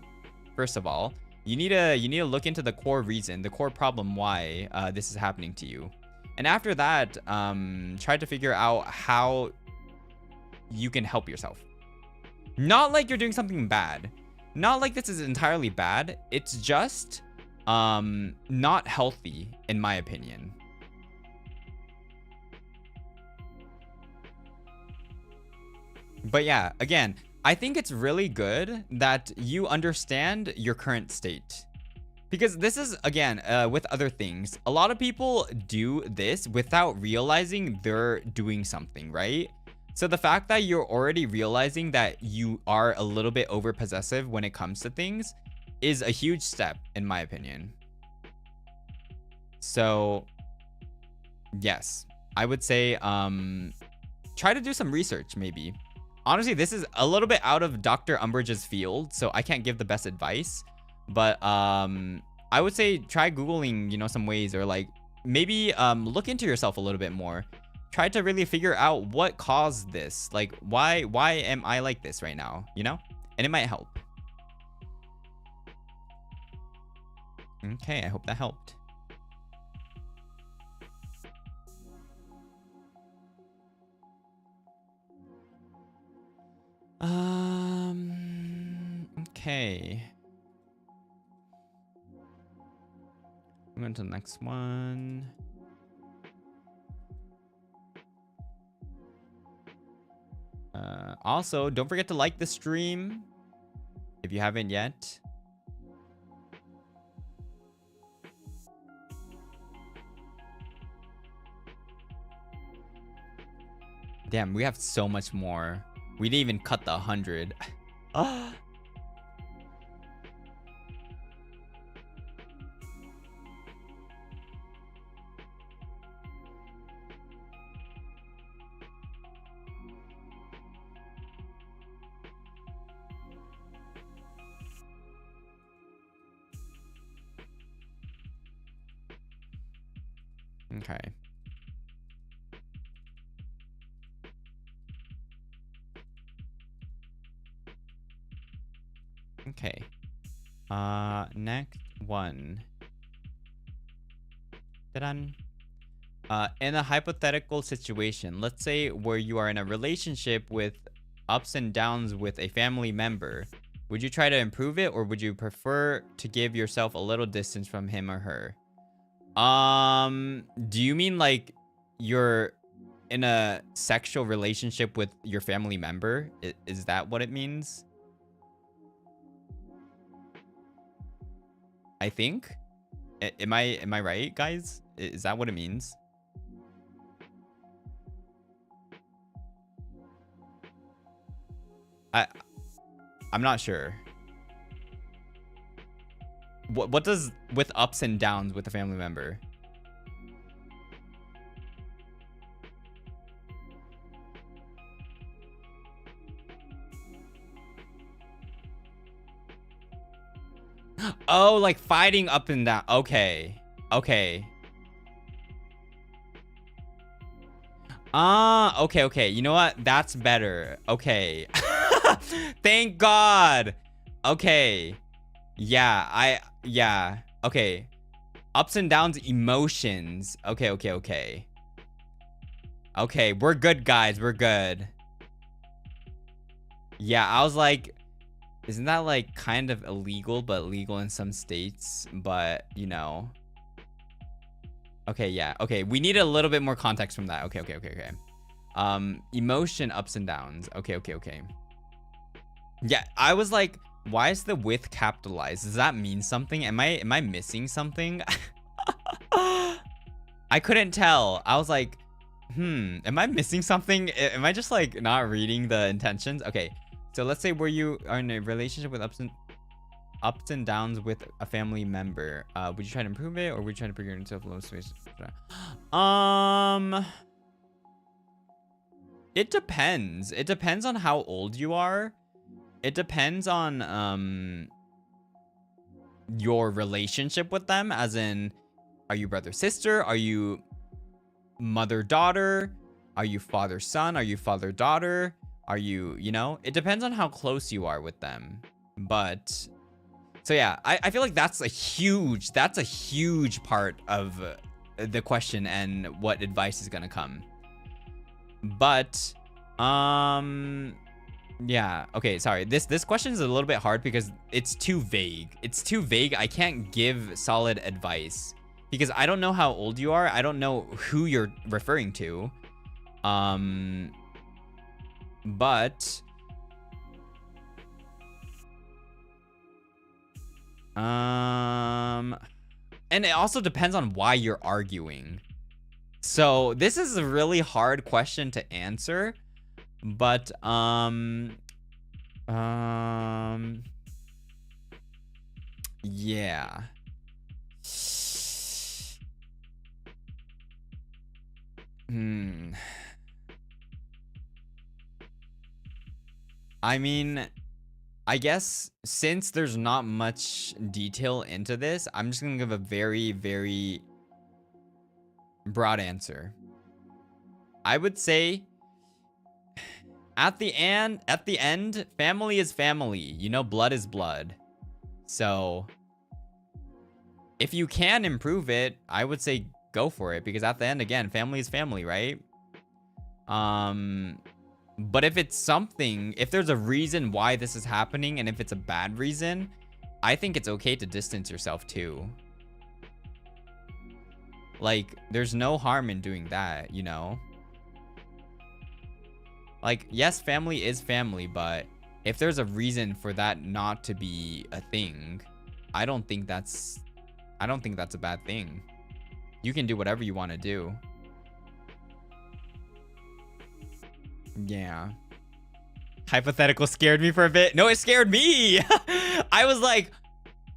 First of all, you need to look into the core reason, the core problem why this is happening to you. And after that, try to figure out how you can help yourself. Not like you're doing something bad. Not like this is entirely bad. It's just not healthy, in my opinion. But yeah, again, I think it's really good that you understand your current state. Because this is, again, with other things, a lot of people do this without realizing they're doing something, right? So the fact that you're already realizing that you are a little bit over possessive when it comes to things is a huge step, in my opinion. So yes, I would say try to do some research, maybe. Honestly, this is a little bit out of Dr. Umbrage's field, so I can't give the best advice. But I would say try Googling, you know, some ways, or like maybe look into yourself a little bit more. Try to really figure out what caused this. Like, why am I like this right now, you know? And it might help. Okay, I hope that helped. Okay. I'm going to the next one. Also, don't forget to like the stream if you haven't yet. Damn, we have so much more. We didn't even cut the 100. Okay. Okay. Next one. Ta-dan. In a hypothetical situation, let's say where you are in a relationship with ups and downs with a family member, would you try to improve it, or would you prefer to give yourself a little distance from him or her? Do you mean like you're in a sexual relationship with your family member? Is that what it means? I think. Am I right, guys? Is that what it means? I'm not sure. What does with ups and downs with a family member? Oh, like fighting up and down. Okay. Okay. Okay. You know what? That's better. Okay. Thank God. Okay. Yeah, yeah. Okay. Ups and downs, emotions. Okay. Okay, we're good, guys. We're good. Yeah, I was like, isn't that like kind of illegal, but legal in some states? But, you know. Okay, yeah. Okay, we need a little bit more context from that. Okay. Emotion ups and downs. Okay. Yeah, I was like, why is the with capitalized? Does that mean something? Am I missing something? I couldn't tell. I was like, am I missing something? Am I just like not reading the intentions? Okay, so let's say where you are in a relationship with ups and downs with a family member. Would you try to improve it, or would you try to bring yourself a low space? It depends. It depends on how old you are. It depends on your relationship with them, as in, are you brother sister? Are you mother daughter? Are you father son? Are you father daughter? Are you, you know? It depends on how close you are with them. But so yeah, I feel like that's a huge part of the question and what advice is gonna come. But yeah, okay, sorry. This question is a little bit hard because it's too vague. I can't give solid advice because I don't know how old you are. I don't know who you're referring to. But and it also depends on why you're arguing. So this is a really hard question to answer. But yeah. I mean, I guess since there's not much detail into this, I'm just gonna give a very, very broad answer. I would say at the end, family is family. You know, blood is blood. So if you can improve it, I would say go for it, because at the end, again, family is family, right? But if it's something, if there's a reason why this is happening, and if it's a bad reason, I think it's okay to distance yourself too. Like, there's no harm in doing that, you know? Like, yes, family is family, but if there's a reason for that not to be a thing, I don't think that's a bad thing. You can do whatever you want to do. Yeah. Hypothetical scared me for a bit. No, it scared me. I was like,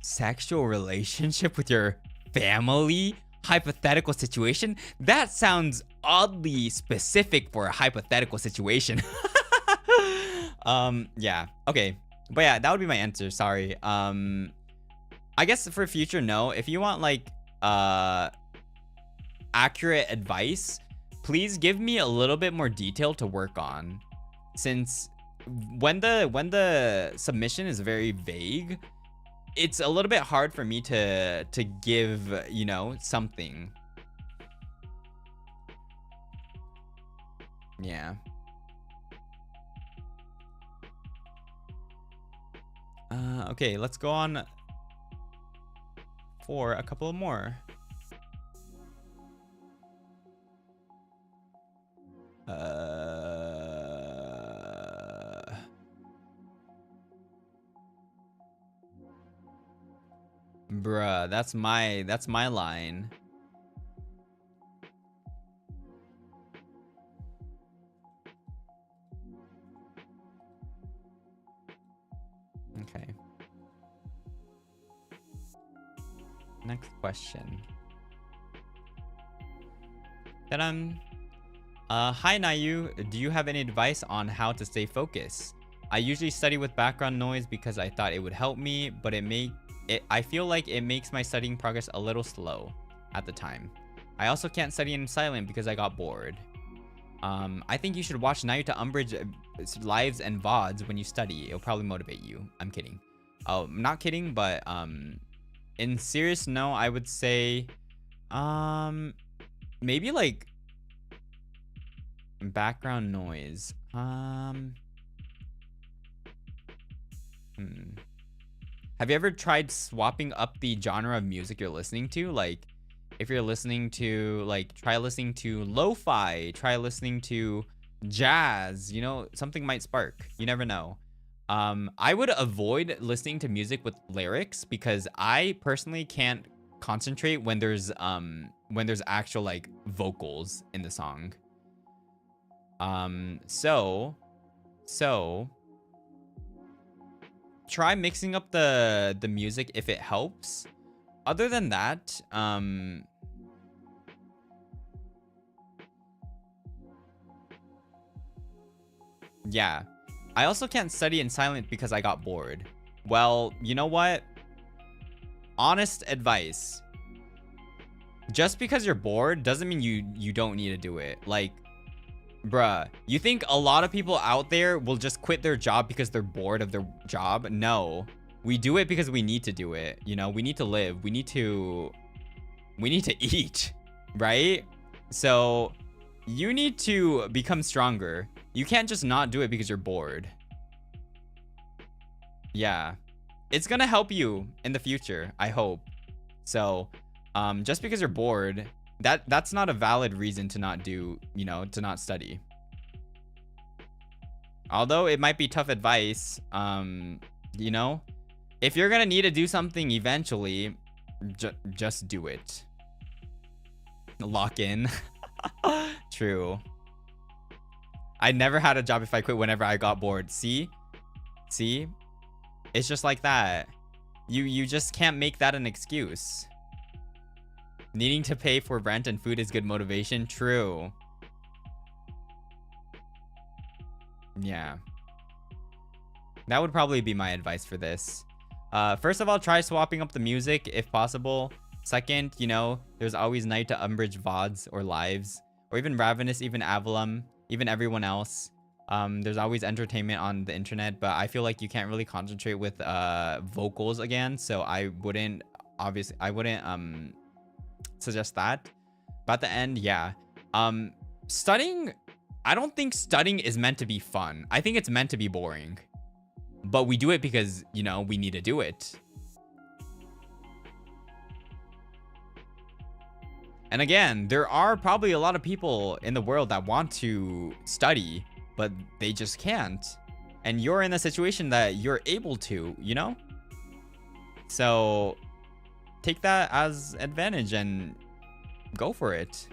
sexual relationship with your family? Hypothetical situation? That sounds oddly specific for a hypothetical situation. Yeah. Okay. But yeah, that would be my answer. Sorry. I guess for future, no. If you want, like, accurate advice, please give me a little bit more detail to work on, since when the submission is very vague, it's a little bit hard for me to give, you know, something. Yeah. Okay, let's go on for a couple more. Bruh, that's my line. Okay. Next question. Hi Nayu, do you have any advice on how to stay focused? I usually study with background noise because I thought it would help me, but I feel like it makes my studying progress a little slow at the time. I also can't study in silent because I got bored. I think you should watch Nayuta Umbrage lives and VODs when you study. It'll probably motivate you. I'm kidding. Oh, I'm not kidding, but in serious no, I would say maybe like background noise. Have you ever tried swapping up the genre of music you're listening to? Like, if you're listening to, like, try listening to lo-fi, try listening to jazz, you know, something might spark. You never know. I would avoid listening to music with lyrics because I personally can't concentrate when there's actual, like, vocals in the song. So try mixing up the music if it helps. Other than that, yeah. I also can't study in silent because I got bored. Well, you know what? Honest advice. Just because you're bored doesn't mean you don't need to do it. Like, bruh, you think a lot of people out there will just quit their job because they're bored of their job? No. We do it because we need to do it. You know, we need to live. We need to eat, right? So you need to become stronger. You can't just not do it because you're bored. Yeah. It's gonna help you in the future, I hope. So, just because you're bored, that's not a valid reason to not do, you know, to not study. Although it might be tough advice, you know, if you're gonna need to do something eventually, just do it. Lock in. True. I never had a job if I quit whenever I got bored. See? It's just like that. You just can't make that an excuse. Needing to pay for rent and food is good motivation. True. Yeah. That would probably be my advice for this. First of all, try swapping up the music if possible. Second, you know, there's always Nayuta Umbrage VODs or lives, or even Ravanis, even Avalum, even everyone else. There's always entertainment on the internet, but I feel like you can't really concentrate with vocals again, so I wouldn't suggest that. But at the end, yeah. Studying, I don't think studying is meant to be fun. I think it's meant to be boring. But we do it because, you know, we need to do it. And again, there are probably a lot of people in the world that want to study, but they just can't. And you're in a situation that you're able to, you know? So take that as advantage and go for it.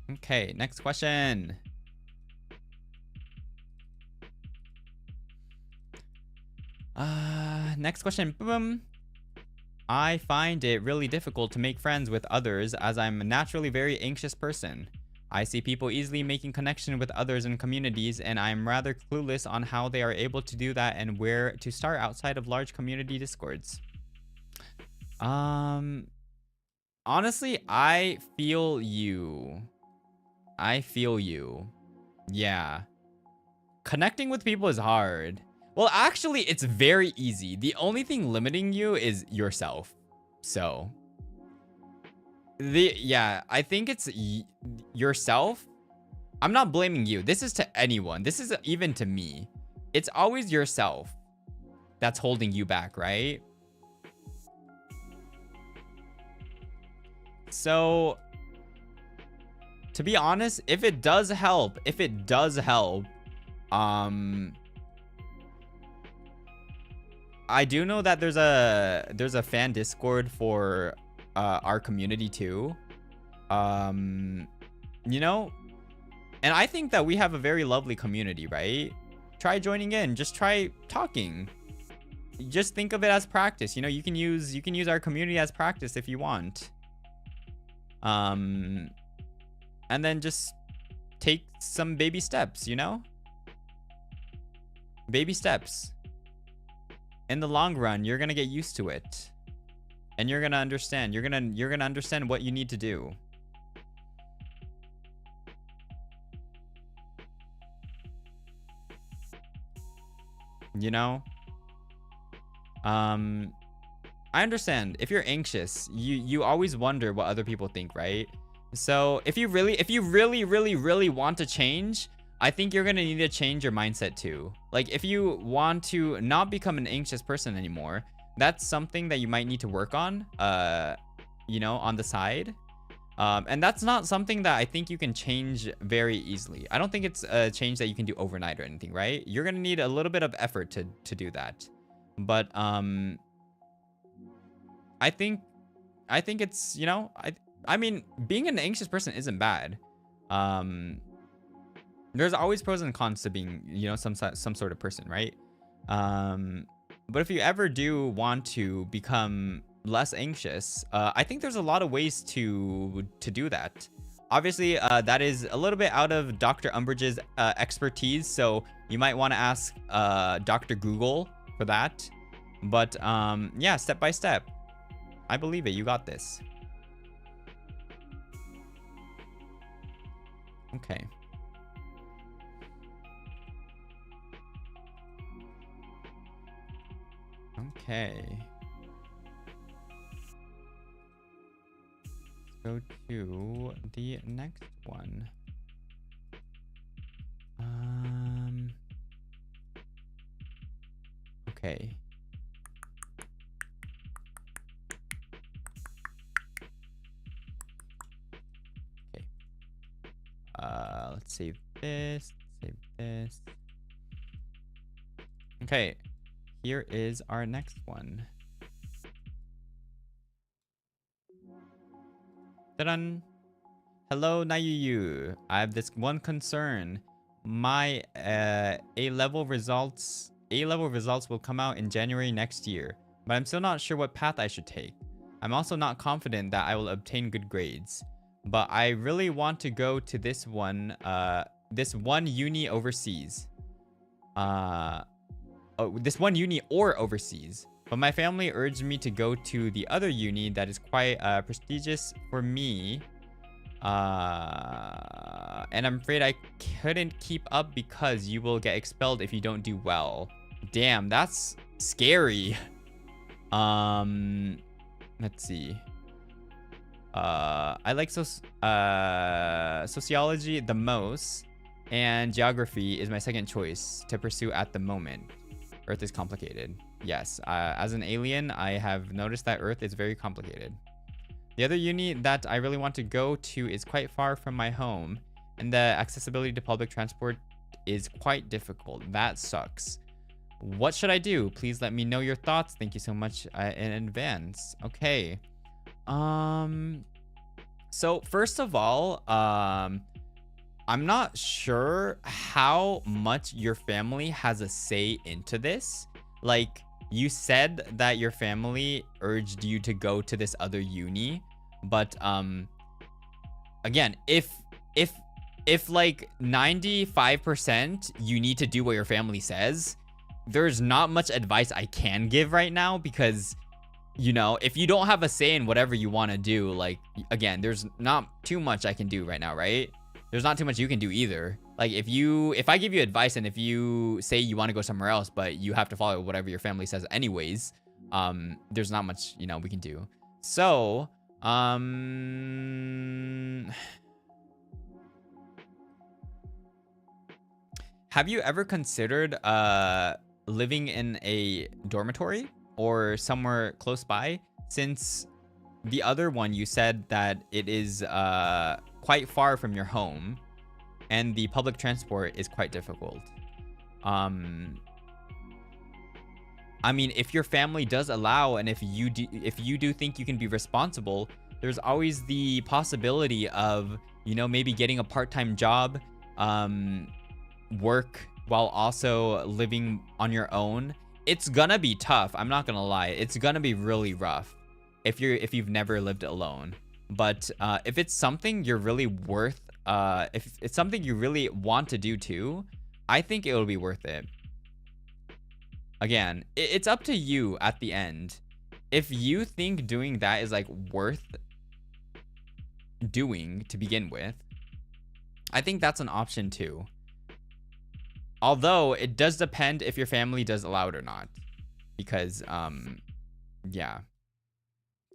Okay, next question. Next question. Boom. I find it really difficult to make friends with others as I'm a naturally very anxious person. I see people easily making connection with others in communities, and I'm rather clueless on how they are able to do that and where to start outside of large community discords. Honestly, I feel you. I feel you. Yeah. Connecting with people is hard. Well, actually, it's very easy. The only thing limiting you is yourself. So, yeah, I think it's yourself. I'm not blaming you. This is to anyone. This is even to me. It's always yourself that's holding you back, right? So, to be honest, if it does help, I do know that there's a fan Discord for our community too. You know, and I think that we have a very lovely community, right? Try joining in, just try talking. Just think of it as practice. You know, you can use our community as practice if you want. And then just take some baby steps, you know? Baby steps. In the long run, you're gonna get used to it. And you're gonna understand. You're gonna understand what you need to do. You know? I understand. If you're anxious, you always wonder what other people think, right? So if you really want to change, I think you're gonna need to change your mindset too. Like if you want to not become an anxious person anymore, that's something that you might need to work on, you know, on the side. And that's not something that I think you can change very easily. I don't think it's a change that you can do overnight or anything, right? You're gonna need a little bit of effort to do that. But I think it's, you know, I mean, being an anxious person isn't bad. There's always pros and cons to being, you know, some sort of person, right? But if you ever do want to become less anxious, I think there's a lot of ways to do that. Obviously, that is a little bit out of Dr. Umbrage's expertise, so you might want to ask Dr. Google for that. But yeah, step by step. I believe it. You got this. Okay. Okay. Let's go to the next one. Okay. Let's save this. Okay, here is our next one. Ta-da! Hello, Nayuta. I have this one concern. My A-level results will come out in January next year, but I'm still not sure what path I should take. I'm also not confident that I will obtain good grades, but I really want to go to this one uni overseas. This one uni or overseas. But my family urged me to go to the other uni that is quite prestigious for me. And I'm afraid I couldn't keep up because you will get expelled if you don't do well. Damn, that's scary. Let's see. I like sociology the most, and geography is my second choice to pursue at the moment. Earth is complicated. Yes, as an alien, I have noticed that Earth is very complicated. The other uni that I really want to go to is quite far from my home, and the accessibility to public transport is quite difficult. That sucks. What should I do? Please let me know your thoughts. Thank you so much in advance. Okay. So first of all, I'm not sure how much your family has a say into this. Like, you said that your family urged you to go to this other uni, but again, if if like 95% you need to do what your family says, there's not much advice I can give right now, because you know, if you don't have a say in whatever you want to do, like, again, there's not too much I can do right now, right? There's not too much you can do either. Like, if I give you advice and if you say you want to go somewhere else, but you have to follow whatever your family says anyways, there's not much, you know, we can do. So, have you ever considered living in a dormitory or somewhere close by? Since the other one, you said that it is quite far from your home and the public transport is quite difficult. I mean, if your family does allow, and if you do think you can be responsible, there's always the possibility of, you know, maybe getting a part-time job, work while also living on your own. It's gonna be tough, I'm not gonna lie. It's gonna be really rough if you've never lived alone. But if it's something you're really worth, if it's something you really want to do too, I think it'll be worth it. Again, it's up to you at the end. If you think doing that is like worth doing to begin with, I think that's an option too. Although it does depend if your family does allow it or not, because yeah.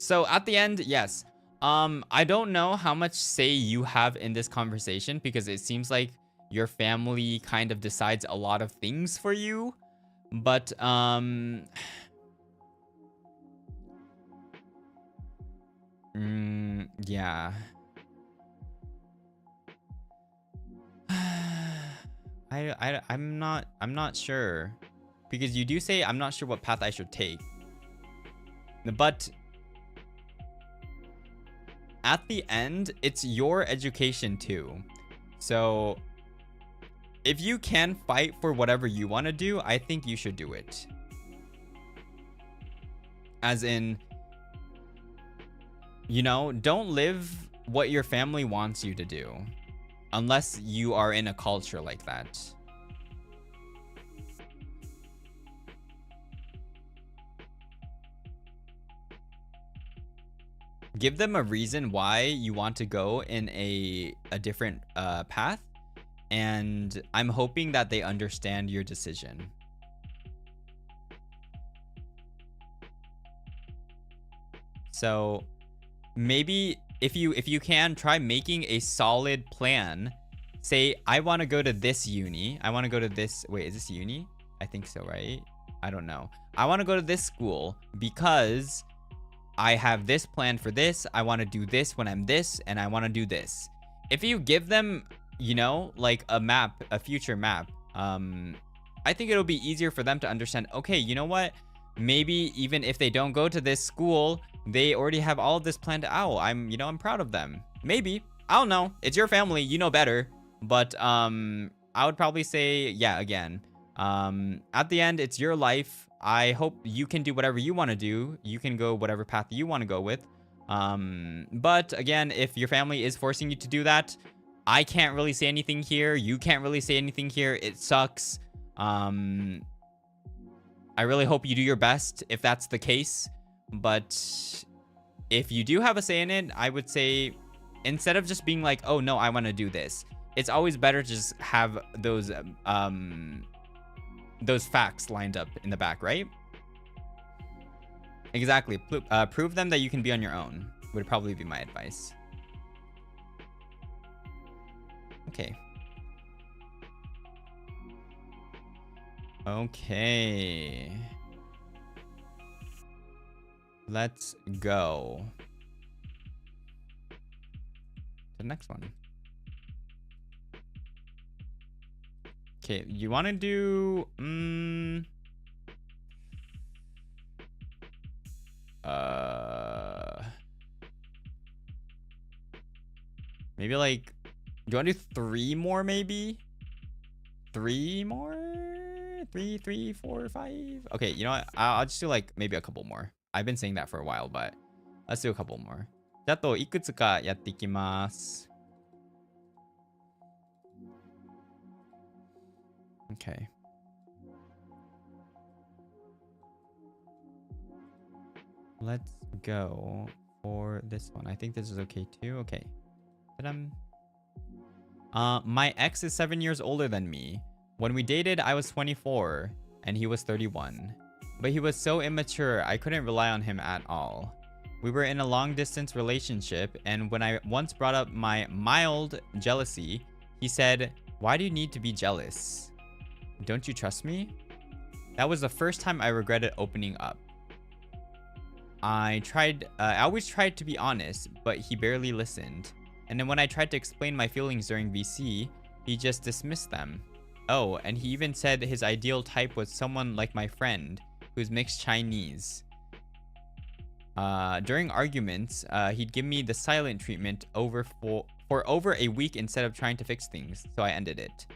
So at the end, yes, I don't know how much say you have in this conversation, because it seems like your family kind of decides a lot of things for you. But yeah. I'm not sure, because you do say I'm not sure what path I should take. But at the end, it's your education too. So if you can fight for whatever you want to do, I think you should do it. As in, you know, don't live what your family wants you to do, unless you are in a culture like that. Give them a reason why you want to go in a different path, and I'm hoping that they understand your decision. So maybe if you can, try making a solid plan. Say, I want to go to this uni. I want to go to this. Wait, is this uni? I think so, right? I don't know. I want to go to this school because I have this plan for this. I want to do this when I'm this, and I want to do this. If you give them, you know, like a map, a future map, I think it'll be easier for them to understand, okay, you know what? Maybe even if they don't go to this school, they already have all of this planned out. I'm proud of them. Maybe. I don't know. It's your family. You know better. But I would probably say, yeah, again, at the end, it's your life. I hope you can do whatever you want to do. You can go whatever path you want to go with. But again, if your family is forcing you to do that, I can't really say anything here. You can't really say anything here. It sucks. I really hope you do your best if that's the case. But if you do have a say in it, I would say, instead of just being like, oh no, I want to do this, it's always better to just have those facts lined up in the back, right? Exactly. Prove them that you can be on your own would probably be my advice. Okay. Okay. Let's go to the next one. Okay, you want to do maybe like, do you want to do 3 more? Maybe 3 more. 3, 4, 5. Okay, you know what? I'll just do like maybe a couple more. I've been saying that for a while, but let's do a couple more. じゃあといくつかやっていきます。Okay. Let's go for this one. I think this is okay too. Okay. My ex is 7 years older than me. When we dated, I was 24 and he was 31. But he was so immature, I couldn't rely on him at all. We were in a long distance relationship, and when I once brought up my mild jealousy, he said, "Why do you need to be jealous? Don't you trust me?" That was the first time I regretted opening up. I always tried to be honest, but he barely listened. And then when I tried to explain my feelings during VC, he just dismissed them. Oh, and he even said his ideal type was someone like my friend, who's mixed Chinese. During arguments, he'd give me the silent treatment for over a week instead of trying to fix things, so I ended it.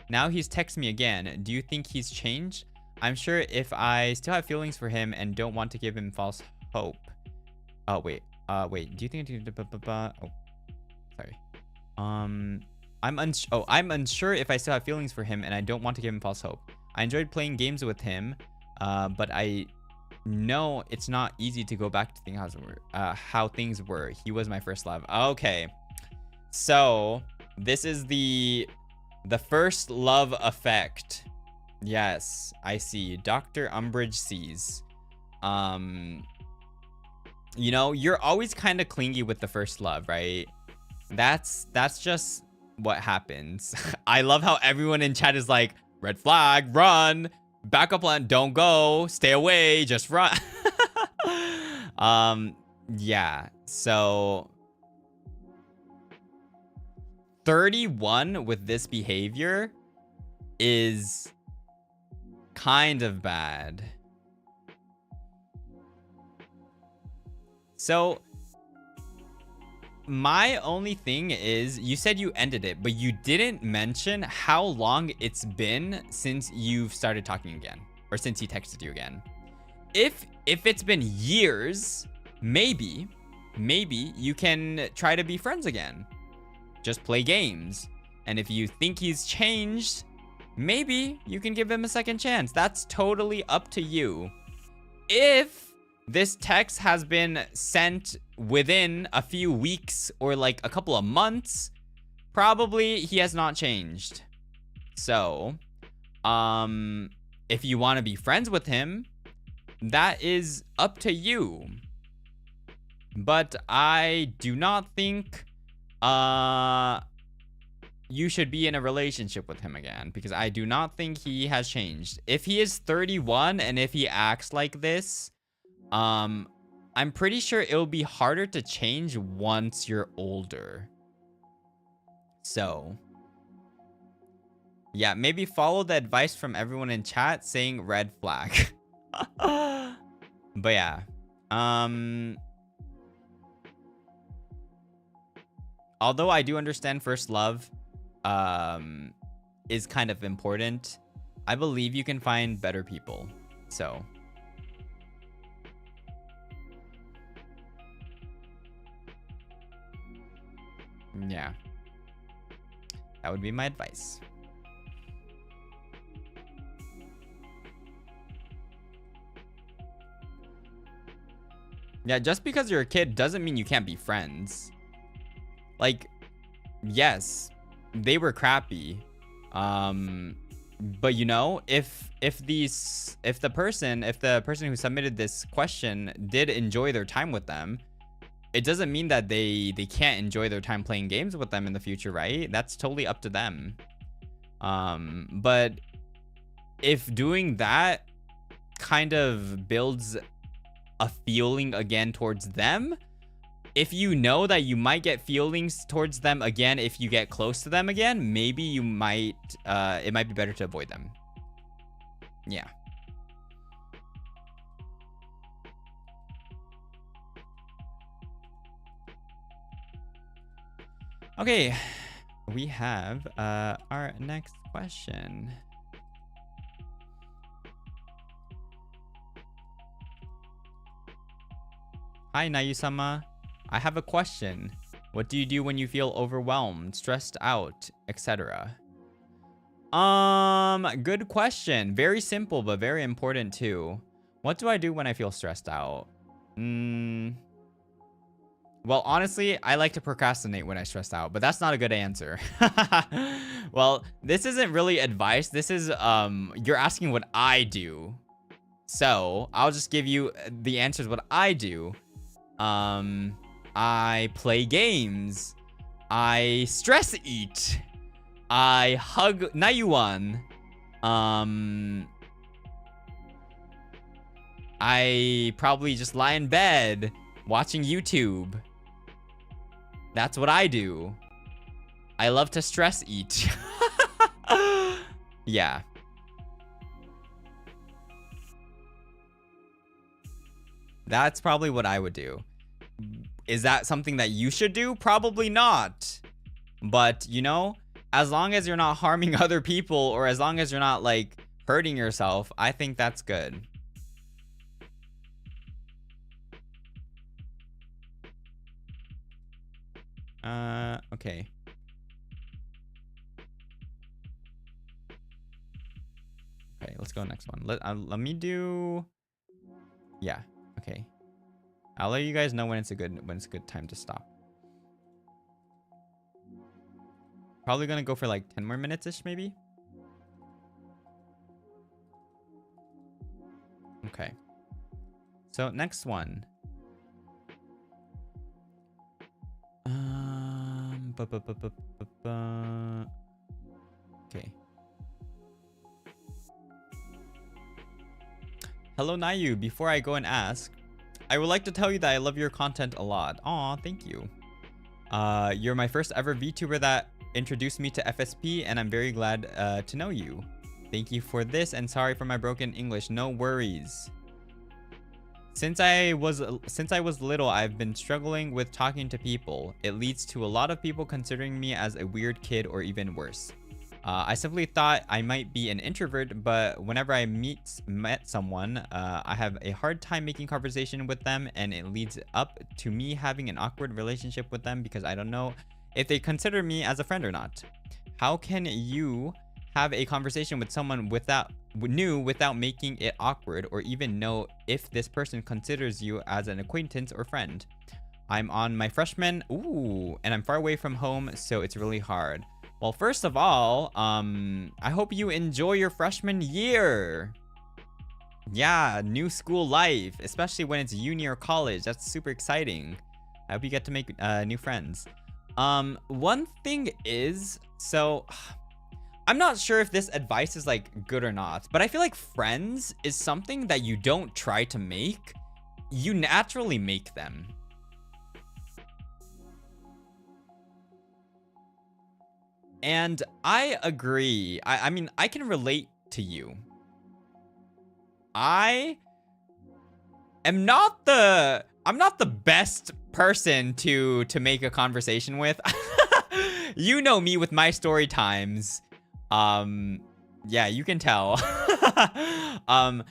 Now he's texted me again. Do you think he's changed? I'm sure if I still have feelings for him and don't want to give him false hope. Oh, wait. Do you think... Oh, sorry. I'm unsure if I still have feelings for him and I don't want to give him false hope. I enjoyed playing games with him, but I know it's not easy to go back to how things were. He was my first love. Okay. So, this is the first love effect. Yes, I see. Dr. Umbrage sees. You know, you're always kind of clingy with the first love, right? That's just what happens. I love how everyone in chat is like, red flag, run, backup plan, don't go, stay away, just run. Yeah, so 31 with this behavior is kind of bad. So my only thing is, you said you ended it, but you didn't mention how long it's been since you've started talking again, or since he texted you again. If it's been years, maybe you can try to be friends again. Just play games. And if you think he's changed, maybe you can give him a second chance. That's totally up to you. If this text has been sent within a few weeks or like a couple of months, probably he has not changed. So, if you want to be friends with him, that is up to you. But I do not think you should be in a relationship with him again, because I do not think he has changed. If he is 31 and if he acts like this, I'm pretty sure it'll be harder to change once you're older. So, yeah, maybe follow the advice from everyone in chat saying red flag. But yeah, although I do understand first love is kind of important, I believe you can find better people. So yeah, that would be my advice. Yeah, just because you're a kid doesn't mean you can't be friends. Like, yes, they were crappy. But you know, if the person who submitted this question did enjoy their time with them, it doesn't mean that they can't enjoy their time playing games with them in the future, right? That's totally up to them. But if doing that kind of builds a feeling again towards them, if you know that you might get feelings towards them again if you get close to them again, maybe you might it might be better to avoid them. Yeah. Okay, we have our next question. Hi, Nayu-sama. I have a question. What do you do when you feel overwhelmed, stressed out, etc.? I Good question. Very simple, but very important too. What do I do when I feel stressed out? Well, honestly, I like to procrastinate when I stress out, but that's not a good answer. Well, this isn't really advice. This is, you're asking what I do. So, I'll just give you the answers what I do. I play games. I stress eat. I hug Nayuan. I probably just lie in bed watching YouTube. That's what I do. I love to stress eat. Yeah. That's probably what I would do. Is that something that you should do? Probably not. But, you know, as long as you're not harming other people, or as long as you're not, like, hurting yourself, I think that's good. Okay. Okay, let's go next one. Let me do... Yeah, okay. I'll let you guys know when it's a good time to stop. Probably gonna go for like 10 more minutes-ish, maybe? Okay. So, next one. Okay. Hello, Nayu. Before I go and ask, I would like to tell you that I love your content a lot. Aw, thank you. You're my first ever VTuber that introduced me to FSP, and I'm very glad to know you. Thank you for this, and sorry for my broken English. No worries. Since I was little, I've been struggling with talking to people. It leads to a lot of people considering me as a weird kid, or even worse. I simply thought I might be an introvert, but whenever I met someone, I have a hard time making conversation with them, and it leads up to me having an awkward relationship with them because I don't know if they consider me as a friend or not. How can you have a conversation with someone new without making it awkward, or even know if this person considers you as an acquaintance or friend? I'm on my freshman, and I'm far away from home, so it's really hard. Well, first of all, I hope you enjoy your freshman year. Yeah, new school life, especially when it's uni or college. That's super exciting. I hope you get to make new friends. One thing is, so I'm not sure if this advice is like good or not, but I feel like friends is something that you don't try to make. You naturally make them. And I agree. I mean, I can relate to you. I'm not the best person to make a conversation with. You know me with my story times. Yeah, you can tell. I'm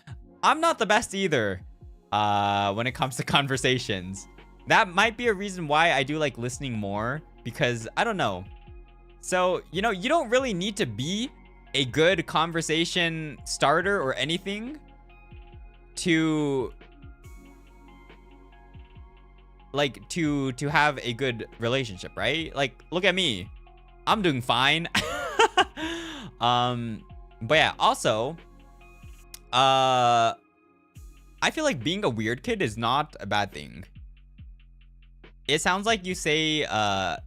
not the best either when it comes to conversations. That might be a reason why I do like listening more, because I don't know. So, you know, you don't really need to be a good conversation starter or anything to like to have a good relationship, right? Like, look at me. I'm doing fine. But yeah, also I feel like being a weird kid is not a bad thing. It sounds like you say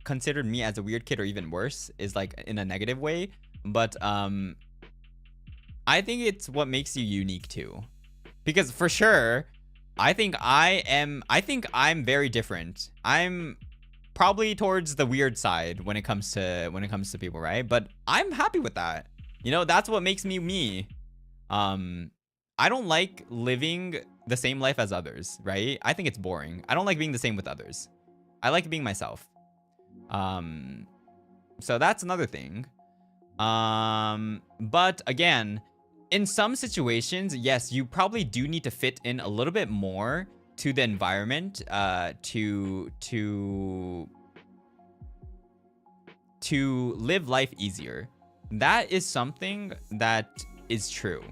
considered me as a weird kid, or even worse, is like in a negative way, but I think it's what makes you unique too. Because for sure, I think I'm very different. I'm probably towards the weird side when it comes to people, right? But I'm happy with that. You know, that's what makes me me. I don't like living the same life as others, right? I think it's boring. I don't like being the same with others. I like being myself. So that's another thing. But again, in some situations, yes, you probably do need to fit in a little bit more to the environment, to live life easier. that is something that is true.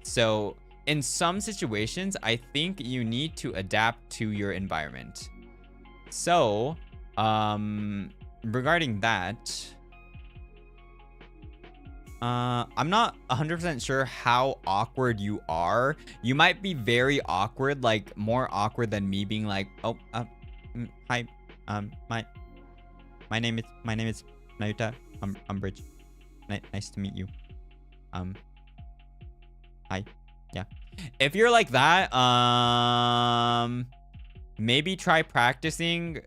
So in some situations, I think you need to adapt to your environment. So, regarding that, I'm not 100% sure how awkward you are. You might be very awkward, like more awkward than me being like, oh, hi, my name is Nayuta Umbrage. Nice to meet you. Hi. Yeah. If you're like that, maybe try practicing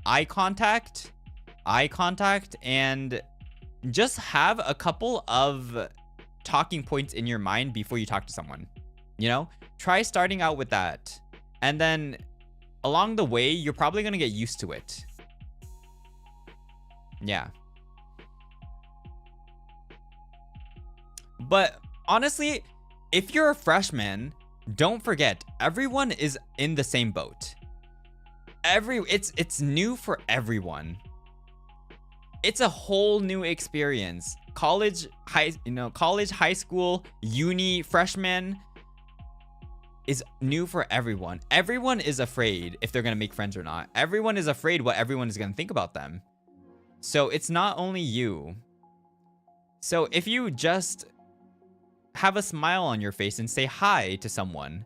eye contact and just have a couple of talking points in your mind before you talk to someone. You know, try starting out with that. And then along the way, you're probably going to get used to it. Yeah. But honestly, if you're a freshman, don't forget, everyone is in the same boat. It's new for everyone. It's a whole new experience. College, high school, uni, freshman is new for everyone. Everyone is afraid if they're gonna make friends or not. Everyone is afraid what everyone is gonna think about them. So it's not only you. So if you just have a smile on your face and say hi to someone,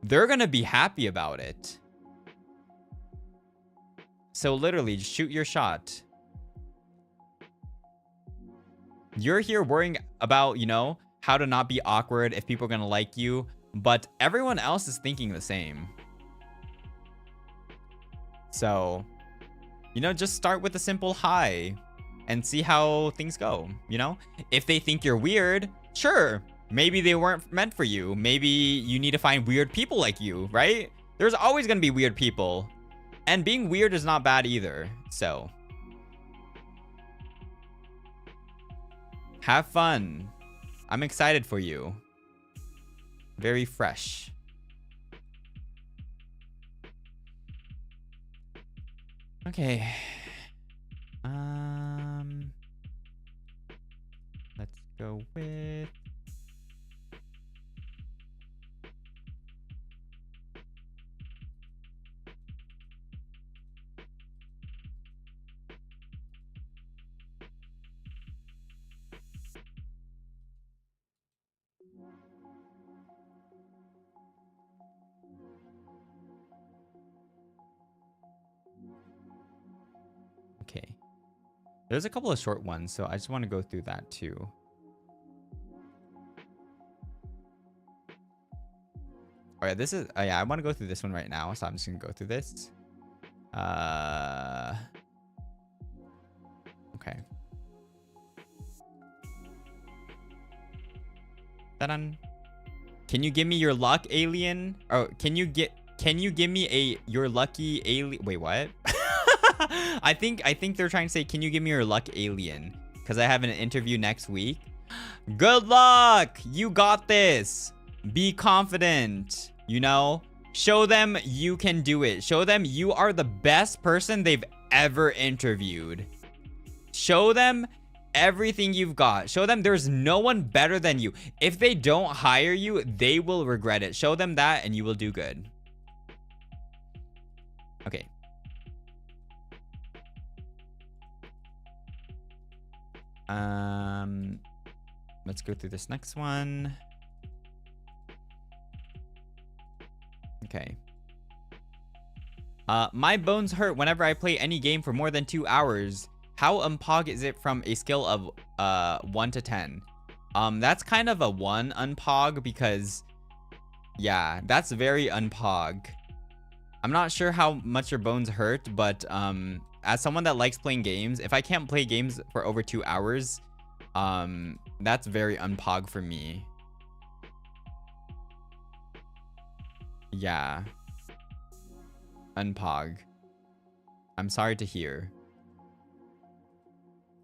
they're gonna be happy about it. So literally, just shoot your shot. You're here worrying about, how to not be awkward, if people are gonna like you, but everyone else is thinking the same. So, just start with a simple hi and see how things go, If they think you're weird, sure, maybe they weren't meant for you. Maybe you need to find weird people like you, right? There's always gonna be weird people. And being weird is not bad either, so. Have fun. I'm excited for you. Very fresh. Okay. Let's go with... Okay. There's a couple of short ones, so I just want to go through that too. All right, this is... yeah, I want to go through this one right now, so I'm just going to go through this. Okay. Ta-da. Can you give me your luck, alien? Or can you give me your lucky alien? Wait, what? I think they're trying to say, can you give me your luck, alien? Because I have an interview next week. Good luck! You got this! Be confident, Show them you can do it. Show them you are the best person they've ever interviewed. Show them everything you've got. Show them there's no one better than you. If they don't hire you, they will regret it. Show them that and you will do good. Okay. Let's go through this next one. Okay. My bones hurt whenever I play any game for more than 2 hours. How unpog is it from a scale of 1 to 10? That's kind of a 1 unpog because, yeah, that's very unpog. I'm not sure how much your bones hurt, but as someone that likes playing games, if I can't play games for over 2 hours, that's very unpog for me. Yeah. Unpog. I'm sorry to hear.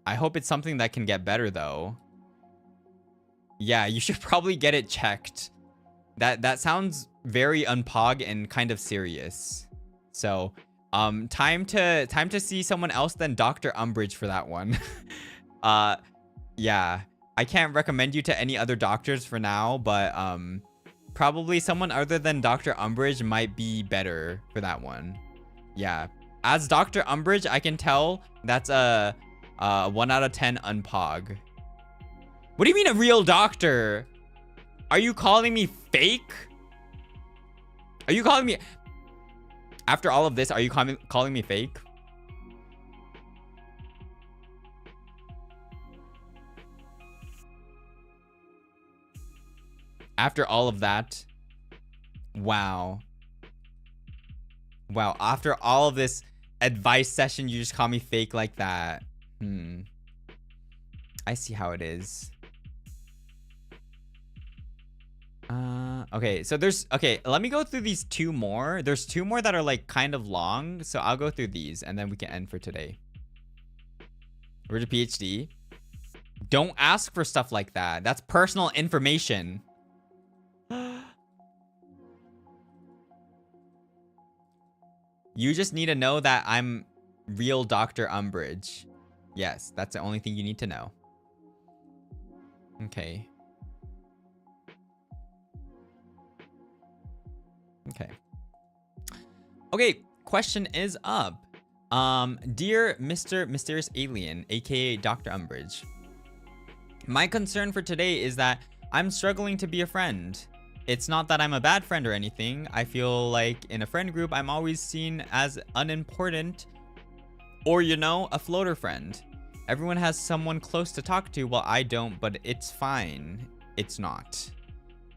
I hope it's something that can get better though. Yeah, you should probably get it checked. That sounds very unpog and kind of serious. So, time to see someone else than Dr. Umbrage for that one. Yeah, I can't recommend you to any other doctors for now, but probably someone other than Dr. Umbrage might be better for that one. Yeah, as Dr. Umbrage, I can tell that's a 1 out of 10 unpog. What do you mean a real doctor? Are you calling me fake? Are you calling me... After all of this, are you calling me fake? After all of that? Wow. Wow, after all of this advice session, you just call me fake like that. I see how it is. Okay, so let me go through these 2 more. There's 2 more that are like kind of long, so I'll go through these and then we can end for today. We're to PhD. Don't ask for stuff like that. That's personal information. You just need to know that I'm real Dr. Umbrage. Yes, that's the only thing you need to know. Okay. Okay, question is up. Dear Mr. Mysterious Alien, aka Dr. Umbrage. My concern for today is that I'm struggling to be a friend. It's not that I'm a bad friend or anything. I feel like in a friend group, I'm always seen as unimportant or, you know, a floater friend. Everyone has someone close to talk to, while I don't, but it's fine. It's not.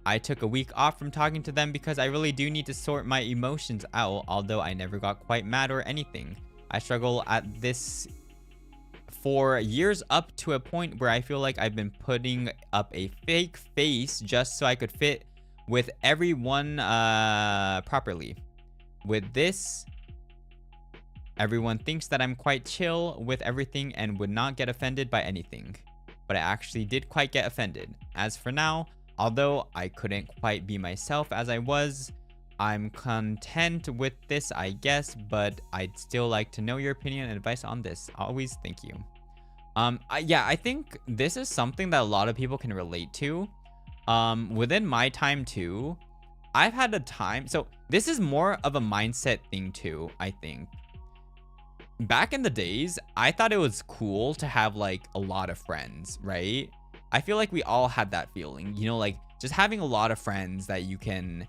I took a week off from talking to them because I really do need to sort my emotions out, although I never got quite mad or anything. I struggle at this for years, up to a point where I feel like I've been putting up a fake face just so I could fit with everyone properly. With this, everyone thinks that I'm quite chill with everything and would not get offended by anything. But I actually did quite get offended. As for now, although I couldn't quite be myself as I was, I'm content with this, I guess, but I'd still like to know your opinion and advice on this. Always, thank you. Yeah, I think this is something that a lot of people can relate to. Within my time too, I've had a time, so this is more of a mindset thing too, I think. Back in the days, I thought it was cool to have like a lot of friends, right? I feel like we all had that feeling, you know, like just having a lot of friends that you can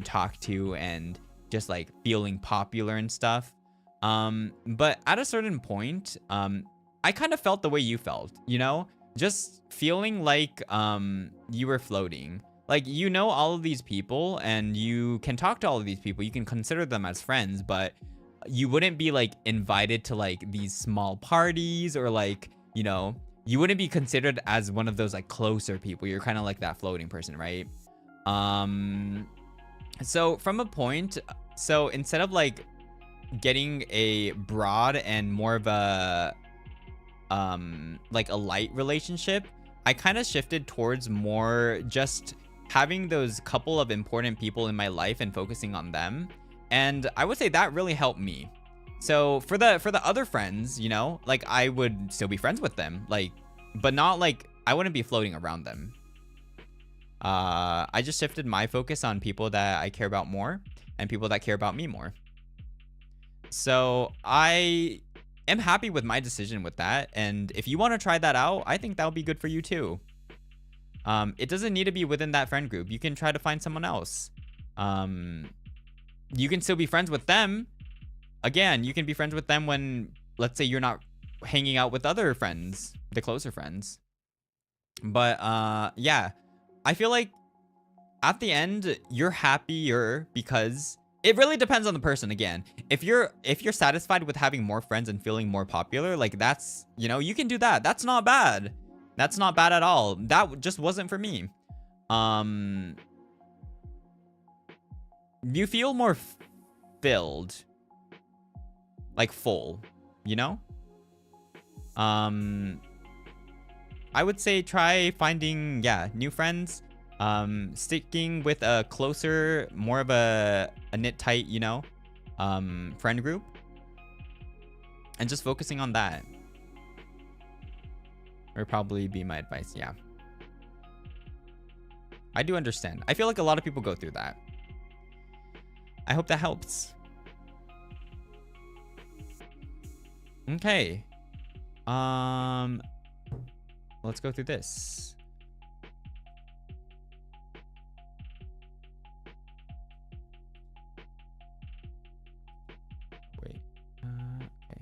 talk to and just like feeling popular and stuff. But at a certain point, I kind of felt the way you felt, you know, just feeling like you were floating. Like, you know, all of these people and you can talk to all of these people, you can consider them as friends, but you wouldn't be like invited to like these small parties, or like, you know, you wouldn't be considered as one of those like closer people. You're kind of like that floating person, right? So from a point, so instead of like getting a broad and more of a like a light relationship, I kind of shifted towards more just having those couple of important people in my life and focusing on them. And I would say that really helped me. So for the other friends, you know, like I would still be friends with them, like, but not like I wouldn't be floating around them. I just shifted my focus on people that I care about more and people that care about me more. So I am happy with my decision with that. And if you want to try that out, I think that'll be good for you too. It doesn't need to be within that friend group. You can try to find someone else. You can still be friends with them. Again, you can be friends with them when, let's say, you're not hanging out with other friends, the closer friends. But yeah, I feel like at the end, you're happier because it really depends on the person. Again, if you're satisfied with having more friends and feeling more popular, like that's, you know, you can do that. That's not bad. That's not bad at all. That just wasn't for me. You feel more filled, like full, you know? I would say try finding, yeah, new friends, sticking with a closer, more of a knit tight, you know, friend group, and just focusing on that. would probably be my advice. Yeah. I do understand. I feel like a lot of people go through that. I hope that helps. Okay. Let's go through this. Wait. Okay.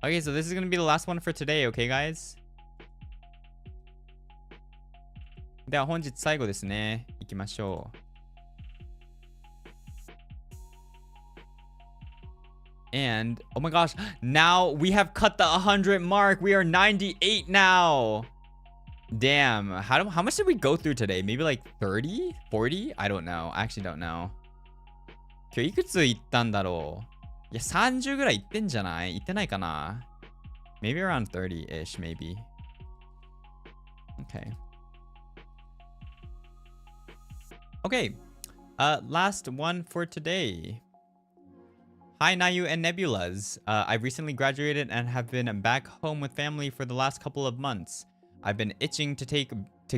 Okay, so this is gonna be the last one for today, okay, guys? では本日最後ですね。行きましょう。And oh my gosh, now we have cut the 100 mark. We are 98 now. Damn. How much did we go through today? Maybe like 30? 40? I don't know. I actually don't know. 今日いくつ行ったんだろう。いや、30ぐらい行ってんじゃない？行ってないかな？ Maybe around 30-ish, maybe. Okay. Okay. Last one for today. Hi, Nayu and Nebulas. I recently graduated and have been back home with family for the last couple of months. I've been itching to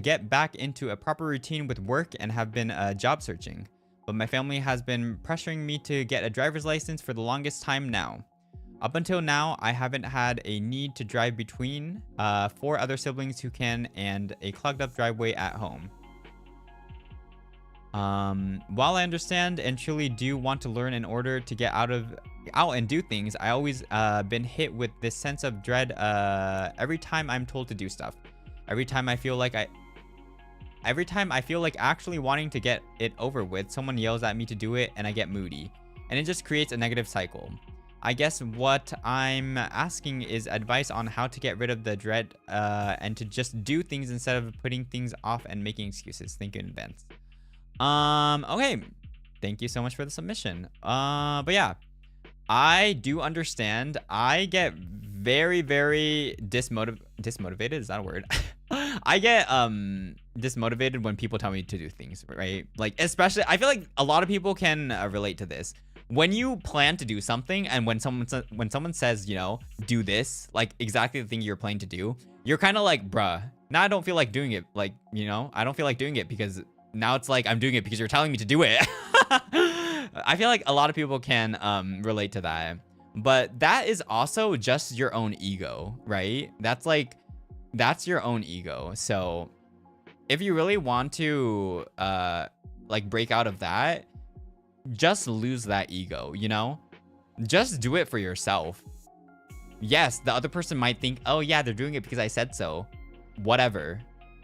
get back into a proper routine with work and have been job searching. But my family has been pressuring me to get a driver's license for the longest time now. Up until now, I haven't had a need to drive between 4 other siblings who can and a clogged up driveway at home. While I understand and truly do want to learn in order to get out and do things, I always been hit with this sense of dread every time I'm told to do stuff. Every time I feel like actually wanting to get it over with, someone yells at me to do it and I get moody. And it just creates a negative cycle. I guess what I'm asking is advice on how to get rid of the dread and to just do things instead of putting things off and making excuses. Thank you in advance. Okay. Thank you so much for the submission. But yeah, I do understand. I get very, very dismotivated. Is that a word? I get dismotivated when people tell me to do things, right? Like, especially, I feel like a lot of people can relate to this. When you plan to do something and when someone says, you know, do this, like exactly the thing you're planning to do, you're kind of like, bruh, now I don't feel like doing it. Like, you know, I don't feel like doing it because now it's like I'm doing it because you're telling me to do it. I feel like a lot of people can relate to that. But that is also just your own ego, right? That's your own ego. So if you really want to like break out of that, just lose that ego, you know? Just do it for yourself. Yes, the other person might think, oh yeah, they're doing it because I said so. Whatever.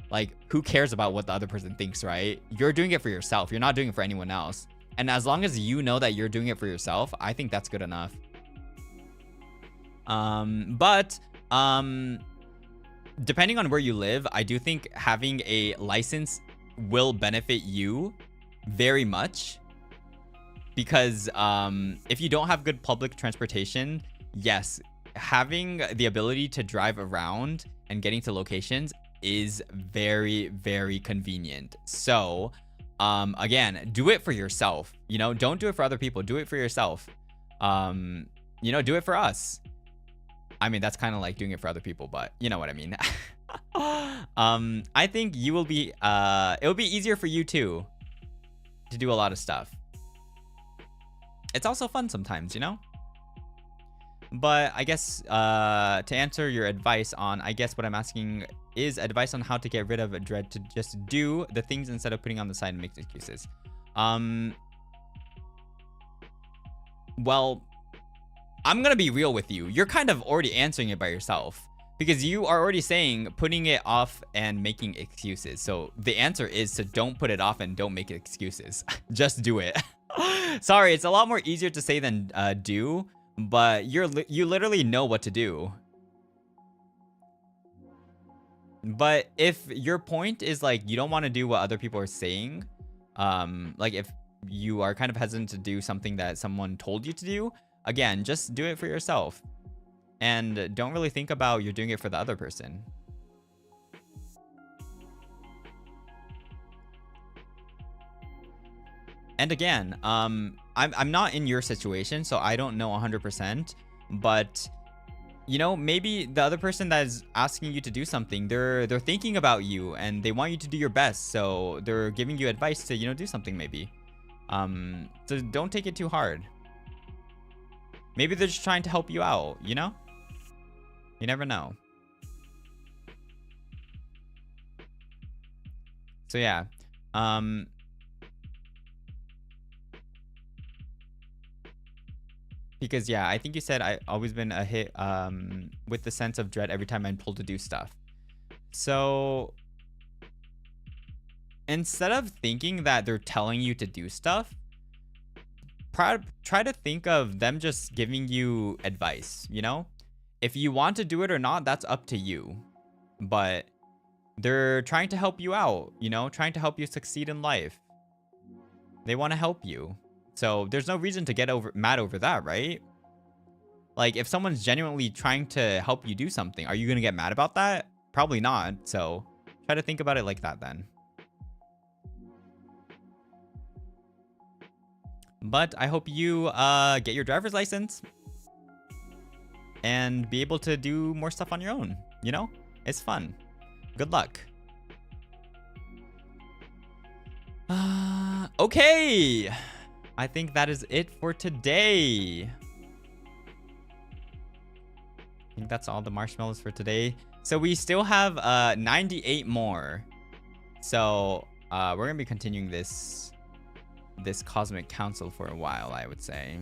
Like, who cares about what the other person thinks, right? You're doing it for yourself. You're not doing it for anyone else. And as long as you know that you're doing it for yourself, I think that's good enough. Depending on where you live, I do think having a license will benefit you very much. Because if you don't have good public transportation, yes, having the ability to drive around and getting to locations is very, very convenient. So again, do it for yourself. You know, don't do it for other people. Do it for yourself. You know, do it for us. I mean, that's kind of like doing it for other people, but you know what I mean. I think you will be it'll be easier for you too to do a lot of stuff. It's also fun sometimes, you know? But I guess to answer your advice on, I guess what I'm asking is advice on how to get rid of a dread to just do the things instead of putting on the side and make excuses. Well, I'm gonna be real with you. You're kind of already answering it by yourself because you are already saying putting it off and making excuses. So the answer is to don't put it off and don't make excuses. Just do it. Sorry, it's a lot more easier to say than do, but you literally know what to do. But if your point is like you don't want to do what other people are saying, like if you are kind of hesitant to do something that someone told you to do, again, just do it for yourself and don't really think about you're doing it for the other person. And again, I'm not in your situation, so I don't know 100%, but you know, maybe the other person that is asking you to do something, they're thinking about you and they want you to do your best. So they're giving you advice to, you know, do something maybe. So don't take it too hard. Maybe they're just trying to help you out, you know? You never know. So yeah. Because yeah, I think you said I always been a hit with the sense of dread every time I'm pulled to do stuff. So instead of thinking that they're telling you to do stuff, try to think of them just giving you advice, you know? If you want to do it or not, that's up to you. But they're trying to help you out, you know? Trying to help you succeed in life. They want to help you. So there's no reason to get mad over that, right? Like, if someone's genuinely trying to help you do something, are you going to get mad about that? Probably not. So try to think about it like that then. But I hope you get your driver's license and be able to do more stuff on your own. You know, it's fun. Good luck. Okay. I think that is it for today. I think that's all the marshmallows for today. So we still have 98 more. So we're going to be continuing this Cosmic Council for a while, I would say.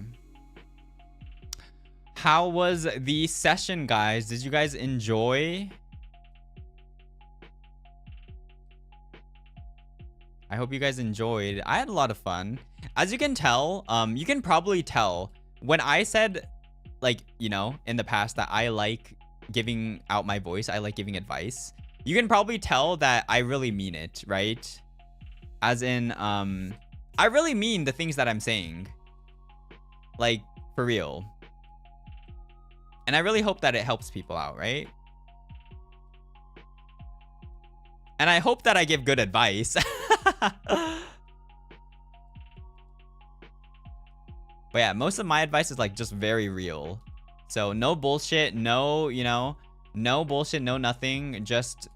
How was the session, guys? Did you guys enjoy? I hope you guys enjoyed. I had a lot of fun. As you can tell, you can probably tell when I said, like, you know, in the past that I like giving out my voice, I like giving advice. You can probably tell that I really mean it, right? As in, I really mean the things that I'm saying. Like, for real. And I really hope that it helps people out, right? And I hope that I give good advice. But yeah, most of my advice is like just very real. So no bullshit, no, you know, no bullshit, no nothing. Just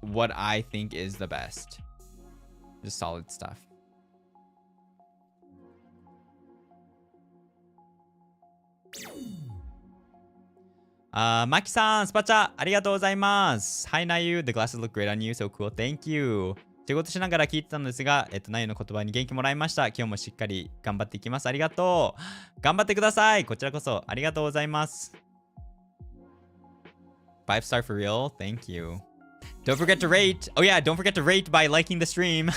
what I think is the best. Just solid stuff. Maki-san, Spacha, ありがとうございます。Hi, Nayu. The glasses look great on you. So cool. Thank you. 仕事しながら聞いてたのですが、ナユの言葉に元気もらいました。今日もしっかり頑張っていきます。ありがとう。頑張ってください。こちらこそありがとうございます。5 star for real. Thank you. Don't forget to rate. Oh yeah, don't forget to rate by liking the stream.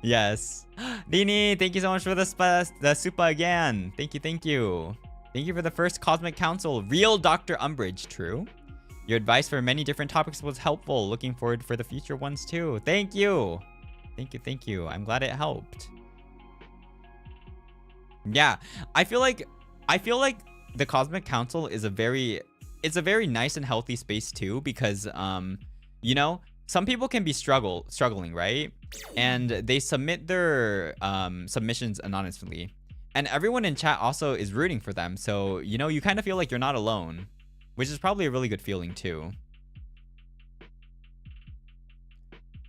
Yes. Dini, thank you so much for the super again. Thank you, thank you. Thank you for the first Cosmic Council. Real Dr. Umbrage, true. Your advice for many different topics was helpful. Looking forward for the future ones too. Thank you. Thank you, thank you. I'm glad it helped. Yeah, I feel like the Cosmic Council is it's a very nice and healthy space too, because you know, some people can be struggling, right? And they submit their submissions anonymously. And everyone in chat also is rooting for them. So, you know, you kind of feel like you're not alone, which is probably a really good feeling too.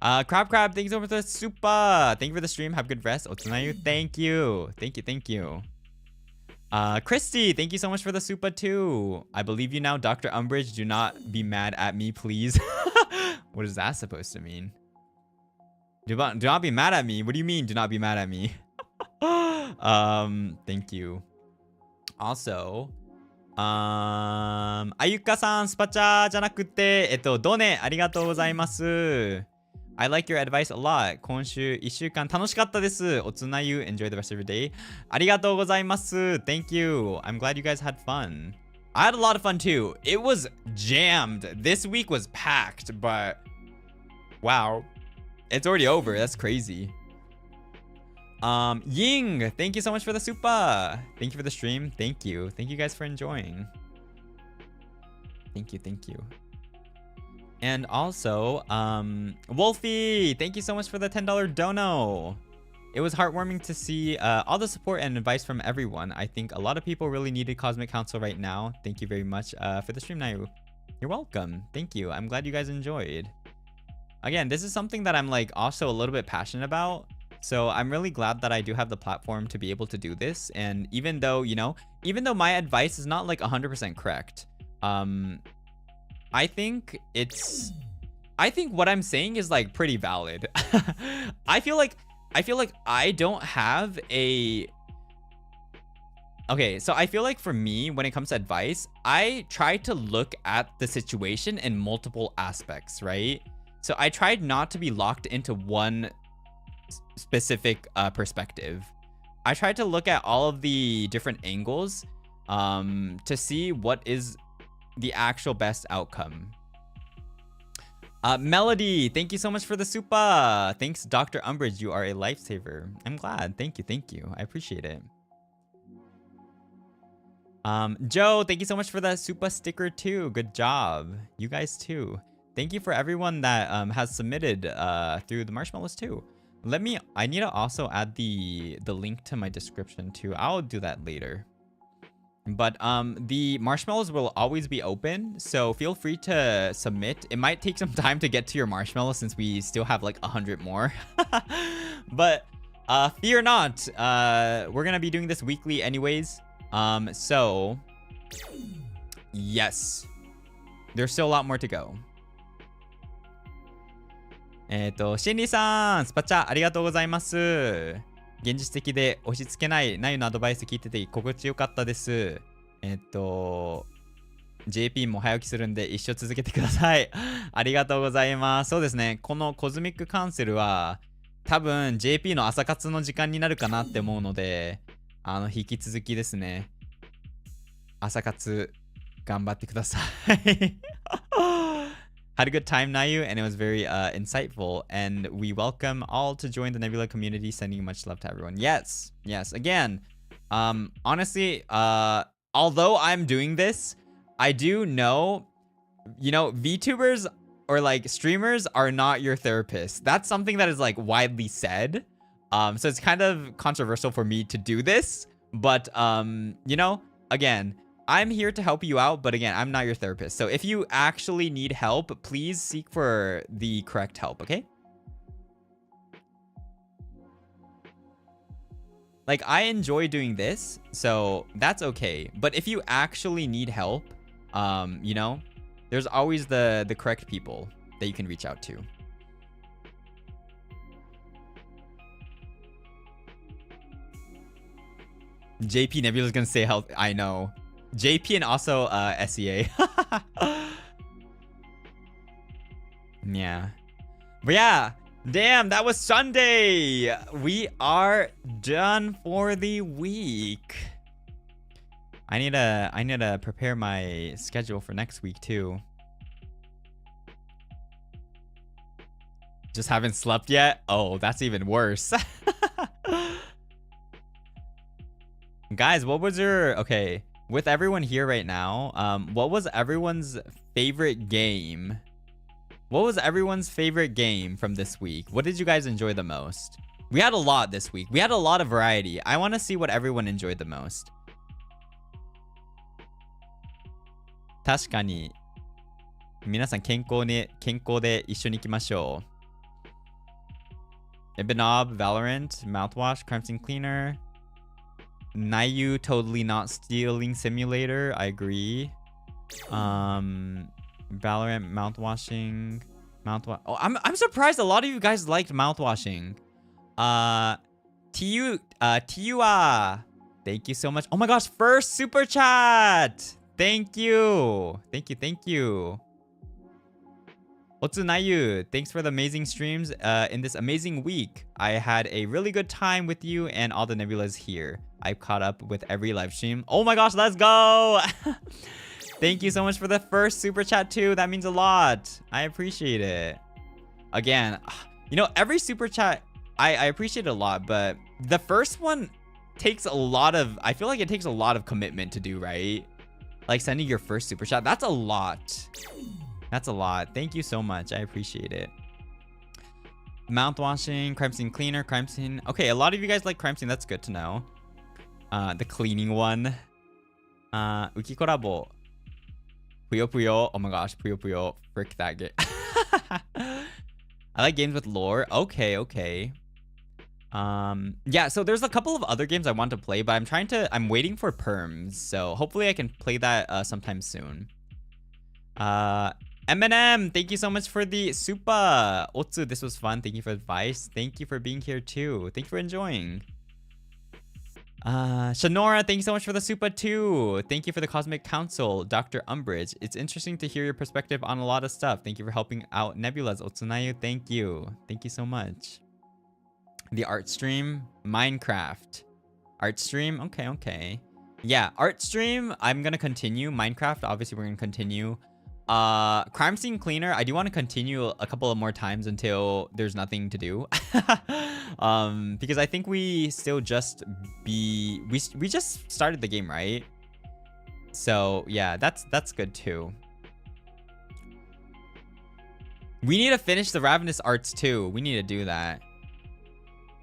Crab, thank you so much for the super. Thank you for the stream. Have good rest. Otsunayu, thank you. Thank you, thank you. Christy, thank you so much for the super too. I believe you now, Dr. Umbrage. Do not be mad at me, please. What is that supposed to mean? Do not be mad at me. What do you mean, do not be mad at me? Thank you. Also, Ayuka-san, スパチャじゃなくて、ドネ、ありがとうございます。I like your advice a lot. 今週1週間楽しかったです。おつなゆ、enjoy the rest of your day. ありがとうございます。Thank you. I'm glad you guys had fun. I had a lot of fun too. It was jammed. This week was packed, but wow. It's already over. That's crazy. Ying, thank you so much for the super. Thank you for the stream. Thank you. Thank you guys for enjoying. Thank you, thank you. And also, Wolfie, thank you so much for the $10 dono. It was heartwarming to see all the support and advice from everyone. I think a lot of people really needed Cosmic Counsel right now. Thank you very much for the stream, Nayu. You're welcome. Thank you. I'm glad you guys enjoyed. Again, this is something that I'm like also a little bit passionate about. So I'm really glad that I do have the platform to be able to do this. And even though, you know, even though my advice is not like 100% correct, I think what I'm saying is like pretty valid. I feel like I don't have a... Okay, so I feel like for me, when it comes to advice, I try to look at the situation in multiple aspects, right? So I tried not to be locked into one specific perspective. I tried to look at all of the different angles to see what is the actual best outcome. Melody, thank you so much for the super. Thanks, Dr. Umbrage. You are a lifesaver. I'm glad. Thank you. I appreciate it. Joe, thank you so much for that super sticker too. Good job. You guys too. Thank you for everyone that has submitted through the marshmallows too. I need to also add the link to my description too. I'll do that later. But the marshmallows will always be open, so feel free to submit. It might take some time to get to your marshmallow since we still have like 100 more. But fear not. We're gonna be doing this weekly anyways. So yes, there's still a lot more to go. シンリーさん、スパチャありがとうございます。現実的で押し付けないナユのアドバイス聞いてて心地よかったです。JP も早起きするんで一生続けてください。ありがとうございます。そうですね、このコズミックカウンセルは多分 JP の朝活の時間になるかなって思うので、引き続きですね、朝活頑張ってください。Had a good time, Nayu, and it was very insightful. And we welcome all to join the Nebula community, sending much love to everyone. Yes. Again, honestly, although I'm doing this, I do know, you know, VTubers or like streamers are not your therapists. That's something that is like widely said. So it's kind of controversial for me to do this. But, you know, again, I'm here to help you out, but again, I'm not your therapist. So if you actually need help, please seek for the correct help, okay? Like, I enjoy doing this, so that's okay. But if you actually need help, you know, there's always the correct people that you can reach out to. JP Nebula's gonna say health. I know. JP and also SEA. Yeah. But yeah, damn, that was Sunday. We are done for the week. I need to prepare my schedule for next week too. Just haven't slept yet? Oh, that's even worse. Guys, what was your... Okay. With everyone here right now, what was everyone's favorite game? What was everyone's favorite game from this week? What did you guys enjoy the most? We had a lot this week. We had a lot of variety. I want to see what everyone enjoyed the most. 確かに皆さん健康で一緒に行きましょう。Ibanob, Valorant, Mouthwash, Crimson Cleaner. Nayu, totally not stealing simulator. I agree. Valorant, mouthwashing. Oh, I'm surprised a lot of you guys liked mouthwashing. Tiua. Thank you so much. Oh my gosh, first super chat. Thank you. Otsu Nayu, thanks for the amazing streams in this amazing week. I had a really good time with you and all the Nebulas here. I've caught up with every live stream. Oh my gosh, let's go! Thank you so much for the first super chat too. That means a lot. I appreciate it. Again, you know, every super chat, I appreciate it a lot, but the first one takes a lot of... I feel like it takes a lot of commitment to do, right? Like sending your first super chat. That's a lot. That's a lot. Thank you so much. I appreciate it. Mouthwashing, crime scene cleaner, crime scene. Okay, a lot of you guys like crime scene. That's good to know. The cleaning one. Uki Korabo. Puyo Puyo. Oh my gosh, Puyo Puyo. Frick that game. I like games with lore. Okay, okay. Yeah, so there's a couple of other games I want to play, but I'm waiting for perms. So hopefully I can play that sometime soon. Eminem, thank you so much for the super. Otsu, this was fun. Thank you for advice. Thank you for being here too. Thank you for enjoying. Shanora, thank you so much for the super too. Thank you for the cosmic counsel, Dr. Umbrage. It's interesting to hear your perspective on a lot of stuff. Thank you for helping out Nebula's Otsunayu. Thank you. Thank you so much. The art stream, Minecraft. Art stream, okay, okay. Yeah, art stream, I'm gonna continue. Minecraft, obviously we're gonna continue. Crime scene cleaner, I do want to continue a couple of more times until there's nothing to do. Because I think we still just we just started the game, right? So yeah, that's good too. We need to finish the Ravanis arts too. We need to do that.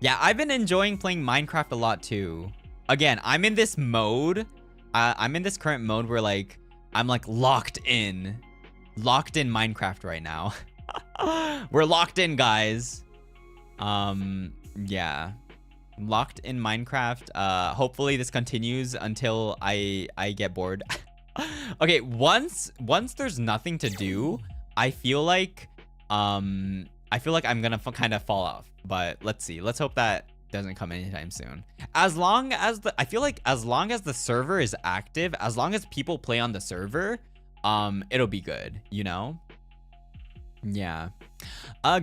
Yeah, I've been enjoying playing Minecraft a lot too. Again, I'm in this mode. I'm in this current mode where like I'm like locked in Minecraft right now. We're locked in, guys. Yeah, locked in Minecraft. Hopefully this continues until I get bored. Okay, once there's nothing to do, I feel like I'm gonna kind of fall off. But let's see. Let's hope that doesn't come anytime soon. As long as the server is active, as long as people play on the server, it'll be good, you know? Yeah.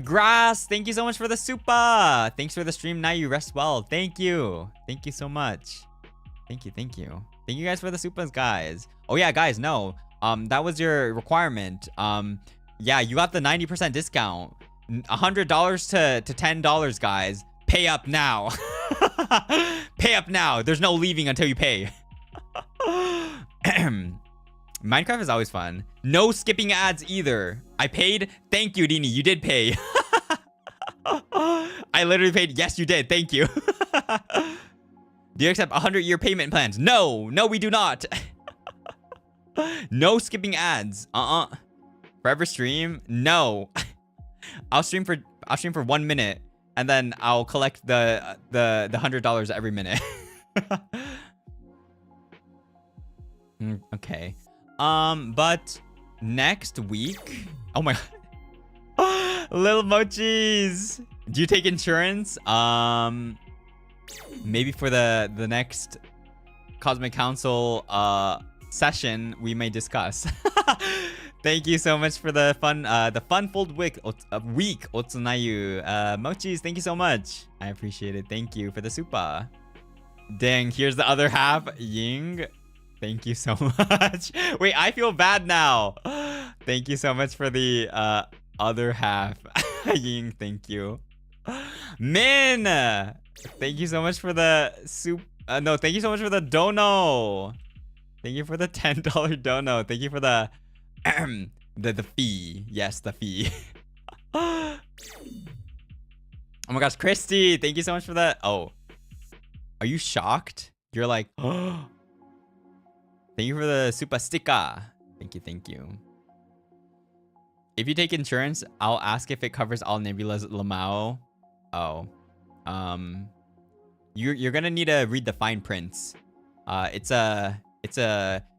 Grass, thank you so much for the super. Thanks for the stream. Now you rest well. Thank you. Thank you so much. Thank you. Thank you. Thank you guys for the supas, guys. Oh yeah, guys, no. That was your requirement. Yeah, you got the 90% discount. $100 to $10, guys. Pay up now. Pay up now. There's no leaving until you pay. Minecraft is always fun. No skipping ads either. I paid. Thank you, Dini. You did pay. I literally paid. Yes, you did. Thank you. Do you accept 100-year payment plans? No. No, we do not. No skipping ads. Forever stream? No. I'll stream for 1 minute and then I'll collect the $100 every minute. Okay. But next week, oh my god. Little mochis. Do you take insurance? Maybe for the next Cosmic Council session we may discuss. Thank you so much for the fun-filled week, Otsunayu. Mochis, thank you so much. I appreciate it. Thank you for the super. Dang, here's the other half. Ying, thank you so much. Wait, I feel bad now. Thank you so much for the other half. Ying, thank you. Min, thank you so much for the soup. No, thank you so much for the dono. Thank you for the $10 dono. Thank you for the the fee. Yes, the fee. Oh my gosh, Christy, thank you so much for that. Oh, are you shocked? You're like, oh. Thank you for the super sticker. Thank you, thank you. If you take insurance, I'll ask if it covers all Nebula's Lamau. Oh, you're gonna need to read the fine prints. It's a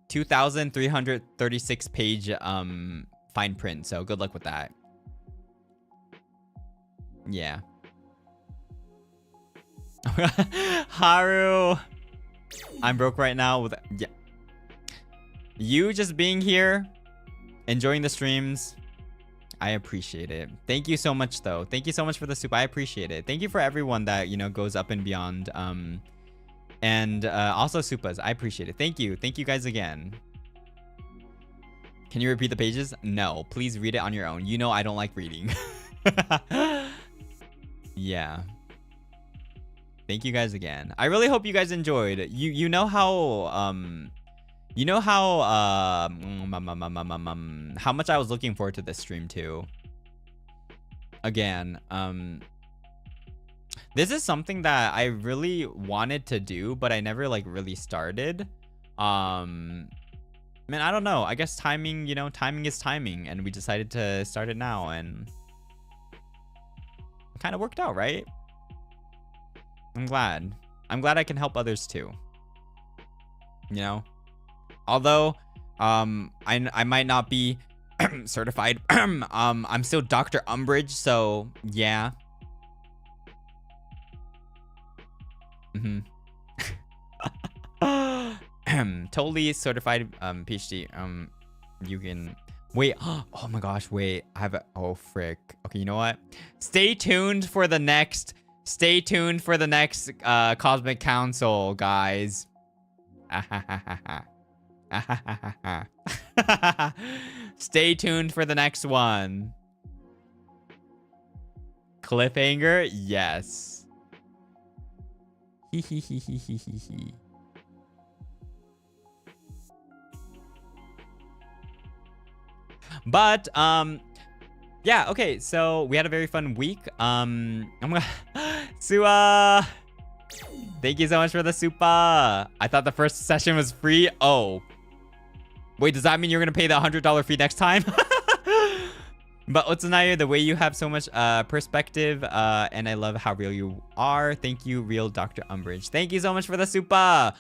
2,336 page fine print, so good luck with that. Yeah. Haru, I'm broke right now with yeah. You just being here, enjoying the streams, I appreciate it. Thank you so much though. Thank you so much for the soup. I appreciate it. Thank you for everyone that, you know, goes up and beyond. And also supas, I appreciate it. Thank you guys again. Can you repeat the pages? No, please read it on your own. You know I don't like reading. Yeah, thank you guys again. I really hope you guys enjoyed. You know how much I was looking forward to this stream too. Again, This is something that I really wanted to do, but I never like really started. Man, I don't know. I guess timing, you know, timing is timing, and we decided to start it now, and it kind of worked out, right? I'm glad. I'm glad I can help others too. You know, although I might not be certified. I'm still Dr. Umbrage, so yeah. Totally certified PhD. You can wait. Oh my gosh, wait. I have a oh frick. Okay, you know what? Stay tuned for the next Cosmic Council, guys. Stay tuned for the next one. Cliffhanger? Yes. But yeah, okay, so we had a very fun week. I'm gonna Sua, thank you so much for the super. I thought the first session was free. Oh, wait, does that mean you're gonna pay the $100 fee next time? But Otsunayu, the way you have so much perspective, and I love how real you are. Thank you, real Dr. Umbrage. Thank you so much for the super.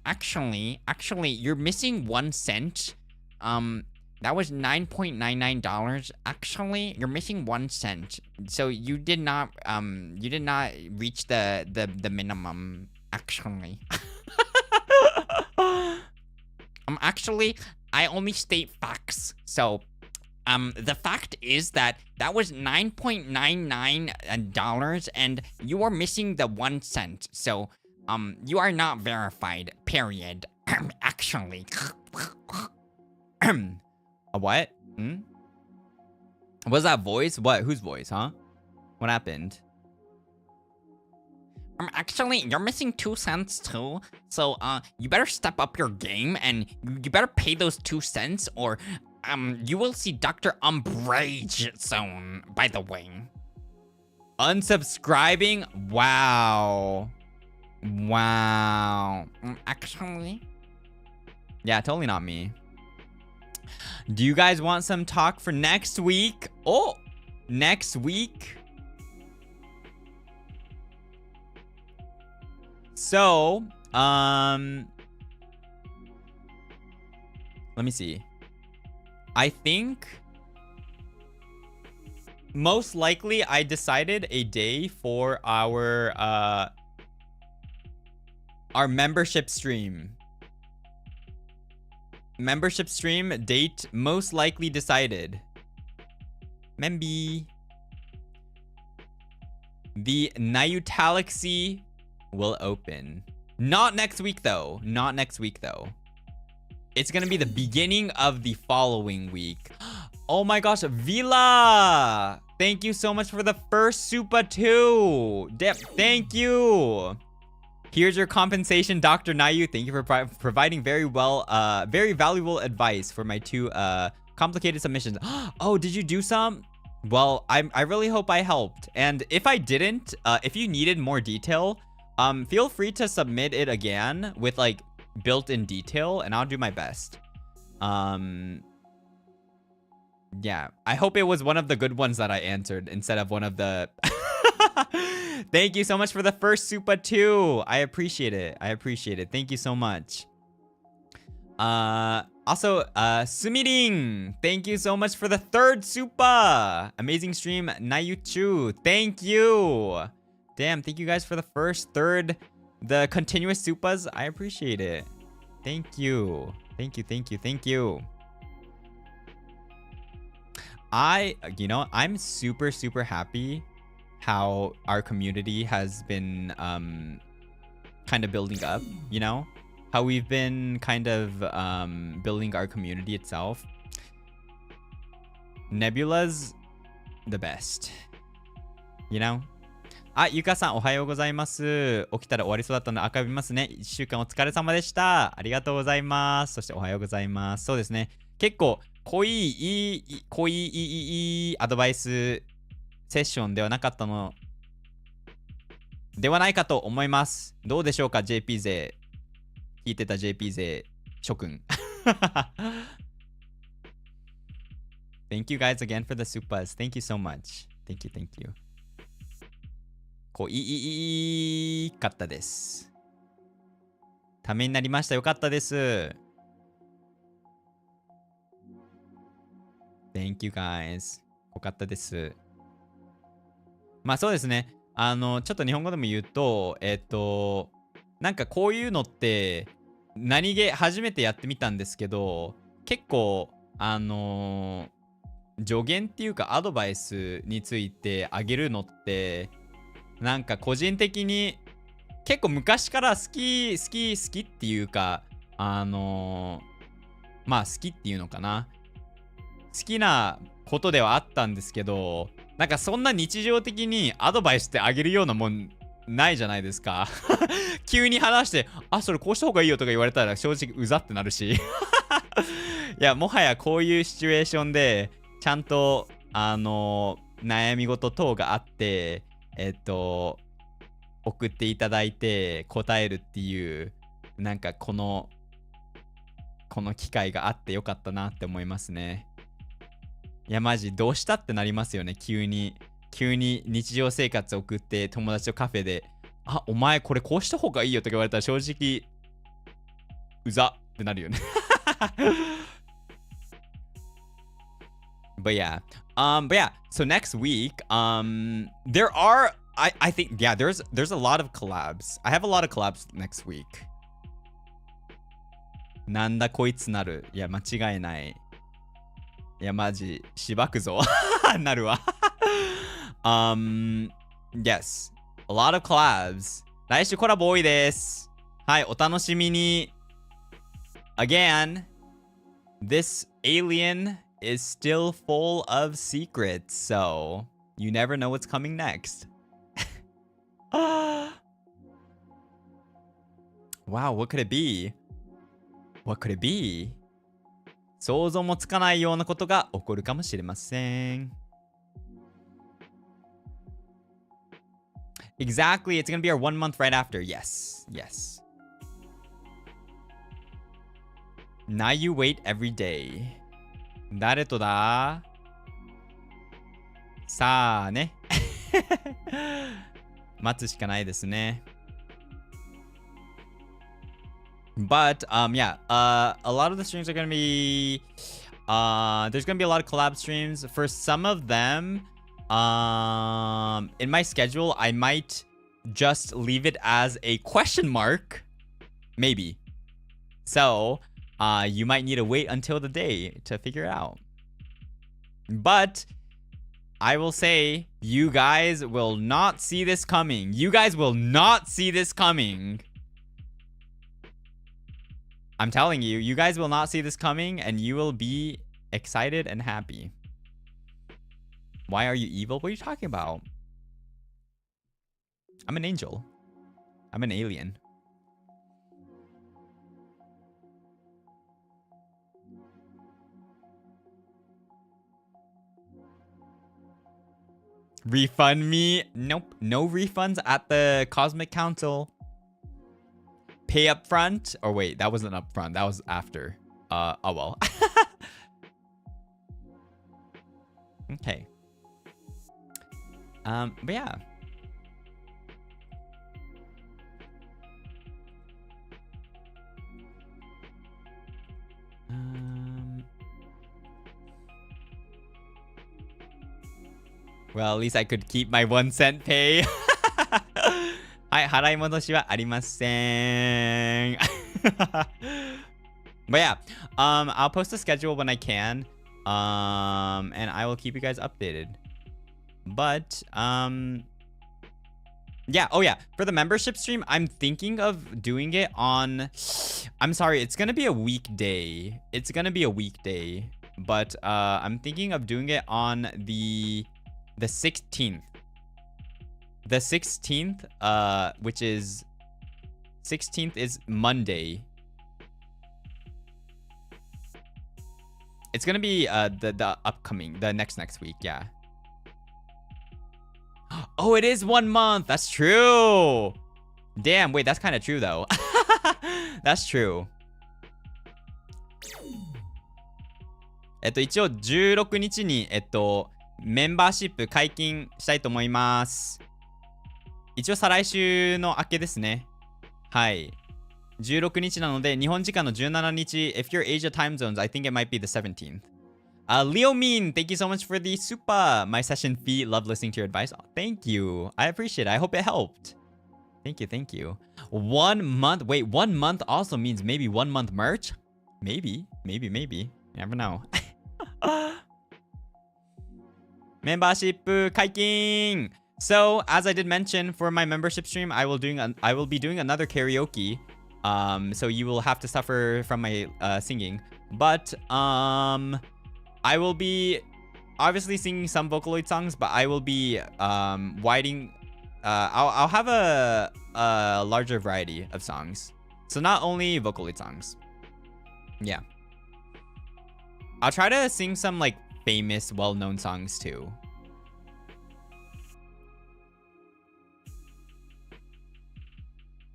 Actually, you're missing 1 cent. That was $9.99. Actually, you're missing 1 cent. So you did not reach the minimum. Actually, actually, I only state facts. So, the fact is that was $9.99, and you are missing the 1 cent. So, you are not verified. Period. Actually. A what? Was that voice? What? Whose voice, huh? What happened? Actually, you're missing 2 cents too. So, you better step up your game, and you better pay those 2 cents, or, you will see Dr. Umbrage soon, by the way. Unsubscribing? Wow. Wow. Actually? Yeah, totally not me. Do you guys want some talk for next week? Oh, next week? So, let me see. I think most likely I decided a day for our membership stream. Membership stream date most likely decided. Memby. The Nayutalaxy will open. Not next week though. Not next week though. It's gonna be the beginning of the following week. Oh my gosh, Vila! Thank you so much for the first super too. Thank you. Here's your compensation, Dr. Nayu. Thank you for providing very valuable advice for my 2 complicated submissions. Oh, did you do some? Well, I really hope I helped. And if I didn't, if you needed more detail, feel free to submit it again with like built-in detail, and I'll do my best. Yeah, I hope it was one of the good ones that I answered instead of one of the... Thank you so much for the first super too. I appreciate it. Thank you so much. Also, Sumiring, thank you so much for the 3rd super. Amazing stream, Nayuchu. Thank you. Damn, thank you guys for the first, 3rd, the continuous supas. I appreciate it. Thank you. I'm super happy how our community has been kind of building up, you know? How we've been kind of building our community itself. Nebula's the best, you know? あ、ゆかさんおはようございます。起きたら終わりそうだったのでアーカイブ見ますね。1週間お疲れ様でした。ありがとうございます。そしておはようございます。そうですね。結構濃いアドバイスセッションではなかったのではないかと思います。どうでしょうか JP 勢。聞いてた JP 勢諸君。Thank you guys again for the supas. Thank you so much. Thank you. こういいかったです。ためになりました。よかったです。Thank you guys. よかったです。まあそうですね。ちょっと日本語でも言うと、なんかこういうのって、何気初めてやってみたんですけど、結構、助言っていうかアドバイスについてあげるのって、なんか個人的に結構昔から好きっていうか、まあ好きっていうのかな。好きなことではあったんですけど、なんかそんな日常的にアドバイスってあげるようなもんないじゃないですか。急に話して、あ、それこうした方がいいよとか言われたら正直うざってなるし。いや、もはやこういうシチュエーションで、ちゃんと、悩み事等があって、送っていただいて答えるっていう、なんかこの機会があってよかったなって思いますね。いやマジどうしたってなりますよね。急に日常生活を送って友達とカフェで、あ、お前これこうした方がいいよとか言われたら正直うざってなるよね。But yeah, so next week, there are, I think, yeah, there's a lot of collabs. I have a lot of collabs next week. なんだこいつなる。いや、間違いない。いや、マジ、しばくぞ。なるわ。yes, a lot of collabs. 来週コラボ多いです。はい、お楽しみに。Again, this alien is still full of secrets, so you never know what's coming next. Wow, what could it be? What could it be? 想像もつかないようなことが起こるかもしれません。Exactly, it's gonna be our 1 month right after. Yes. Now you wait every day. 誰とだ？さあね。待つしかないですね。But yeah, a lot of the streams are gonna be there's gonna be a lot of collab streams. For some of them, in my schedule, I might just leave it as a question mark, maybe. So you might need to wait until the day to figure it out. But I will say, you guys will not see this coming. You guys will not see this coming. I'm telling you, you guys will not see this coming and you will be excited and happy. Why are you evil? What are you talking about? I'm an angel. I'm an alien. Refund me? Nope. No refunds at the Cosmic Council. Pay up front? Or wait, that wasn't up front. That was after. Oh well. Okay. But yeah. Well, at least I could keep my 1 cent pay. はい、払い戻しはありません。But yeah, I'll post a schedule when I can, and I will keep you guys updated. But yeah, oh yeah, for the membership stream, I'm thinking of doing it on, I'm sorry, it's gonna be a weekday. It's gonna be a weekday, but I'm thinking of doing it on the 16th. The 16th, which is 16th is Monday. It's gonna be the upcoming, the next week, yeah. Oh, it is 1 month. That's true. Damn, wait, that's kind of true though. That's true. 一応16日にメンバーシップ解禁したいと思います。一応再来週の明けですね。はい。16日なので日本時間の17日。If you're Asia time zones, I think it might be the 17th. Leo Mean, thank you so much for the super. My session fee. Love listening to your advice. Oh, thank you. I appreciate it. I hope it helped. Thank you, thank you. 1 month. Wait, 1 month also means maybe 1 month merch? Maybe. You never know. Membership 解禁! So, as I did mention, for my membership stream, I will be doing another karaoke. So you will have to suffer from my singing. But I will be obviously singing some Vocaloid songs, but I will be I'll have a larger variety of songs. So not only Vocaloid songs. Yeah. I'll try to sing some like famous, well-known songs too.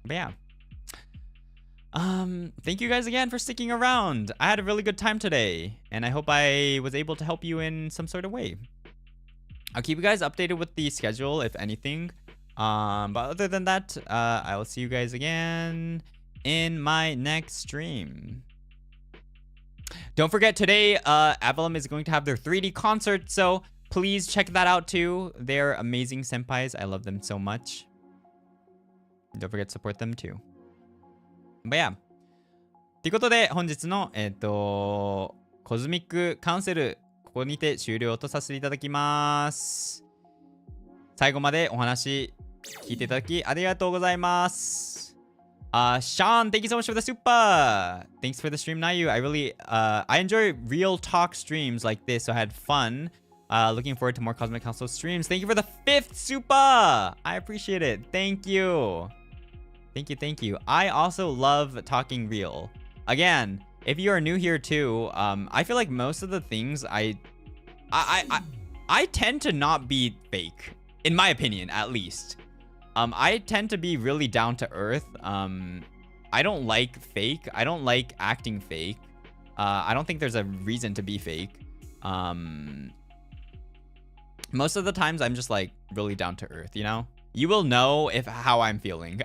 But yeah. Thank you guys again for sticking around. I had a really good time today, and I hope I was able to help you in some sort of way. I'll keep you guys updated with the schedule, if anything. But other than that, I will see you guys again in my next stream. Don't forget, today, Avalon is going to have their 3D concert, so please check that out too. They're amazing senpais. I love them so much. Don't forget to support them too. But yeah. ということで、本日の、コズミックカウンセル、ここにて終了とさせていただきます。最後までお話聞いていただきありがとうございます。Sean, thank you so much for the super. Thanks for the stream, Nayu. I really, I enjoy real talk streams like this, so I had fun. Looking forward to more Cosmic Council streams. Thank you for the 5th super. I appreciate it. Thank you. Thank you. I also love talking real. Again, if you are new here too, I feel like most of the things I tend to not be fake, in my opinion, at least. I tend to be really down to earth. I don't like fake. I don't like acting fake. I don't think there's a reason to be fake. Most of the times I'm just like really down to earth, you know? You will know how I'm feeling.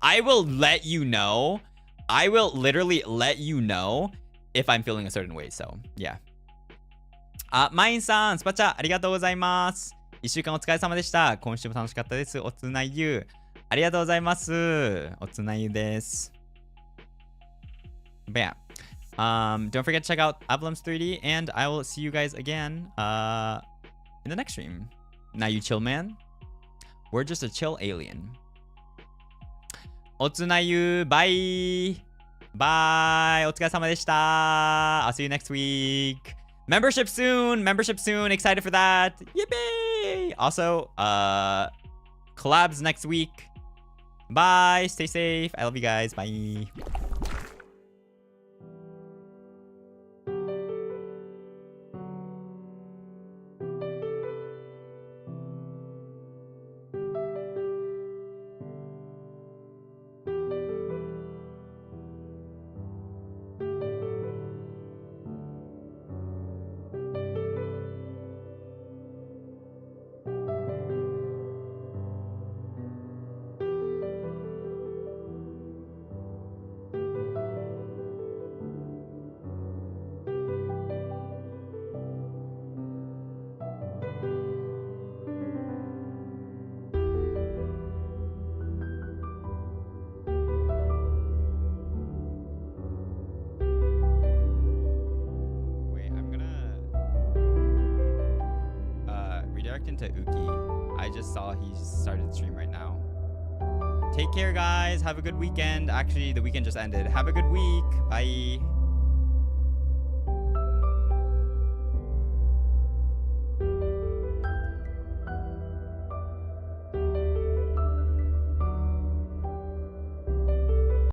I will let you know. I will literally let you know if I'm feeling a certain way. So, yeah. マインさん、スパチャありがとうございます。1週間お疲れ様でした。今週も楽しかったです。おつなゆ。ありがとうございます。おつなゆです。But yeah. Don't forget to check out Avalon's 3D, and I will see you guys again in the next stream. Now you chill, man. We're just a chill alien. おつなゆ、バイ。バイ。お疲れ様でした。I'll see you next week. Membership soon. Excited for that. Yippee. Also, collabs next week. Bye. Stay safe. I love you guys. Bye. Into Uki. I just saw he started the stream right now. Take care, guys. Have a good weekend. Actually, the weekend just ended. Have a good week. Bye.